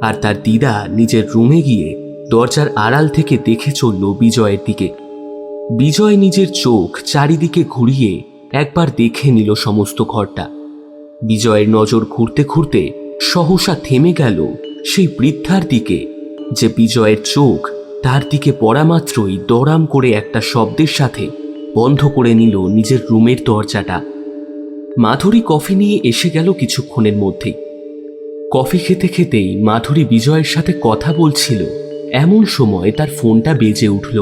আর তার দিদা নিজের রুমে গিয়ে দরজার আড়াল থেকে দেখে চলল বিজয়ের দিকে। বিজয় নিজের চোখ চারিদিকে ঘুরিয়ে একবার দেখে নিল সমস্ত ঘরটা। বিজয়ের নজর ঘুরতে ঘুরতে সহসা থেমে গেল সেই বৃদ্ধার দিকে, যে বিজয়ের চোখ তার দিকে পড়া মাত্রই দড়াম করে একটা শব্দের সাথে বন্ধ করে নিল নিজের রুমের দরজাটা। মাধুরী কফি নিয়ে এসে গেল কিছুক্ষণের মধ্যেই। কফি খেতে খেতেই মাধুরী বিজয়ের সাথে কথা বলছিল, এমন সময় তার ফোনটা বেজে উঠল।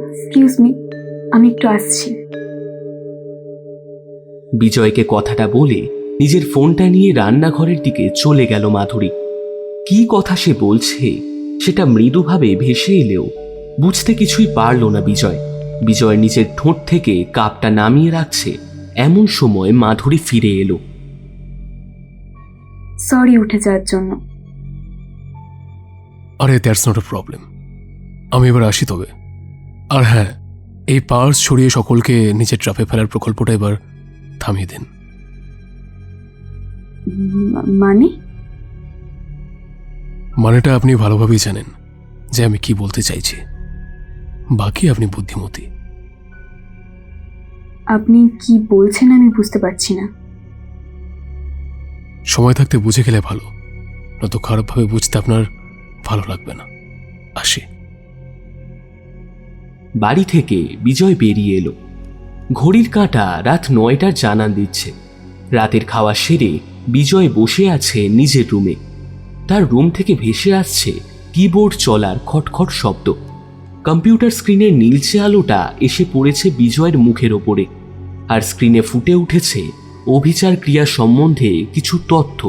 এক্সকিউজ মি, আমি একটু আসছি। বিজয়কে কথাটা বলে নিজের ফোনটা নিয়ে রান্নাঘরের দিকে চলে গেল মাধুরী। কি কথা সে বলছে সেটা মৃদুভাবে ভেসে এলেও বুঝতে কিছুই পারল না বিজয়। বিজয় নিজের ঠোঁট থেকে কাপটা নামিয়ে রাখছে, এমন সময় মাধুরী ফিরে এলো। সরি উঠে যাওয়ার জন্য। আরে দ্যাটস নট এ প্রবলেম। আমি এবার আসি তবে। আর হ্যাঁ, এই পার্স ছড়িয়ে সকলকে নিচে ট্রাফে ফেলার প্রকল্পটা এবার থামিয়ে দিন। মানে? মানেটা আপনি ভালোভাবেই জানেন যে আমি কি বলতে চাইছি। বাকি আপনি বুদ্ধিমতী। আপনি কি বলছেন আমি বুঝতে পারছি না। সময় থাকতে বুঝে গেলে ভালো, নয়তো খারাপভাবে বুঝতে আপনার ভালো লাগবে না। আসি। বাড়ি থেকে বিজয় বেরিয়ে এলো। ঘড়ির কাঁটা রাত 9টার জানান দিচ্ছে। রাতের খাওয়া সেরে বিজয় বসে আছে নিজের রুমে। তার রুম থেকে ভেসে আসছে কিবোর্ড চলার খটখট শব্দ। কম্পিউটার স্ক্রিনের নীলচে আলোটা এসে পড়েছে বিজয়ের মুখের ওপরে, আর স্ক্রিনে ফুটে উঠেছে অভিচার ক্রিয়া সম্বন্ধে কিছু তথ্য,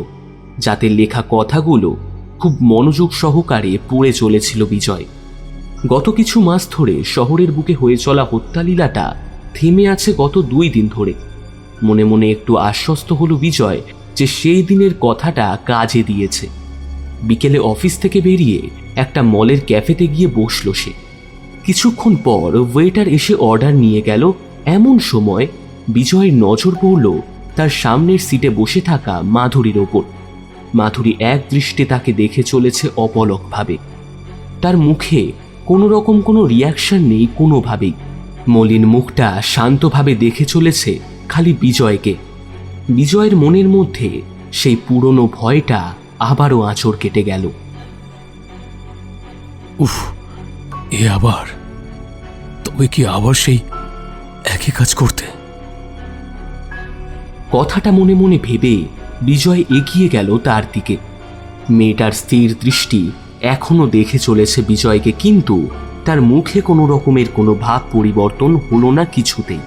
যাতে লেখা কথাগুলো খুব মনোযোগ সহকারে পড়ে চলেছিল বিজয়। গত কিছু মাস ধরে শহরের বুকে হয়ে চলা হত্যালীলাটা থেমে আছে গত 2 দিন ধরে। মনে মনে একটু আশ্বস্ত হলো বিজয় যে সেই দিনের কথাটা কাজে দিয়েছে। বিকেলে অফিস থেকে বেরিয়ে একটা মলের ক্যাফেতে গিয়ে বসল সে। কিছুক্ষণ পর ওয়েটার এসে অর্ডার নিয়ে গেল, এমন সময় বিজয়ের নজর পড়ল তার সামনের সিটে বসে থাকা মাধুরীর ওপর। মাধুরী এক দৃষ্টে তাকে দেখে চলেছে অপলকভাবে। তার মুখে কোনো রকম কোনো রিয়াকশন নেই কোনোভাবেই। মলিন মুখটা শান্তভাবে দেখে চলেছে খালি বিজয়কে। বিজয়ের মনের মধ্যে সেই পুরনো ভয়টা আবারও আঁচড় কেটে গেল। উফ, এ আবার? তবে কি আবার সেই একই কাজ করতে? কথাটা মনে মনে ভেবে বিজয় এগিয়ে গেল তার দিকে। মেয়েটার স্থির দৃষ্টি এখনো দেখে চলেছে বিজয়কে, কিন্তু তার মুখে কোনো রকমের কোনো ভাব পরিবর্তন হলো না কিছুতেই।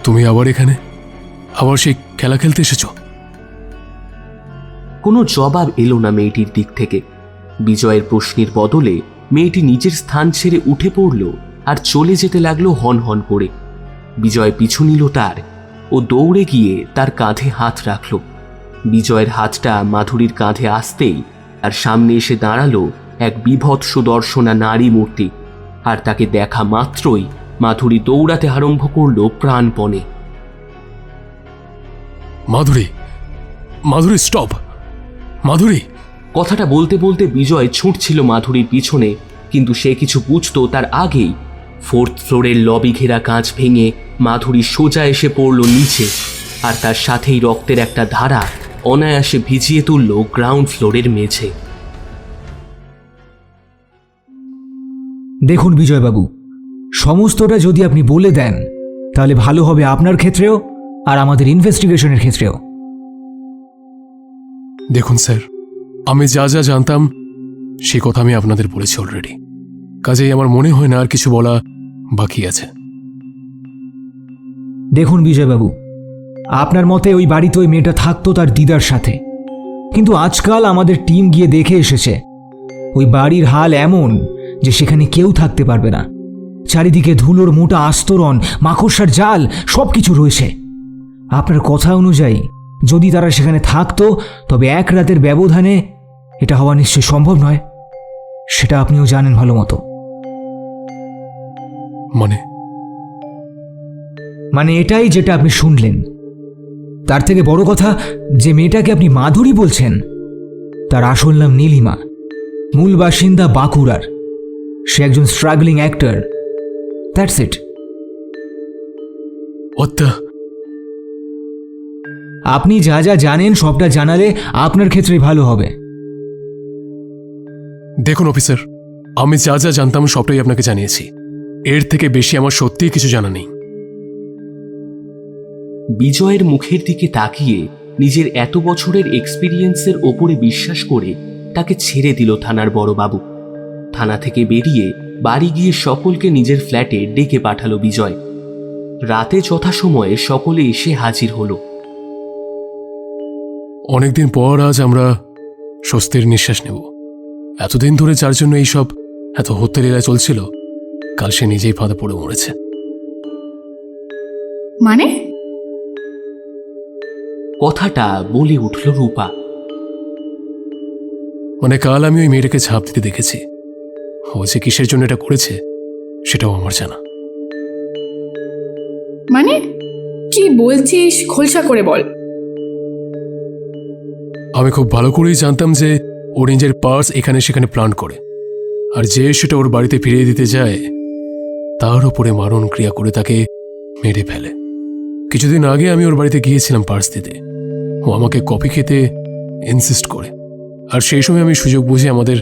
তুমি আবার এখানে? আবার সেই খেলা খেলতে এসেছ? কোনো জবাব এলো না মেয়েটির দিক থেকে। বিজয়ের প্রশ্নের বদলে মেয়েটি নিজের স্থান ছেড়ে উঠে পড়ল আর চলে যেতে লাগলো হন হন করে। বিজয় পিছু নিল তার, ও দৌড়ে গিয়ে তার কাঁধে হাত রাখল। বিজয়ের হাতটা মাধুরীর কাঁধে আসতেই আর সামনে এসে দাঁড়ালো এক বিভৎস দর্শনা নারী মূর্তি, আর তাকে দেখা মাত্রই মাধুরী দৌড়াতে আরম্ভ করলো প্রাণপণে। মাধুরী, মাধুরী স্টপ! মাধুরী! কথাটা বলতে বলতে বিজয় ছুটছিল মাধুরীর পিছনে, কিন্তু সে কিছু বুঝতো তার আগেই 4th ফ্লোরের লবি ঘেরা কাঁচ ভেঙে মাধুরী সোজা এসে পড়ল নিচে, আর তার সাথেই রক্তের একটা ধারা অনায়াসে ভিজিয়ে তুলল গ্রাউন্ড ফ্লোরের মেঝে। দেখুন বিজয়বাবু, সমস্তটা যদি আপনি বলে দেন তাহলে ভালো হবে আপনার ক্ষেত্রেও আর আমাদের ইনভেস্টিগেশনের ক্ষেত্রেও। দেখুন স্যার, আমি যা যা জানতাম সে কথা আমি আপনাদের বলেছি অলরেডি, কাজেই আমার মনে হয় না আর কিছু বলা বাকি আছে। দেখুন বিজয়বাবু, আপনার মতে ওই বাড়িতে ওই মেয়েটা থাকতো তার দিদার সাথে, কিন্তু আজকাল আমাদের টিম গিয়ে দেখে এসেছে ওই বাড়ির হাল এমন যে সেখানে কেউ থাকতে পারবে না। চারিদিকে ধুলোর মোটা আস্তরণ, মাকড়সার জাল সব কিছু রয়েছে। আপনার কথা অনুযায়ী যদি তারা সেখানে থাকতো তবে এক রাতের ব্যবধানে এটা হওয়া নিশ্চয়ই সম্ভব নয়, সেটা আপনিও জানেন ভালো মতো। মানে এটাই যেটা আপনি শুনলেন। তার থেকে বড় কথা, যে মেয়েটাকে আপনি মাধুরী বলছেন তার আসল নাম নীলিমা, মূল বাসিন্দা বাঁকুড়ার। সে একজন স্ট্রাগলিং অ্যাক্টর। That's it. আপনি যা যা জানেন সবটা জানালে আপনার ক্ষেত্রে ভালো হবে। দেখুন অফিসার, আমি যা যা জানতাম সবটাই আপনাকে জানিয়েছি, এর থেকে বেশি আমার সত্যিই কিছু জানা নেই। বিজয়ের মুখের দিকে তাকিয়ে নিজের এত বছরের এক্সপিরিয়েন্সের ওপরে বিশ্বাস করে তাকে ছেড়ে দিল থানার বড়বাবু। থানা থেকে বেরিয়ে বাড়ি গিয়ে সকলকে নিজের ফ্ল্যাটে ডেকে পাঠালো বিজয়। রাতে যথাসময়ে সকলে এসে হাজির হলো। অনেকদিন পর আজ আমরা স্বস্তির নিঃশ্বাস নেব। এতদিন ধরে যার জন্য এইসব এত হত্যা চলছিল, কাল সে নিজেই ফাঁদে পড়ে মরেছে। মানে? কথাটা বলে উঠল রূপা। মানে কাল আমি ওই মেয়েটাকে ঝাঁপ দিতে দেখেছি। ও যে কিসের জন্য এটা করেছে সেটাও আমার জানা। মানে কি বলছিস? খোলসা করে বল। আমি খুব ভালো করেই জানতাম যে ও নিজের পার্স এখানে সেখানে প্ল্যান করে, আর যে সেটা ওর বাড়িতে ফিরিয়ে দিতে যায় তার উপরে মারণ ক্রিয়া করে তাকে মেরে ফেলে। কিছুদিন আগে আমি ওর বাড়িতে গিয়েছিলাম পার্স দিতে। ও আমাকে কফি খেতে ইনসিস্ট করে, আর সেই সময় আমি সুযোগ বুঝে আমাদের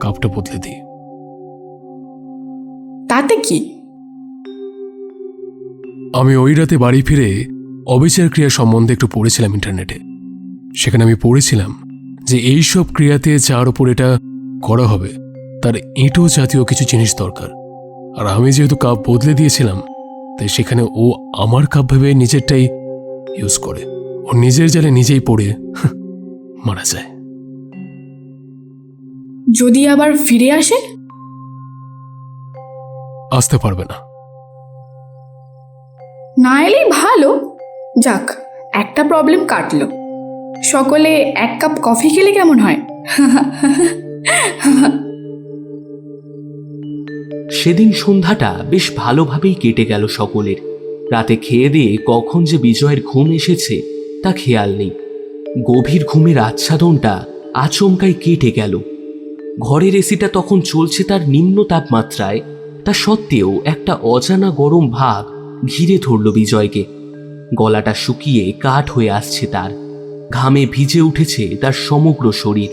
কাপটা বদলে দিই। তাতে কি? আমি ওই রাতে বাড়ি ফিরে অবিচার ক্রিয়া সম্বন্ধে একটু পড়েছিলাম ইন্টারনেটে। সেখানে আমি পড়েছিলাম যে এই সব ক্রিয়াতে যার ওপর এটা করা হবে তার ইঁটো জাতীয় কিছু জিনিস দরকার। আর আমি যেহেতু কাপ বদলে দিয়েছিলাম, তাই সেখানে ও আমার কাপ ভেবে নিজেরটাই ইউজ করে ও নিজের জালে নিজেই পড়ে মারা যায়। যদি আবার ফিরে আসে? আসতে পারবে না। না এলেই ভালো। যাক, একটা প্রবলেম কাটলো। সকলে এক কাপ কফি খেলে কেমন হয়? সেদিন সন্ধ্যাটা বেশ ভালোভাবেই কেটে গেল সকলের। রাতে খেয়ে দিয়ে কখন যে বিজয়ের ঘুম এসেছে তা খেয়াল নেই। গভীর ঘুমের আচ্ছাদনটা আচমকাই কেটে গেল। ঘরের এসিটা তখন চলছে তার নিম্ন তাপমাত্রায়, তা সত্ত্বেও একটা অজানা গরম ভাব ঘিরে ধরল বিজয়কে। গলাটা শুকিয়ে কাঠ হয়ে আসছে তার, ঘামে ভিজে উঠেছে তার সমগ্র শরীর।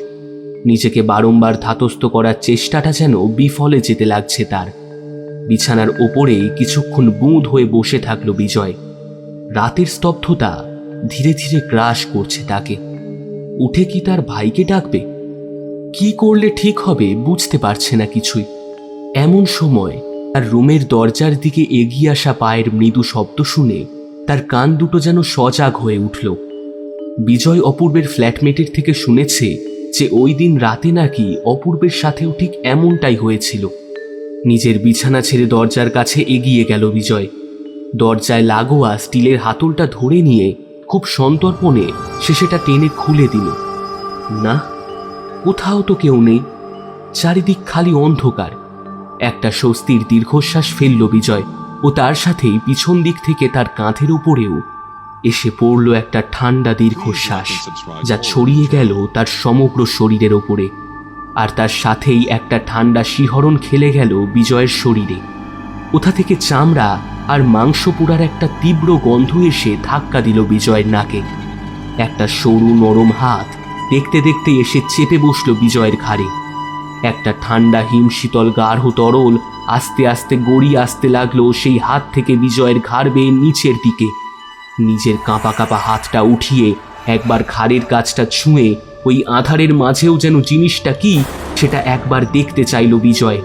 নিজেকে বারংবার ধাতস্থ করার চেষ্টাটা যেন বিফলে যেতে লাগছে তার। বিছানার ওপরেই কিছুক্ষণ বুঁদ হয়ে বসে থাকল বিজয়। রাতের স্তব্ধতা ধীরে ধীরে গ্রাস করছে তাকে। উঠে কি তার ভাইকে ডাকবে? কি করলে ঠিক হবে বুঝতে পারছে না কিছুই। এমন সময় তার রুমের দরজার দিকে এগিয়ে আসা পায়ের মৃদু শব্দ শুনে তার কান দুটো যেন সজাগ হয়ে উঠল। বিজয় অপূর্বের ফ্ল্যাটমেটের থেকে শুনেছে যে ওই দিন রাতে নাকি অপূর্বের সাথেও ঠিক এমনটাই হয়েছিল। নিজের বিছানা ছেড়ে দরজার কাছে এগিয়ে গেল বিজয়। দরজায় লাগোয়া স্টিলের হাতলটা ধরে নিয়ে খুব সন্তর্পণে সে সেটা টেনে খুলে দিল। না, কোথাও তো কেউ নেই, চারিদিক খালি অন্ধকার। একটা স্বস্তির দীর্ঘশ্বাস ফেলল বিজয়, ও তার সাথেই পিছন দিক থেকে তার কাঁধের উপরেও এসে পড়ল একটা ঠান্ডা দীর্ঘশ্বাস, যা ছড়িয়ে গেল তার সমগ্র শরীরের ওপরে। আর তার সাথেই একটা ঠান্ডা শিহরণ খেলে গেল বিজয়ের শরীরে। কোথা থেকে চামড়া আর মাংস পোড়ার একটা তীব্র গন্ধ এসে ধাক্কা দিল বিজয়ের নাকে। একটা সরু নরম হাত দেখতে দেখতে এসে চেপে বসল বিজয়ের ঘাড়ে। একটা ঠান্ডা হিমশীতল গাঢ় তরল আস্তে আস্তে গড়িয়ে আসতে লাগলো সেই হাত থেকে বিজয়ের ঘাড় বেয়ে নিচের দিকে। নিজের কাঁপা কাঁপা হাতটা উঠিয়ে একবার ঘাড়ের কাছটা ছুঁয়ে ওই আধারের মাঝেও যেন জিনিসটা কি সেটা একবার দেখতে চাইল বিজয়।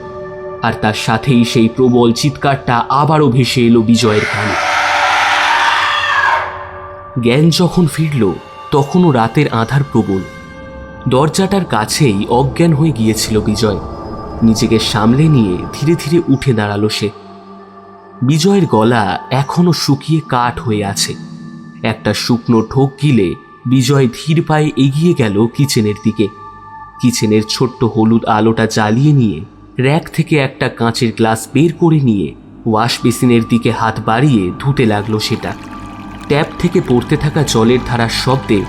আর তার সাথেই সেই প্রবল চিৎকারটা আবারও ভেসে এলো বিজয়ের কানে। জ্ঞান যখন ফিরল তখনও রাতের আধার প্রবল। দরজাটার কাছেই অজ্ঞান হয়ে গিয়েছিল বিজয়। নিজেকে সামলে নিয়ে ধীরে ধীরে উঠে দাঁড়ালো সে। বিজয়ের গলা এখনো শুকিয়ে কাঠ হয়ে আছে। একটা শুকনো ঠোক গিলে বিজয় ধীর পায়ে এগিয়ে গেল কিচেনের দিকে। কিচেনের ছোট্ট হলুদ আলোটা জ্বালিয়ে নিয়ে র‍্যাক থেকে একটা কাঁচের গ্লাস বের করে নিয়ে ওয়াশ বেসিনের দিকে হাত বাড়িয়ে ধুতে লাগলো সেটা। ট্যাপ থেকে পড়তে থাকা জলের ধারার শব্দে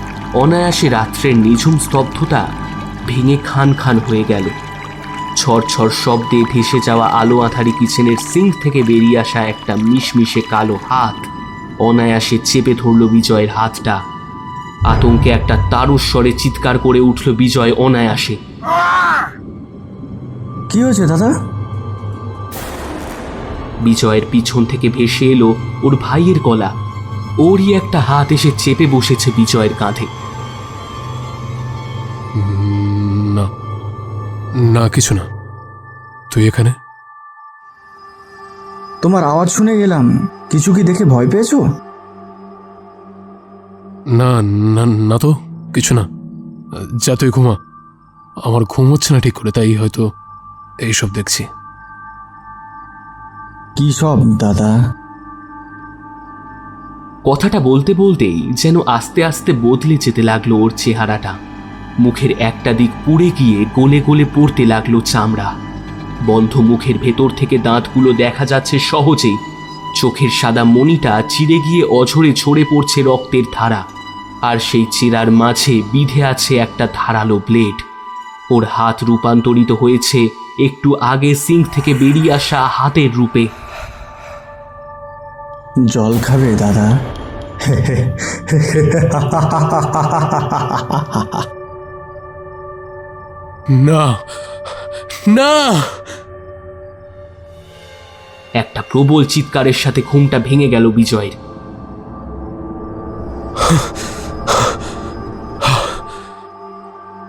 অনায়াসে রাত্রের নিঝুম স্তব্ধতা ভেঙে খান খান হয়ে গেল। ছড়ছড় শব্দে ভেসে যাওয়া আলো আঁধারি কিচেনের সিঙ্ক থেকে বেরিয়ে আসা একটা মিশমিশে কালো হাত অনায়াসে চেপে ধরল বিজয়ের হাতটা। আতঙ্কে একটা তারস্বরে চিৎকার করে উঠল বিজয় অনায়াসে। কি হয়েছে দাদা? বিজয়ের পিছন থেকে ভেসে এলো ওর ভাইয়ের গলা। ওরই একটা হাত এসে চেপে বসেছে বিজয়ের কাঁধে। না না, কিছু না। তুই এখানে? তোমার আওয়াজ শুনে গেলাম। কিছু কি দেখে ভয় পেয়েছো? না না না তো, কিছু না। যা তুই ঘুমা। আমার ঘুম হচ্ছে না ঠিক করে, তাই হয়তো এইসব দেখছি। কি সব দাদা? কথাটা বলতে বলতেই যেন আস্তে আস্তে বদলে যেতে লাগলো ওর চেহারাটা। মুখের একটা দিক পুড়ে গিয়ে গলে গলে পড়তে লাগলো চামড়া। বন্ধ মুখের ভেতর থেকে দাঁতগুলো দেখা যাচ্ছে সহজেই। চোখের সাদা মণিটা চিরে গিয়ে অঝরে ঝরে পড়ছে রক্তের ধারা। আর সেই চেরার মাঝে বিধে আছে একটা ধারালো ব্লেড। ওর হাত রূপান্তরিত হয়েছে একটু আগে সিঙ্ক থেকে বেরিয়ে আসা হাতের রূপে। জল খাবে দাদা? না না। একটা প্রবল চিৎকারের সাথে ঘুমটা ভেঙে গেল বিজয়ের।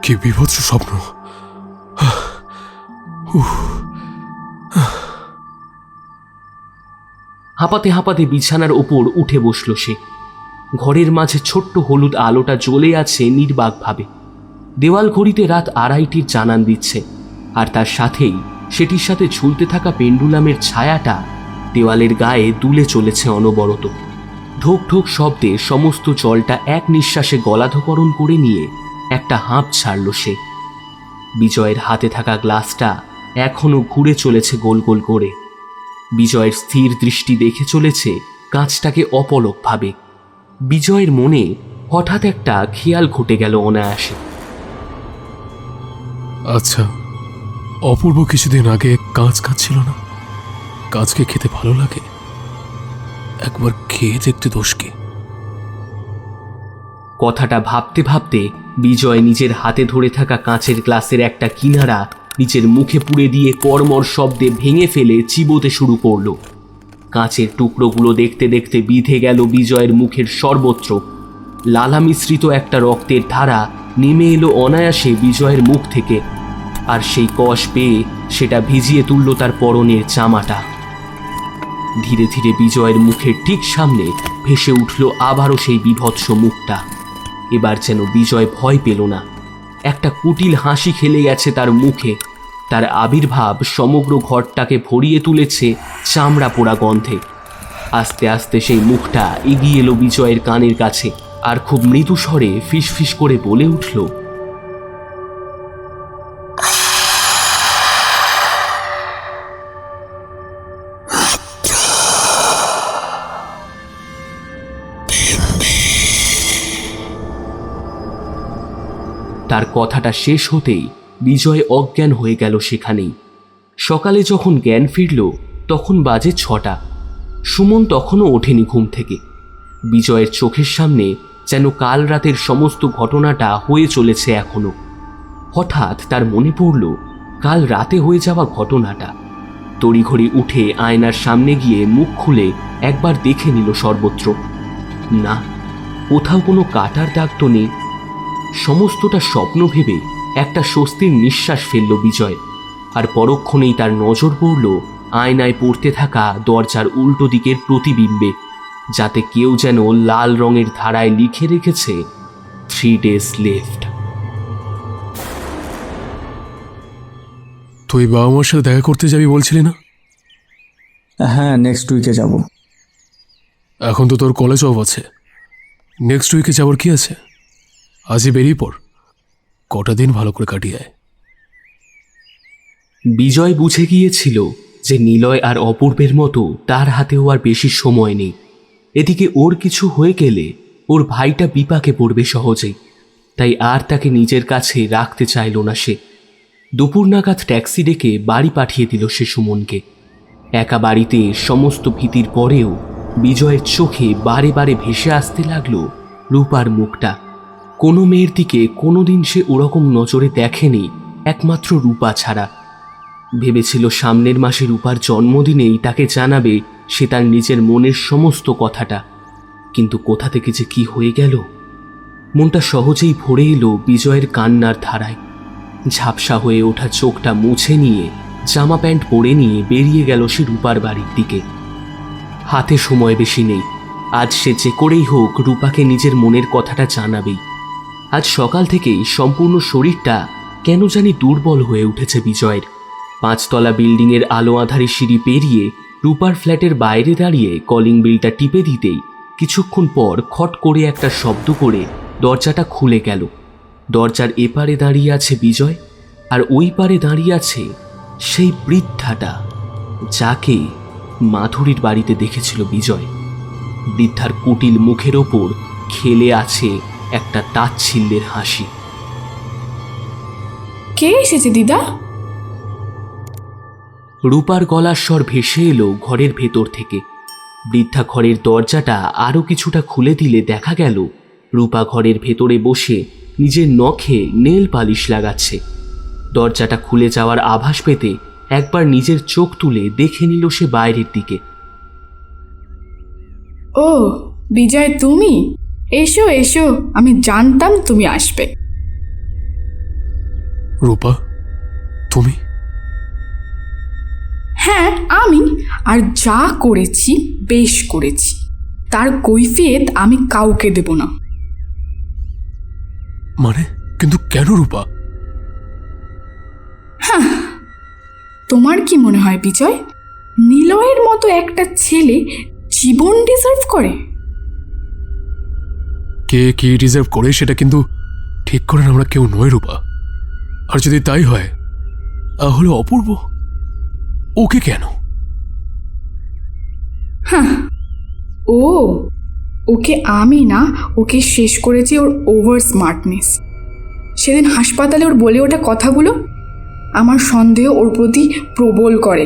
কি বিভৎস স্বপ্ন। হাঁপাতে হাঁপাতে বিছানার ওপর উঠে বসল সে। ঘরের মাঝে ছোট্ট হলুদ আলোটা জ্বলে আছে নির্বাকভাবে। দেওয়াল ঘড়িতে রাত 2:30 জানান দিচ্ছে। আর তার সাথেই সেটির সাথে ঝুলতে থাকা পেন্ডুলামের ছায়াটা দেওয়ালের গায়ে দুলে চলেছে অনবরত। ঢোক ঢোক শব্দে সমস্ত জলটা এক নিঃশ্বাসে গলাধকরণ করে নিয়ে একটা হাঁপ ছাড়ল সে। বিজয়ের হাতে থাকা গ্লাসটা এখনো ঘুরে চলেছে গোল গোল করে। বিজয়ের স্থির দৃষ্টি দেখে চলেছে কাঁচটাকে অপলকভাবে। বিজয়ের মনে হঠাৎ একটা খেয়াল ঘটে গেল অনায়াসে। আচ্ছা, অপূর্ব কিছুদিন আগে কাঁচ খাচ্ছিল না? কাঁচকে খেতে ভালো লাগে, একবার খেয়ে দেখতে দোষ কি? কথাটা ভাবতে ভাবতে বিজয় নিজের হাতে ধরে থাকা কাঁচের গ্লাসের একটা কিনারা নিচের মুখে পুড়ে দিয়ে কর্মর শব্দে ভেঙে ফেলে চিবোতে শুরু করল। কাঁচের টুকরোগুলো দেখতে দেখতে বিধে গেল বিজয়ের মুখের সর্বত্র। লালা মিশ্রিত একটা রক্তের ধারা নেমে এলো অনায়াসে বিজয়ের মুখ থেকে। আর সেই কষ পেয়ে সেটা ভিজিয়ে তুলল তার পরনের জামাটা। ধীরে ধীরে বিজয়ের মুখের ঠিক সামনে ভেসে উঠল আবারও সেই বিভৎস মুখটা। এবার যেন বিজয় ভয় পেল না। একটা কুটিল হাসি খেলে গেছে তার মুখে। তার আবির্ভাব সমগ্র ঘরটাকে ভরিয়ে তুলেছে চামড়া পোড়া গন্ধে। আস্তে আস্তে সেই মুখটা এগিয়ে এলো বিজয়ের কানের কাছে আর খুব মৃদু স্বরে ফিসফিস করে বলে উঠল, তার কথাটা শেষ হতেই বিজয় অজ্ঞান হয়ে গেল সেখানেই। সকালে যখন জ্ঞান ফিরল তখন বাজে 6টা। সুমন তখনও ওঠেনি ঘুম থেকে। বিজয়ের চোখের সামনে যেন কাল রাতের সমস্ত ঘটনাটা হয়ে চলেছে এখনো। হঠাৎ তার মনে পড়ল কাল রাতে হয়ে যাওয়া ঘটনাটা। তড়িঘড়ি উঠে আয়নার সামনে গিয়ে মুখ খুলে একবার দেখে নিল সর্বত্র। না, কোথাও কোনো কাটার দাগ তো নেই। সমস্তটা স্বপ্ন ভেবে একটা স্বস্তির নিঃশ্বাস ফেলল বিজয়। আর পরক্ষণেই তার নজর পড়ল আয়নায় পড়তে থাকা দরজার উল্টো দিকের প্রতিবিম্বে, যাতে কেউ যেন লাল রঙের ধারায় লিখে রেখেছে 3 days left। তুই বাবা মার সাথে দেখা করতে যাবি বলছিলি না? হ্যাঁ, নেক্সট উইকে যাব। এখন তো তোর কলেজ অফ আছে, নেক্সট উইকে যাওয়ার কি আছে? আজই বেরিয়ে পড়, কটা দিন ভালো করে কাটিয়ে আয়। বিজয় বুঝে গিয়েছিল যে নিলয় আর অপূর্বের মতো তার হাতেও আর বেশি সময় নেই। এদিকে ওর কিছু হয়ে গেলে ওর ভাইটা বিপাকে পড়বে সহজেই, তাই আর তাকে নিজের কাছে রাখতে চাইল না সে। দুপুর নাগাদ ট্যাক্সি ডেকে বাড়ি পাঠিয়ে দিল সে সুমনকে। একা বাড়িতে সমস্ত ভীতির পরেও বিজয়ের চোখে বারে বারে ভেসে আসতে লাগলো রূপার মুখটা। কোনো মেয়ের দিকে কোনোদিন সে ওরকম নজরে দেখেনি একমাত্র রূপা ছাড়া। ভেবেছিল সামনের মাসে রূপার জন্মদিনেই তাকে জানাবে সে তার নিজের মনের সমস্ত কথাটা, কিন্তু কোথা থেকে যে কি হয়ে গেল। মনটা সহজেই ভরে এলো বিজয়ের কান্নার ধারায়। ঝাপসা হয়ে ওঠা চোখটা মুছে নিয়ে জামা প্যান্ট পরে নিয়ে বেরিয়ে গেল সে রূপার বাড়ির দিকে। হাতে সময় বেশি নেই, আজ সে যে করেই হোক রূপাকে নিজের মনের কথাটা জানাবেই। আজ সকাল থেকেই সম্পূর্ণ শরীরটা কেন জানি দুর্বল হয়ে উঠেছে বিজয়ের। 5 তলা বিল্ডিংয়ের আলো আঁধারি সিঁড়ি পেরিয়ে রূপার ফ্ল্যাটের বাইরে দাঁড়িয়ে কলিং বিলটা টিপে দিতেই কিছুক্ষণ পর খট করে একটা শব্দ করে দরজাটা খুলে গেল। দরজার এপারে দাঁড়িয়ে আছে বিজয়, আর ওই পারে দাঁড়িয়ে আছে সেই বৃদ্ধাটা যাকে মাধুরীর বাড়িতে দেখেছিল বিজয়। বৃদ্ধার কুটিল মুখের ওপর খেলে আছে একটা তাচ্ছিল্যের হাসি। কে এসেছে দিদা? রূপার গলার স্বর ভেসে এলো ঘরের ভেতর থেকে। বৃদ্ধা ঘরের দরজাটা আরও কিছুটা খুলে দিলে দেখা গেল রূপা ঘরের ভেতরে বসে নিজের নখে নেল পালিশ লাগাচ্ছে। দরজাটা খুলে যাওয়ার আভাস পেতে একবার নিজের চোখ তুলে দেখে নিল সে বাইরের দিকে। ও বিজয়, তুমি? এসো এসো, আমি জানতাম তুমি আসবে। রূপা, তুমি? হ্যাঁ আমি, আর যা করেছি বেশ করেছি, তার কৈফিয়ত আমি কাউকে দেব না। মানে কিন্তু কেন রূপা? হ্যাঁ, তোমার কি মনে হয় বিজয়, নিলয়ের মতো একটা ছেলে জীবন ডিজার্ভ করে? কে কি ডিজার্ভ করে সেটা কিন্তু ঠিক করেন আমরা কেউ নয় রূপা। আর যদি তাই হয় তাহলে অপূর্ব, ওকে কেন? হ্যাঁ, ওকে আমি না, ওকে শেষ করেছি ওর ওভার স্মার্টনেস। সেদিন হাসপাতালে ওর বলে ওঠা কথাগুলো আমার সন্দেহ ওর প্রতি প্রবল করে।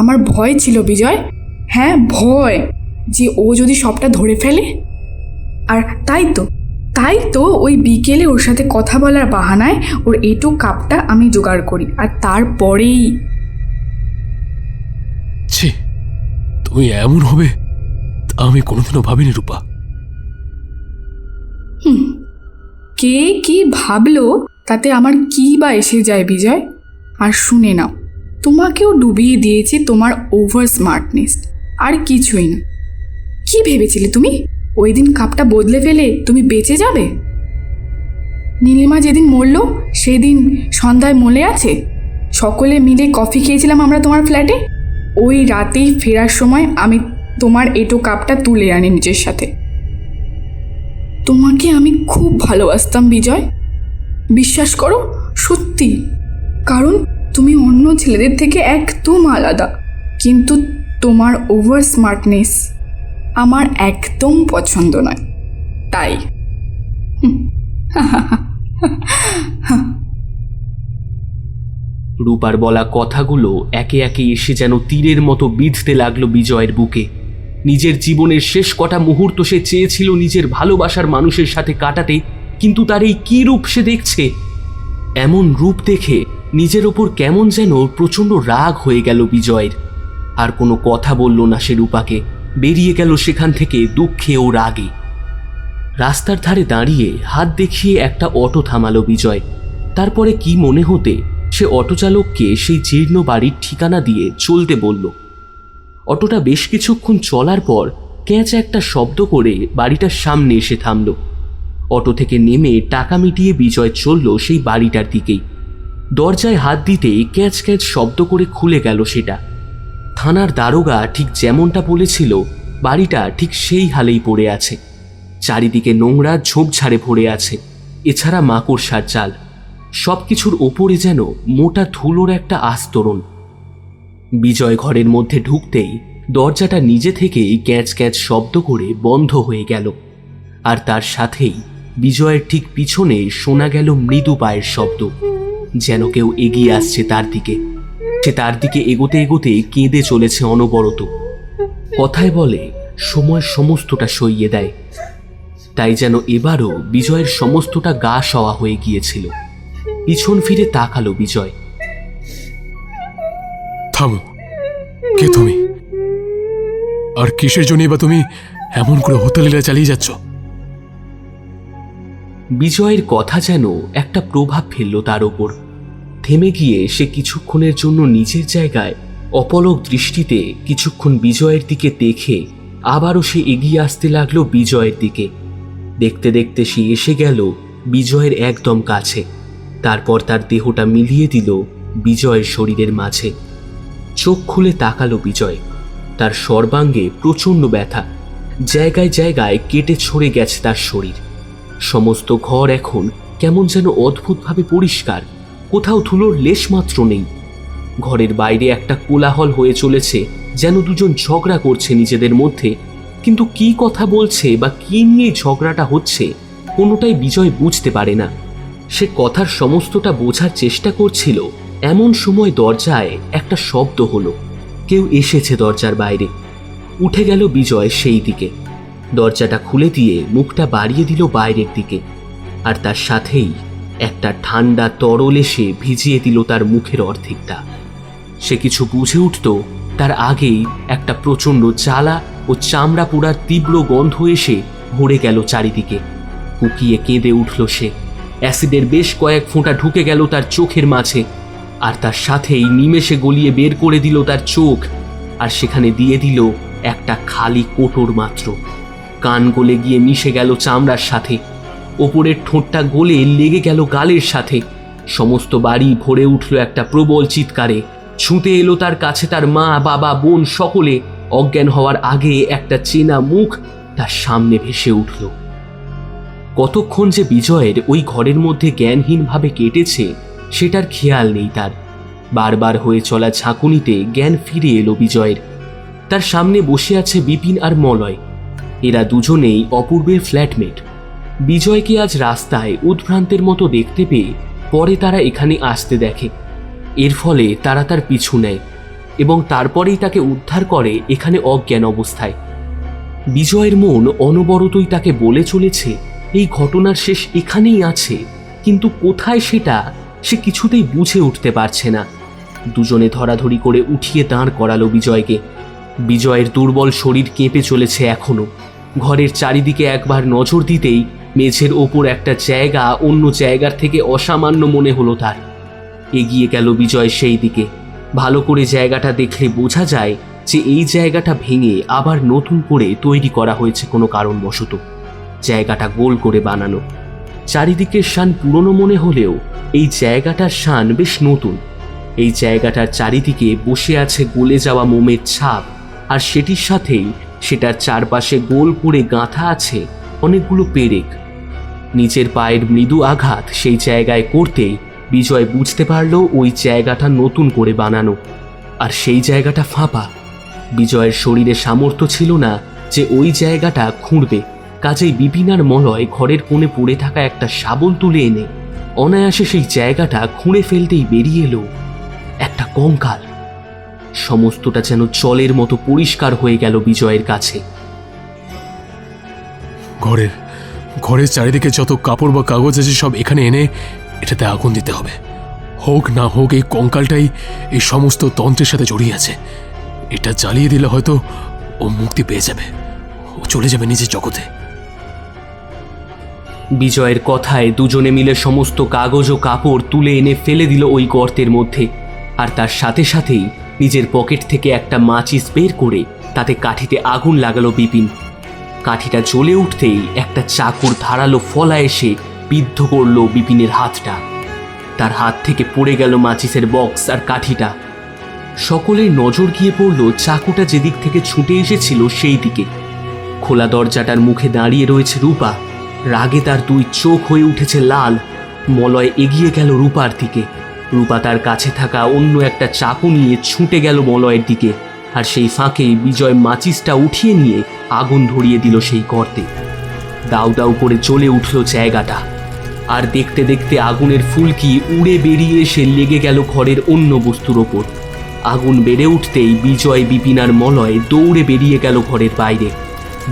আমার ভয় ছিল বিজয়, হ্যাঁ ভয়, যে ও যদি সবটা ধরে ফেলে। আর তাই তো ওই বিকেলে ওর সাথে কথা বলার বাহানায় ওর এটু কাপটা আমি জোগাড় করি, আর তারপরেই। ছি, তুমি এমন হবে তা আমি কোনোদিনও ভাবিনি রূপা। কে কি ভাবলো তাতে আমার কি বা এসে যায় বিজয়। আর শুনে নাও, তোমাকেও ডুবিয়ে দিয়েছে তোমার ওভার স্মার্টনেস, আর কিছুই না। কি ভেবেছিলে তুমি ওই দিন কাপটা বদলে ফেলে তুমি বেঁচে যাবে? নীলিমা যেদিন মরল সেদিন সন্ধ্যায় মনে আছে সকলে মিলে কফি খেয়েছিলাম আমরা তোমার ফ্ল্যাটে? ওই রাতেই ফেরার সময় আমি তোমার এটো কাপটা তুলে আনি নিজের সাথে। তোমাকে আমি খুব ভালোবাসতাম বিজয়, বিশ্বাস করো, সত্যি। কারণ তুমি অন্য ছেলেদের থেকে একদম আলাদা, কিন্তু তোমার ওভার স্মার্টনেস আমার একদম পছন্দ নয়, তাই। রূপার বলা কথাগুলো একে একে এসে যেন তীরের মতো বিঁধতে লাগলো বিজয়ের বুকে। নিজের জীবনের শেষ কটা মুহূর্ত সে চেয়েছিল নিজের ভালোবাসার মানুষের সাথে কাটাতে, কিন্তু তার এই কী রূপ সে দেখছে! এমন রূপ দেখে নিজের ওপর কেমন যেন প্রচণ্ড রাগ হয়ে গেল বিজয়ের। আর কোনো কথা বলল না সে রূপাকে, বেরিয়ে গেল সেখান থেকে দুঃখে ও রাগে। রাস্তার ধারে দাঁড়িয়ে হাত দেখিয়ে একটা অটো থামালো বিজয়। তারপরে কি মনে হতে সে অটো চালককে সেই জীর্ণ বাড়ির ঠিকানা দিয়ে চলতে বলল। অটোটা বেশ কিছুক্ষণ চলার পর ক্যাঁচা একটা শব্দ করে বাড়িটার সামনে এসে থামল। অটো থেকে নেমে টাকা মিটিয়ে বিজয় চলল সেই বাড়িটার দিকেই। দরজায় হাত দিতেই ক্যাঁচ ক্যাঁচ শব্দ করে খুলে গেল সেটা। থানার দারোগা ঠিক যেমনটা বলেছিল, বাড়িটা ঠিক সেই হালেই পড়ে আছে। চারিদিকে নোংরা ঝোপঝাড়ে ভরে আছে, এছাড়া মাকড়সার জাল। সব কিছুর ওপরে যেন মোটা ধুলোর একটা আস্তরণ। বিজয় ঘরের মধ্যে ঢুকতেই দরজাটা নিজে থেকেই ক্যাঁচ ক্যাঁচ শব্দ করে বন্ধ হয়ে গেল। আর তার সাথেই বিজয়ের ঠিক পিছনে শোনা গেল মৃদু পায়ের শব্দ, যেন কেউ এগিয়ে আসছে তার দিকে। সে তার দিকে এগোতে এগোতে কেঁদে চলেছে অনবরত। কথায় বলে সময় সমস্তটা সইয়ে দেয়, তাই যেন এবারও বিজয়ের সমস্তটা গা সওয়া হয়ে গিয়েছিল। পিছন ফিরে তাকালো বিজয়। থামো, কে তুমি? আর কিসের জন্যই বা তুমি এমন করে হত্যা চালিয়ে যাচ্ছ? বিজয়ের কথা যেন একটা প্রভাব ফেলল তার ওপর। থেমে গিয়ে সে কিছুক্ষণের জন্য নিজের জায়গায় অপলক দৃষ্টিতে কিছুক্ষণ বিজয়ের দিকে দেখে আবারও সে এগিয়ে আসতে লাগলো বিজয়ের দিকে। দেখতে দেখতে সে এসে গেল বিজয়ের একদম কাছে। তারপর তার দেহটা মিলিয়ে দিল বিজয়ের শরীরের মাঝে। চোখ খুলে তাকালো বিজয়। তার সর্বাঙ্গে প্রচণ্ড ব্যথা, জায়গায় জায়গায় কেটে ছড়ে গেছে তার শরীর। সমস্ত ঘর এখন কেমন যেন অদ্ভুতভাবে পরিষ্কার, কোথাও ধুলোর লেশমাত্র নেই। ঘরের বাইরে একটা কোলাহল হয়ে চলেছে, যেন দুজন ঝগড়া করছে নিজেদের মধ্যে, কিন্তু কি কথা বলছে বা কি নিয়ে ঝগড়াটা হচ্ছে কোনোটাই বিজয় বুঝতে পারে না। সে কথার সমস্তটা বোঝার চেষ্টা করছিল, এমন সময় দরজায় একটা শব্দ হলো। কেউ এসেছে দরজার বাইরে। উঠে গেল বিজয় সেই দিকে। দরজাটা খুলে দিয়ে মুখটা বাড়িয়ে দিল বাইরের দিকে, আর তার সাথেই একটা ঠান্ডা তরল এসে ভিজিয়ে দিল তার মুখের অর্ধেকটা। সে কিছু বুঝে উঠত তার আগেই একটা প্রচণ্ড জ্বালা ও চামড়া পোড়ার তীব্র গন্ধ এসে ভরে গেল চারিদিকে। কুকিয়ে কেঁদে উঠল সে। অ্যাসিডের বেশ কয়েক ফোঁটা ঢুকে গেল তার চোখের মাঝে, আর তার সাথেই নিমেষে গলিয়ে বের করে দিল তার চোখ। আর সেখানে দিয়ে দিল একটা খালি কোটর মাত্র। কান গলে গিয়ে মিশে গেল চামড়ার সাথে, ওপরের ঠোঁটটা গলে লেগে গেল গালের সাথে। সমস্ত বাড়ি ভরে উঠল একটা প্রবল চিৎকারে। ছুটে এলো তার কাছে তার মা, বাবা, বোন সকলে। অজ্ঞান হওয়ার আগে একটা চেনা মুখ তার সামনে ভেসে উঠল। কতক্ষণ যে বিজয়ের ওই ঘরের মধ্যে জ্ঞানহীনভাবে কেটেছে সেটার খেয়াল নেই তার। বারবার হয়ে চলা ঝাঁকুনিতে জ্ঞান ফিরে এলো বিজয়ের। তার সামনে বসে আছে বিপিন আর মলয়। এরা দুজনেই অপূর্বের ফ্ল্যাটমেট। বিজয়কে আজ রাস্তায় উদ্ভ্রান্তের মতো দেখতে পেয়ে পরে তারা এখানে আসতে দেখে। এর ফলে তারা তার পিছু নেয় এবং তারপরেই তাকে উদ্ধার করে এখানে অজ্ঞান অবস্থায়। বিজয়ের মন অনবরতই তাকে বলে চলেছে এই ঘটনার শেষ এখানেই আছে, কিন্তু কোথায় সেটা সে কিছুতেই বুঝে উঠতে পারছে না। দুজনে ধরাধরি করে উঠিয়ে দাঁড় করালো বিজয়কে। বিজয়ের দুর্বল শরীর কেঁপে চলেছে এখনো। ঘরের চারিদিকে একবার নজর দিতেই মেঝের ওপর একটা জায়গা অন্য জায়গার থেকে অসামান্য মনে হলো তার। এগিয়ে গেল বিজয় সেই দিকে। ভালো করে জায়গাটা দেখলে বোঝা যায় যে এই জায়গাটা ভেঙে আবার নতুন করে তৈরি করা হয়েছে কোনো কারণবশত। জায়গাটা গোল করে বানানো। চারিদিকের শান পুরনো মনে হলেও এই জায়গাটার শান বেশ নতুন। এই জায়গাটার চারিদিকে বসে আছে গলে যাওয়া মোমের ছাপ, আর সেটির সাথেই সেটার চারপাশে গোল করে গাঁথা আছে অনেকগুলো পেরেক। নিচের পায়ের মৃদু আঘাত সেই জায়গায় করতেই বিজয় বুঝতে পারল ওই জায়গাটা নতুন করে বানানো, আর সেই জায়গাটা ফাঁপা। বিজয়ের শরীরে সামর্থ্য ছিল না যে ওই জায়গাটা খুঁড়বে, কাজেই বিপিন আর মলয় ঘরের কোণে পড়ে থাকা একটা শাবল তুলে এনে অনায়াসে সেই জায়গাটা খুঁড়ে ফেলতেই বেরিয়ে এলো একটা কঙ্কাল। সমস্তটা যেন জলের মতো পরিষ্কার হয়ে গেল বিজয়ের কাছে। ঘরের চারিদিকে যত কাপড় বা কাগজ আছে সব এখানে এনে এটাতে আগুন দিতে হবে। হোক না হোক এই কঙ্কালটাই এই সমস্ত তন্ত্রের সাথে জড়িয়ে আছে। এটা জ্বালিয়ে দিলে হয়তো ও মুক্তি পেয়ে যাবে, ও চলে যাবে নিজের জগতে। বিজয়ের কথায় দুজনে মিলে সমস্ত কাগজ ও কাপড় তুলে এনে ফেলে দিল ওই গর্তের মধ্যে। আর তার সাথে সাথেই নিজের পকেট থেকে একটা মাচিস বের করে তাতে কাঠিতে আগুন লাগালো বিপিন। কাঠিটা জ্বলে উঠতেই একটা চাকুর ধারালো ফলা এসে বিদ্ধ করল বিপিনের হাতটা। তার হাত থেকে পড়ে গেল মাচিসের বক্স আর কাঠিটা। সকলের নজর গিয়ে পড়ল চাকুটা যেদিক থেকে ছুটে এসেছিল সেই দিকে। খোলা দরজাটার মুখে দাঁড়িয়ে রয়েছে রূপা। রাগে তার দুই চোখ হয়ে উঠেছে লাল। মলয় এগিয়ে গেল রূপার দিকে। রূপা তার কাছে থাকা অন্য একটা চাকু নিয়ে ছুটে গেল মলয়ের দিকে। আর সেই ফাঁকেই বিজয় মাচিসটা উঠিয়ে নিয়ে আগুন ধরিয়ে দিল সেই গর্তে। দাউ দাউ করে জ্বলে উঠল জায়গাটা। আর দেখতে দেখতে আগুনের ফুলকি উড়ে বেরিয়ে এসে লেগে গেল ঘরের অন্য বস্তুর ওপর। আগুন বেড়ে উঠতেই বিজয়, বিপিন আর মলয় দৌড়ে বেরিয়ে গেল ঘরের বাইরে।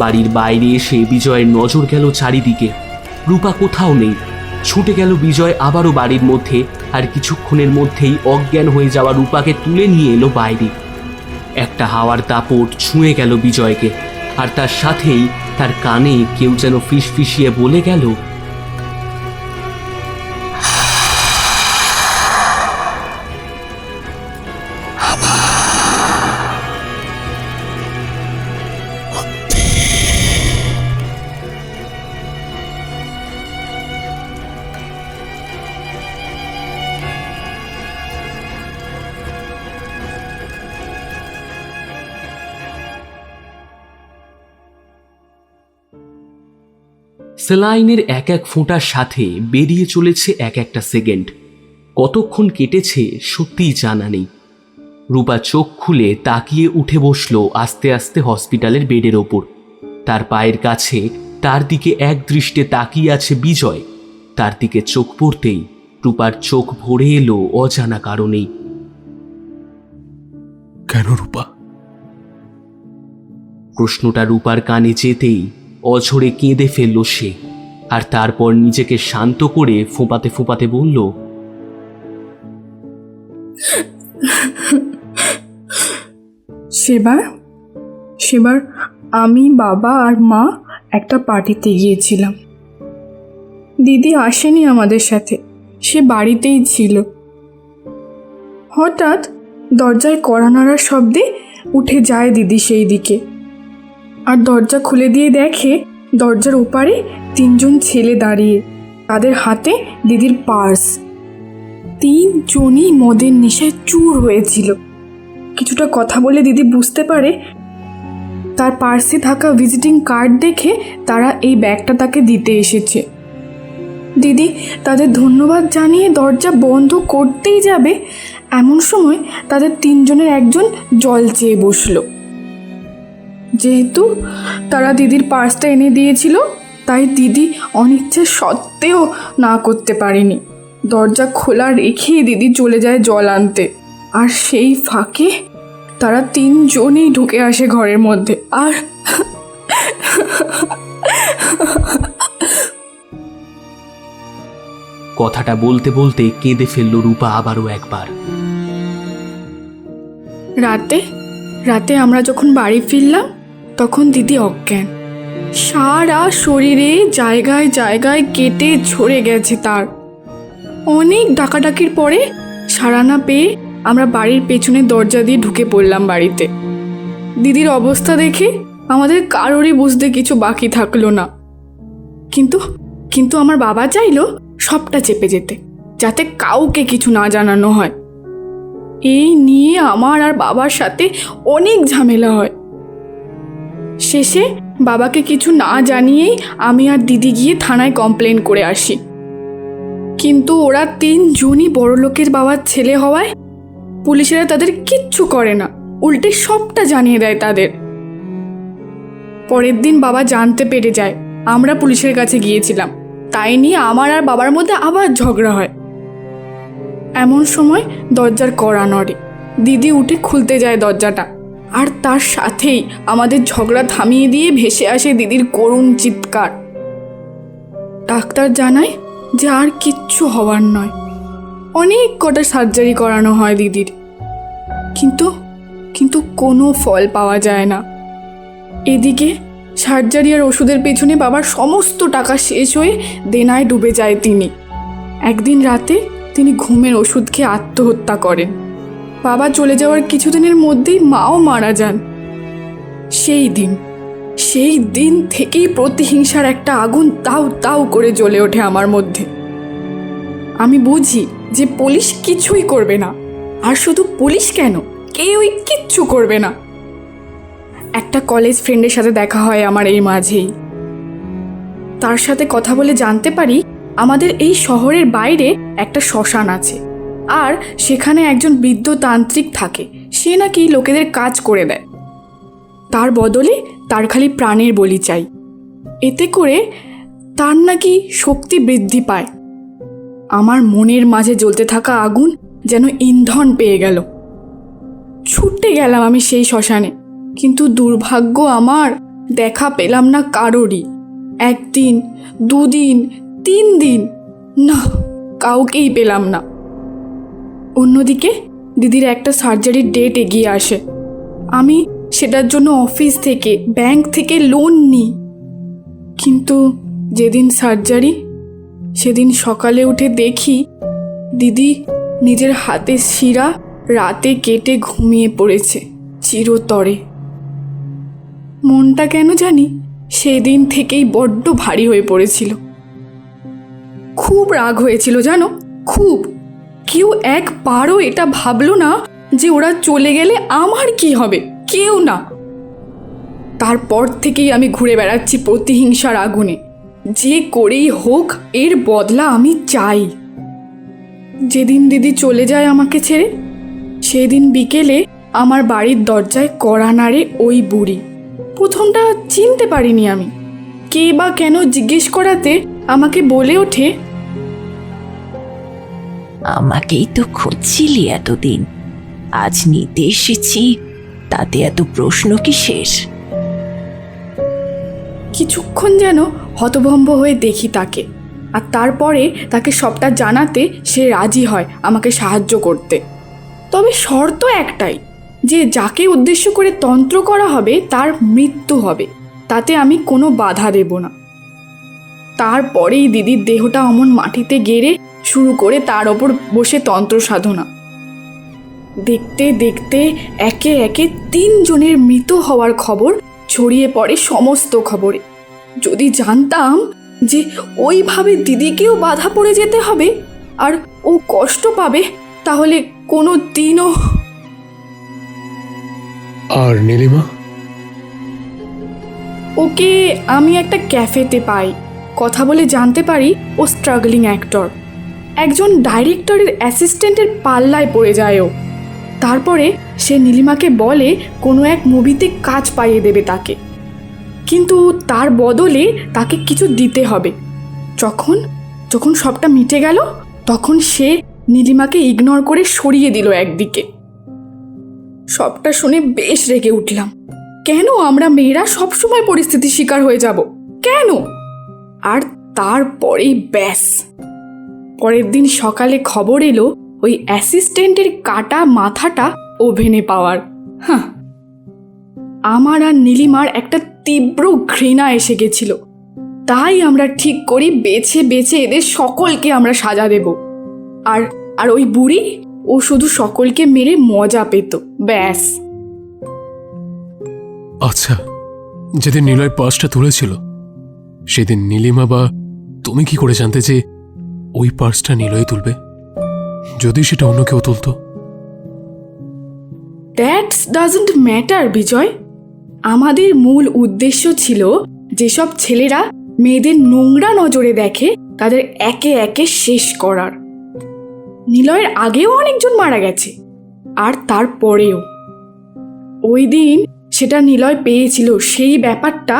বাড়ির বাইরে এসে বিজয়ের নজর গেল চারিদিকে। রূপা কোথাও নেই। ছুটে গেল বিজয় আবারও বাড়ির মধ্যে। আর কিছুক্ষণের মধ্যেই অজ্ঞান হয়ে যাওয়া রূপাকে তুলে নিয়ে এলো বাইরে। একটা হাওয়ার দাপট ছুঁয়ে গেল বিজয়কে। আর তার সাথেই তার কানে কেউ যেন ফিসফিসিয়ে বলে গেল, স্যালাইনের এক এক ফোঁটার সাথে বেরিয়ে চলেছে এক একটা সেকেন্ড। কতক্ষণ কেটেছে সত্যিই জানা নেই। রূপা চোখ খুলে তাকিয়ে উঠে বসল আস্তে আস্তে হসপিটালের বেডের ওপর। তার পায়ের কাছে তার দিকে এক দৃষ্টে তাকিয়ে আছে বিজয়। তার দিকে চোখ পড়তেই রূপার চোখ ভরে এলো অজানা কারণেই। কেন রূপা? প্রশ্নটা রূপার কানে যেতেই অঝরে কেঁদে ফেলল সে। আর তারপর নিজেকে শান্ত করে ফোঁপাতে ফোঁপাতে বলল, সেবার আমি, বাবা আর মা একটা পার্টিতে গিয়েছিলাম। দিদি আসেনি আমাদের সাথে, সে বাড়িতেই ছিল। হঠাৎ দরজায় কড়া নাড়ার শব্দে উঠে যায় দিদি সেই দিকে। আর দরজা খুলে দিয়ে দেখে দরজার ওপারে 3 জন ছেলে দাঁড়িয়ে, তাদের হাতে দিদির পার্স। 3 জনই মদের নেশায় চুর হয়েছিল। কিছুটা কথা বলে দিদি বুঝতে পারে তার পার্সে থাকা ভিজিটিং কার্ড দেখে তারা এই ব্যাগটা তাকে দিতে এসেছে। দিদি তাদের ধন্যবাদ জানিয়ে দরজা বন্ধ করতেই যাবে, এমন সময় তাদের 3 জনের একজন জল চেয়ে বসলো। যেহেতু তারা দিদির পার্সটা এনে দিয়েছিল, তাই দিদি অনিচ্ছা সত্ত্বেও না করতে পারেনি। দরজা খোলা রেখে দিদি চলে যায় জল আনতে। আর সেই ফাঁকে তারা 3 জনেই ঢুকে আসে ঘরের মধ্যে। আর কথাটা বলতে বলতে কেঁদে ফেলল রূপা আবারও একবার। রাতে আমরা যখন বাড়ি ফিরলাম তখন দিদি অজ্ঞান। সারা শরীরে জায়গায় জায়গায় কেটে ঝরে গেছে তার। অনেক ডাকাডাকির পরে সাড়া না পেয়ে আমরা বাড়ির পেছনে দরজা দিয়ে ঢুকে পড়লাম বাড়িতে। দিদির অবস্থা দেখে আমাদের কারোরই বুঝতে কিছু বাকি থাকলো না। কিন্তু আমার বাবা চাইলো সবটা চেপে যেতে, যাতে কাউকে কিছু না জানানো হয়। এই নিয়ে আমার আর বাবার সাথে অনেক ঝামেলা হয়। শেষে বাবাকে কিছু না জানিয়েই আমি আর দিদি গিয়ে থানায় কমপ্লেন করে আসি। কিন্তু ওরা 3 জনই বড়লোকের বাবার ছেলে হওয়ায় পুলিশেরা তাদের কিচ্ছু করে না, উল্টে সবটা জানিয়ে দেয় তাদের। পরের দিন বাবা জানতে পেরে যায় আমরা পুলিশের কাছে গিয়েছিলাম, তাই নিয়ে আমার আর বাবার মধ্যে আবার ঝগড়া হয়। এমন সময় দরজার কড়া নড়ে। দিদি উঠে খুলতে যায় দরজাটা, আর তার সাথেই আমাদের ঝগড়া থামিয়ে দিয়ে ভেসে আসে দিদির করুণ চিৎকার। ডাক্তার জানায় যে আর কিচ্ছু হওয়ার নয়। অনেক কটা সার্জারি করানো হয় দিদির, কিন্তু কোনো ফল পাওয়া যায় না। এদিকে সার্জারি আর ওষুধের পেছনে বাবার সমস্ত টাকা শেষ হয়ে দেনায় ডুবে যায় তিনি। একদিন রাতে তিনি ঘুমের ওষুধ খেয়ে আত্মহত্যা করেন। বাবা চলে যাওয়ার কিছুদিনের মধ্যেই মাও মারা যান। সেই দিন থেকেই প্রতিহিংসার একটা আগুন তাও তাও করে জ্বলে ওঠে আমার মধ্যে। আমি বুঝি যে পুলিশ কিছুই করবে না, আর শুধু পুলিশ কেন, কেউই কিচ্ছু করবে না। একটা কলেজ ফ্রেন্ডের সাথে দেখা হয় আমার এই মাঝেই। তার সাথে কথা বলে জানতে পারি আমাদের এই শহরের বাইরে একটা শ্মশান আছে, আর সেখানে একজন বৃদ্ধ তান্ত্রিক থাকে। সে নাকি লোকেদের কাজ করে দেয়, তার বদলে তার খালি প্রাণের বলি চাই। এতে করে তার নাকি শক্তি বৃদ্ধি পায়। আমার মনের মাঝে জ্বলতে থাকা আগুন যেন ইন্ধন পেয়ে গেল। ছুটে গেলাম আমি সেই শ্মশানে, কিন্তু দুর্ভাগ্য আমার, দেখা পেলাম না কারোরই। 1 দিন, 2 দিন, 3 দিন, না, কাউকেই পেলাম না। অন্যদিকে দিদির একটা সার্জারির ডেট এগিয়ে আসে। আমি সেটার জন্য অফিস থেকে, ব্যাংক থেকে লোন নিই। কিন্তু যেদিন সার্জারি, সেদিন সকালে উঠে দেখি দিদি নিজের হাতের শিরা রাতে কেটে ঘুমিয়ে পড়েছে চিরতরে। মনটা কেন জানি সেদিন থেকেই বড্ড ভারী হয়ে পড়েছিল। খুব রাগ হয়েছিল জানো, খুব। কেউ একবারও এটা ভাবলো না যে ওরা চলে গেলে আমার কি হবে, কেউ না। তারপর থেকেই আমি ঘুরে বেড়াচ্ছি প্রতিহিংসার আগুনে। যে করেই হোক এর বদলা আমি চাই। যেদিন দিদি চলে যায় আমাকে ছেড়ে, সেদিন বিকেলে আমার বাড়ির দরজায় কড়া নাড়ে ওই বুড়ি। প্রথমটা চিনতে পারিনি আমি, কে বা কেন জিজ্ঞেস করাতে আমাকে বলে ওঠে, আমাকেই তো খুঁজছিলি এতদিন, আজ নিতে এসেছি, তাতে এত প্রশ্ন কিসের? কিছুক্ষণ যেন হতভম্ব হয়ে দেখি তাকে, আর তারপরে তাকে সবটা জানাতে সে রাজি হয় আমাকে সাহায্য করতে। তবে শর্ত একটাই, যে যাকে উদ্দেশ্য করে তন্ত্র করা হবে তার মৃত্যু হবে, তাতে আমি কোনো বাধা দেব না। তারপরেই দিদির দেহটা অমন মাটিতে গেড়ে শুরু করে তার ওপর বসে তন্ত্র সাধনা। দেখতে দেখতে একে একে 3 জনের মৃত হওয়ার খবর ছড়িয়ে পড়ে সমস্ত খবরে। যদি জানতাম যে ওইভাবে দিদিকেও বাধা পড়ে যেতে হবে আর ও কষ্ট পাবে, তাহলে কোনো দিনও। আর নীলিমা? ওকে আমি একটা ক্যাফেতে পাই, কথা বলে জানতে পারি ও স্ট্রাগলিং অ্যাক্টর। একজন ডাইরেক্টরের অ্যাসিস্ট্যান্টের পাল্লায় পড়ে যায় ও। তারপরে সে নীলিমাকে বলে কোনো এক মুভিতে কাজ পাইয়ে দেবে তাকে, কিন্তু তার বদলে তাকে কিছু দিতে হবে। যখন সবটা মিটে গেল, তখন সে নীলিমাকে ইগনোর করে সরিয়ে দিল একদিকে। সবটা শুনে বেশ রেগে উঠলাম। কেন আমরা মেয়েরা সবসময় পরিস্থিতির শিকার হয়ে যাব, কেন? আর তারপরেই ব্যাস, পরের দিন সকালে খবর এলো ওই অ্যাসিস্ট্যান্টের কাটা মাথাটা ওভেনে পাওয়ার। আমার আর নীলিমার একটা তীব্র ঘৃণা এসে গেছিল। তাই আমরা ঠিক করি বেছে বেছে এদের সকলকে আমরা সাজা দেব। আর ওই বুড়ি, ও শুধু সকলকে মেরে মজা পেত, ব্যাস। আচ্ছা, যেদিন নিলয় পার্সটা তুলেছিল, সেদিন নীলিমা বা তুমি কি করে জানতে যে ওই পার্সটা নিলয় তুলবে, যদি সেটা অন্য কেউ তুলতো? দ্যাটস ডাজন্ট ম্যাটার বিজয়। আমাদের মূল উদ্দেশ্য ছিল যেসব ছেলেরা মেয়েদের নোংরা নজরে দেখে তাদের একে একে শেষ করার। নিলয়ের আগেও অনেকজন মারা গেছে, আর তারপরেও ওই দিন সেটা নিলয় পেয়েছিল, সেই ব্যাপারটা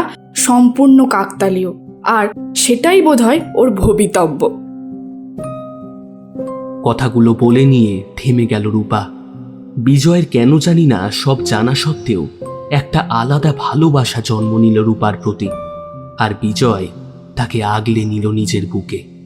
সম্পূর্ণ কাকতালীয়, আর সেটাই বোধহয় ওর ভবিতব্য। কথাগুলো বলে নিয়ে থেমে গেল রূপা। বিজয়ের কেন জানি না সব জানা সত্ত্বেও একটা আলাদা ভালোবাসা জন্ম নিল রূপার প্রতি, আর বিজয় তাকে আগলে নিল নিজের বুকে।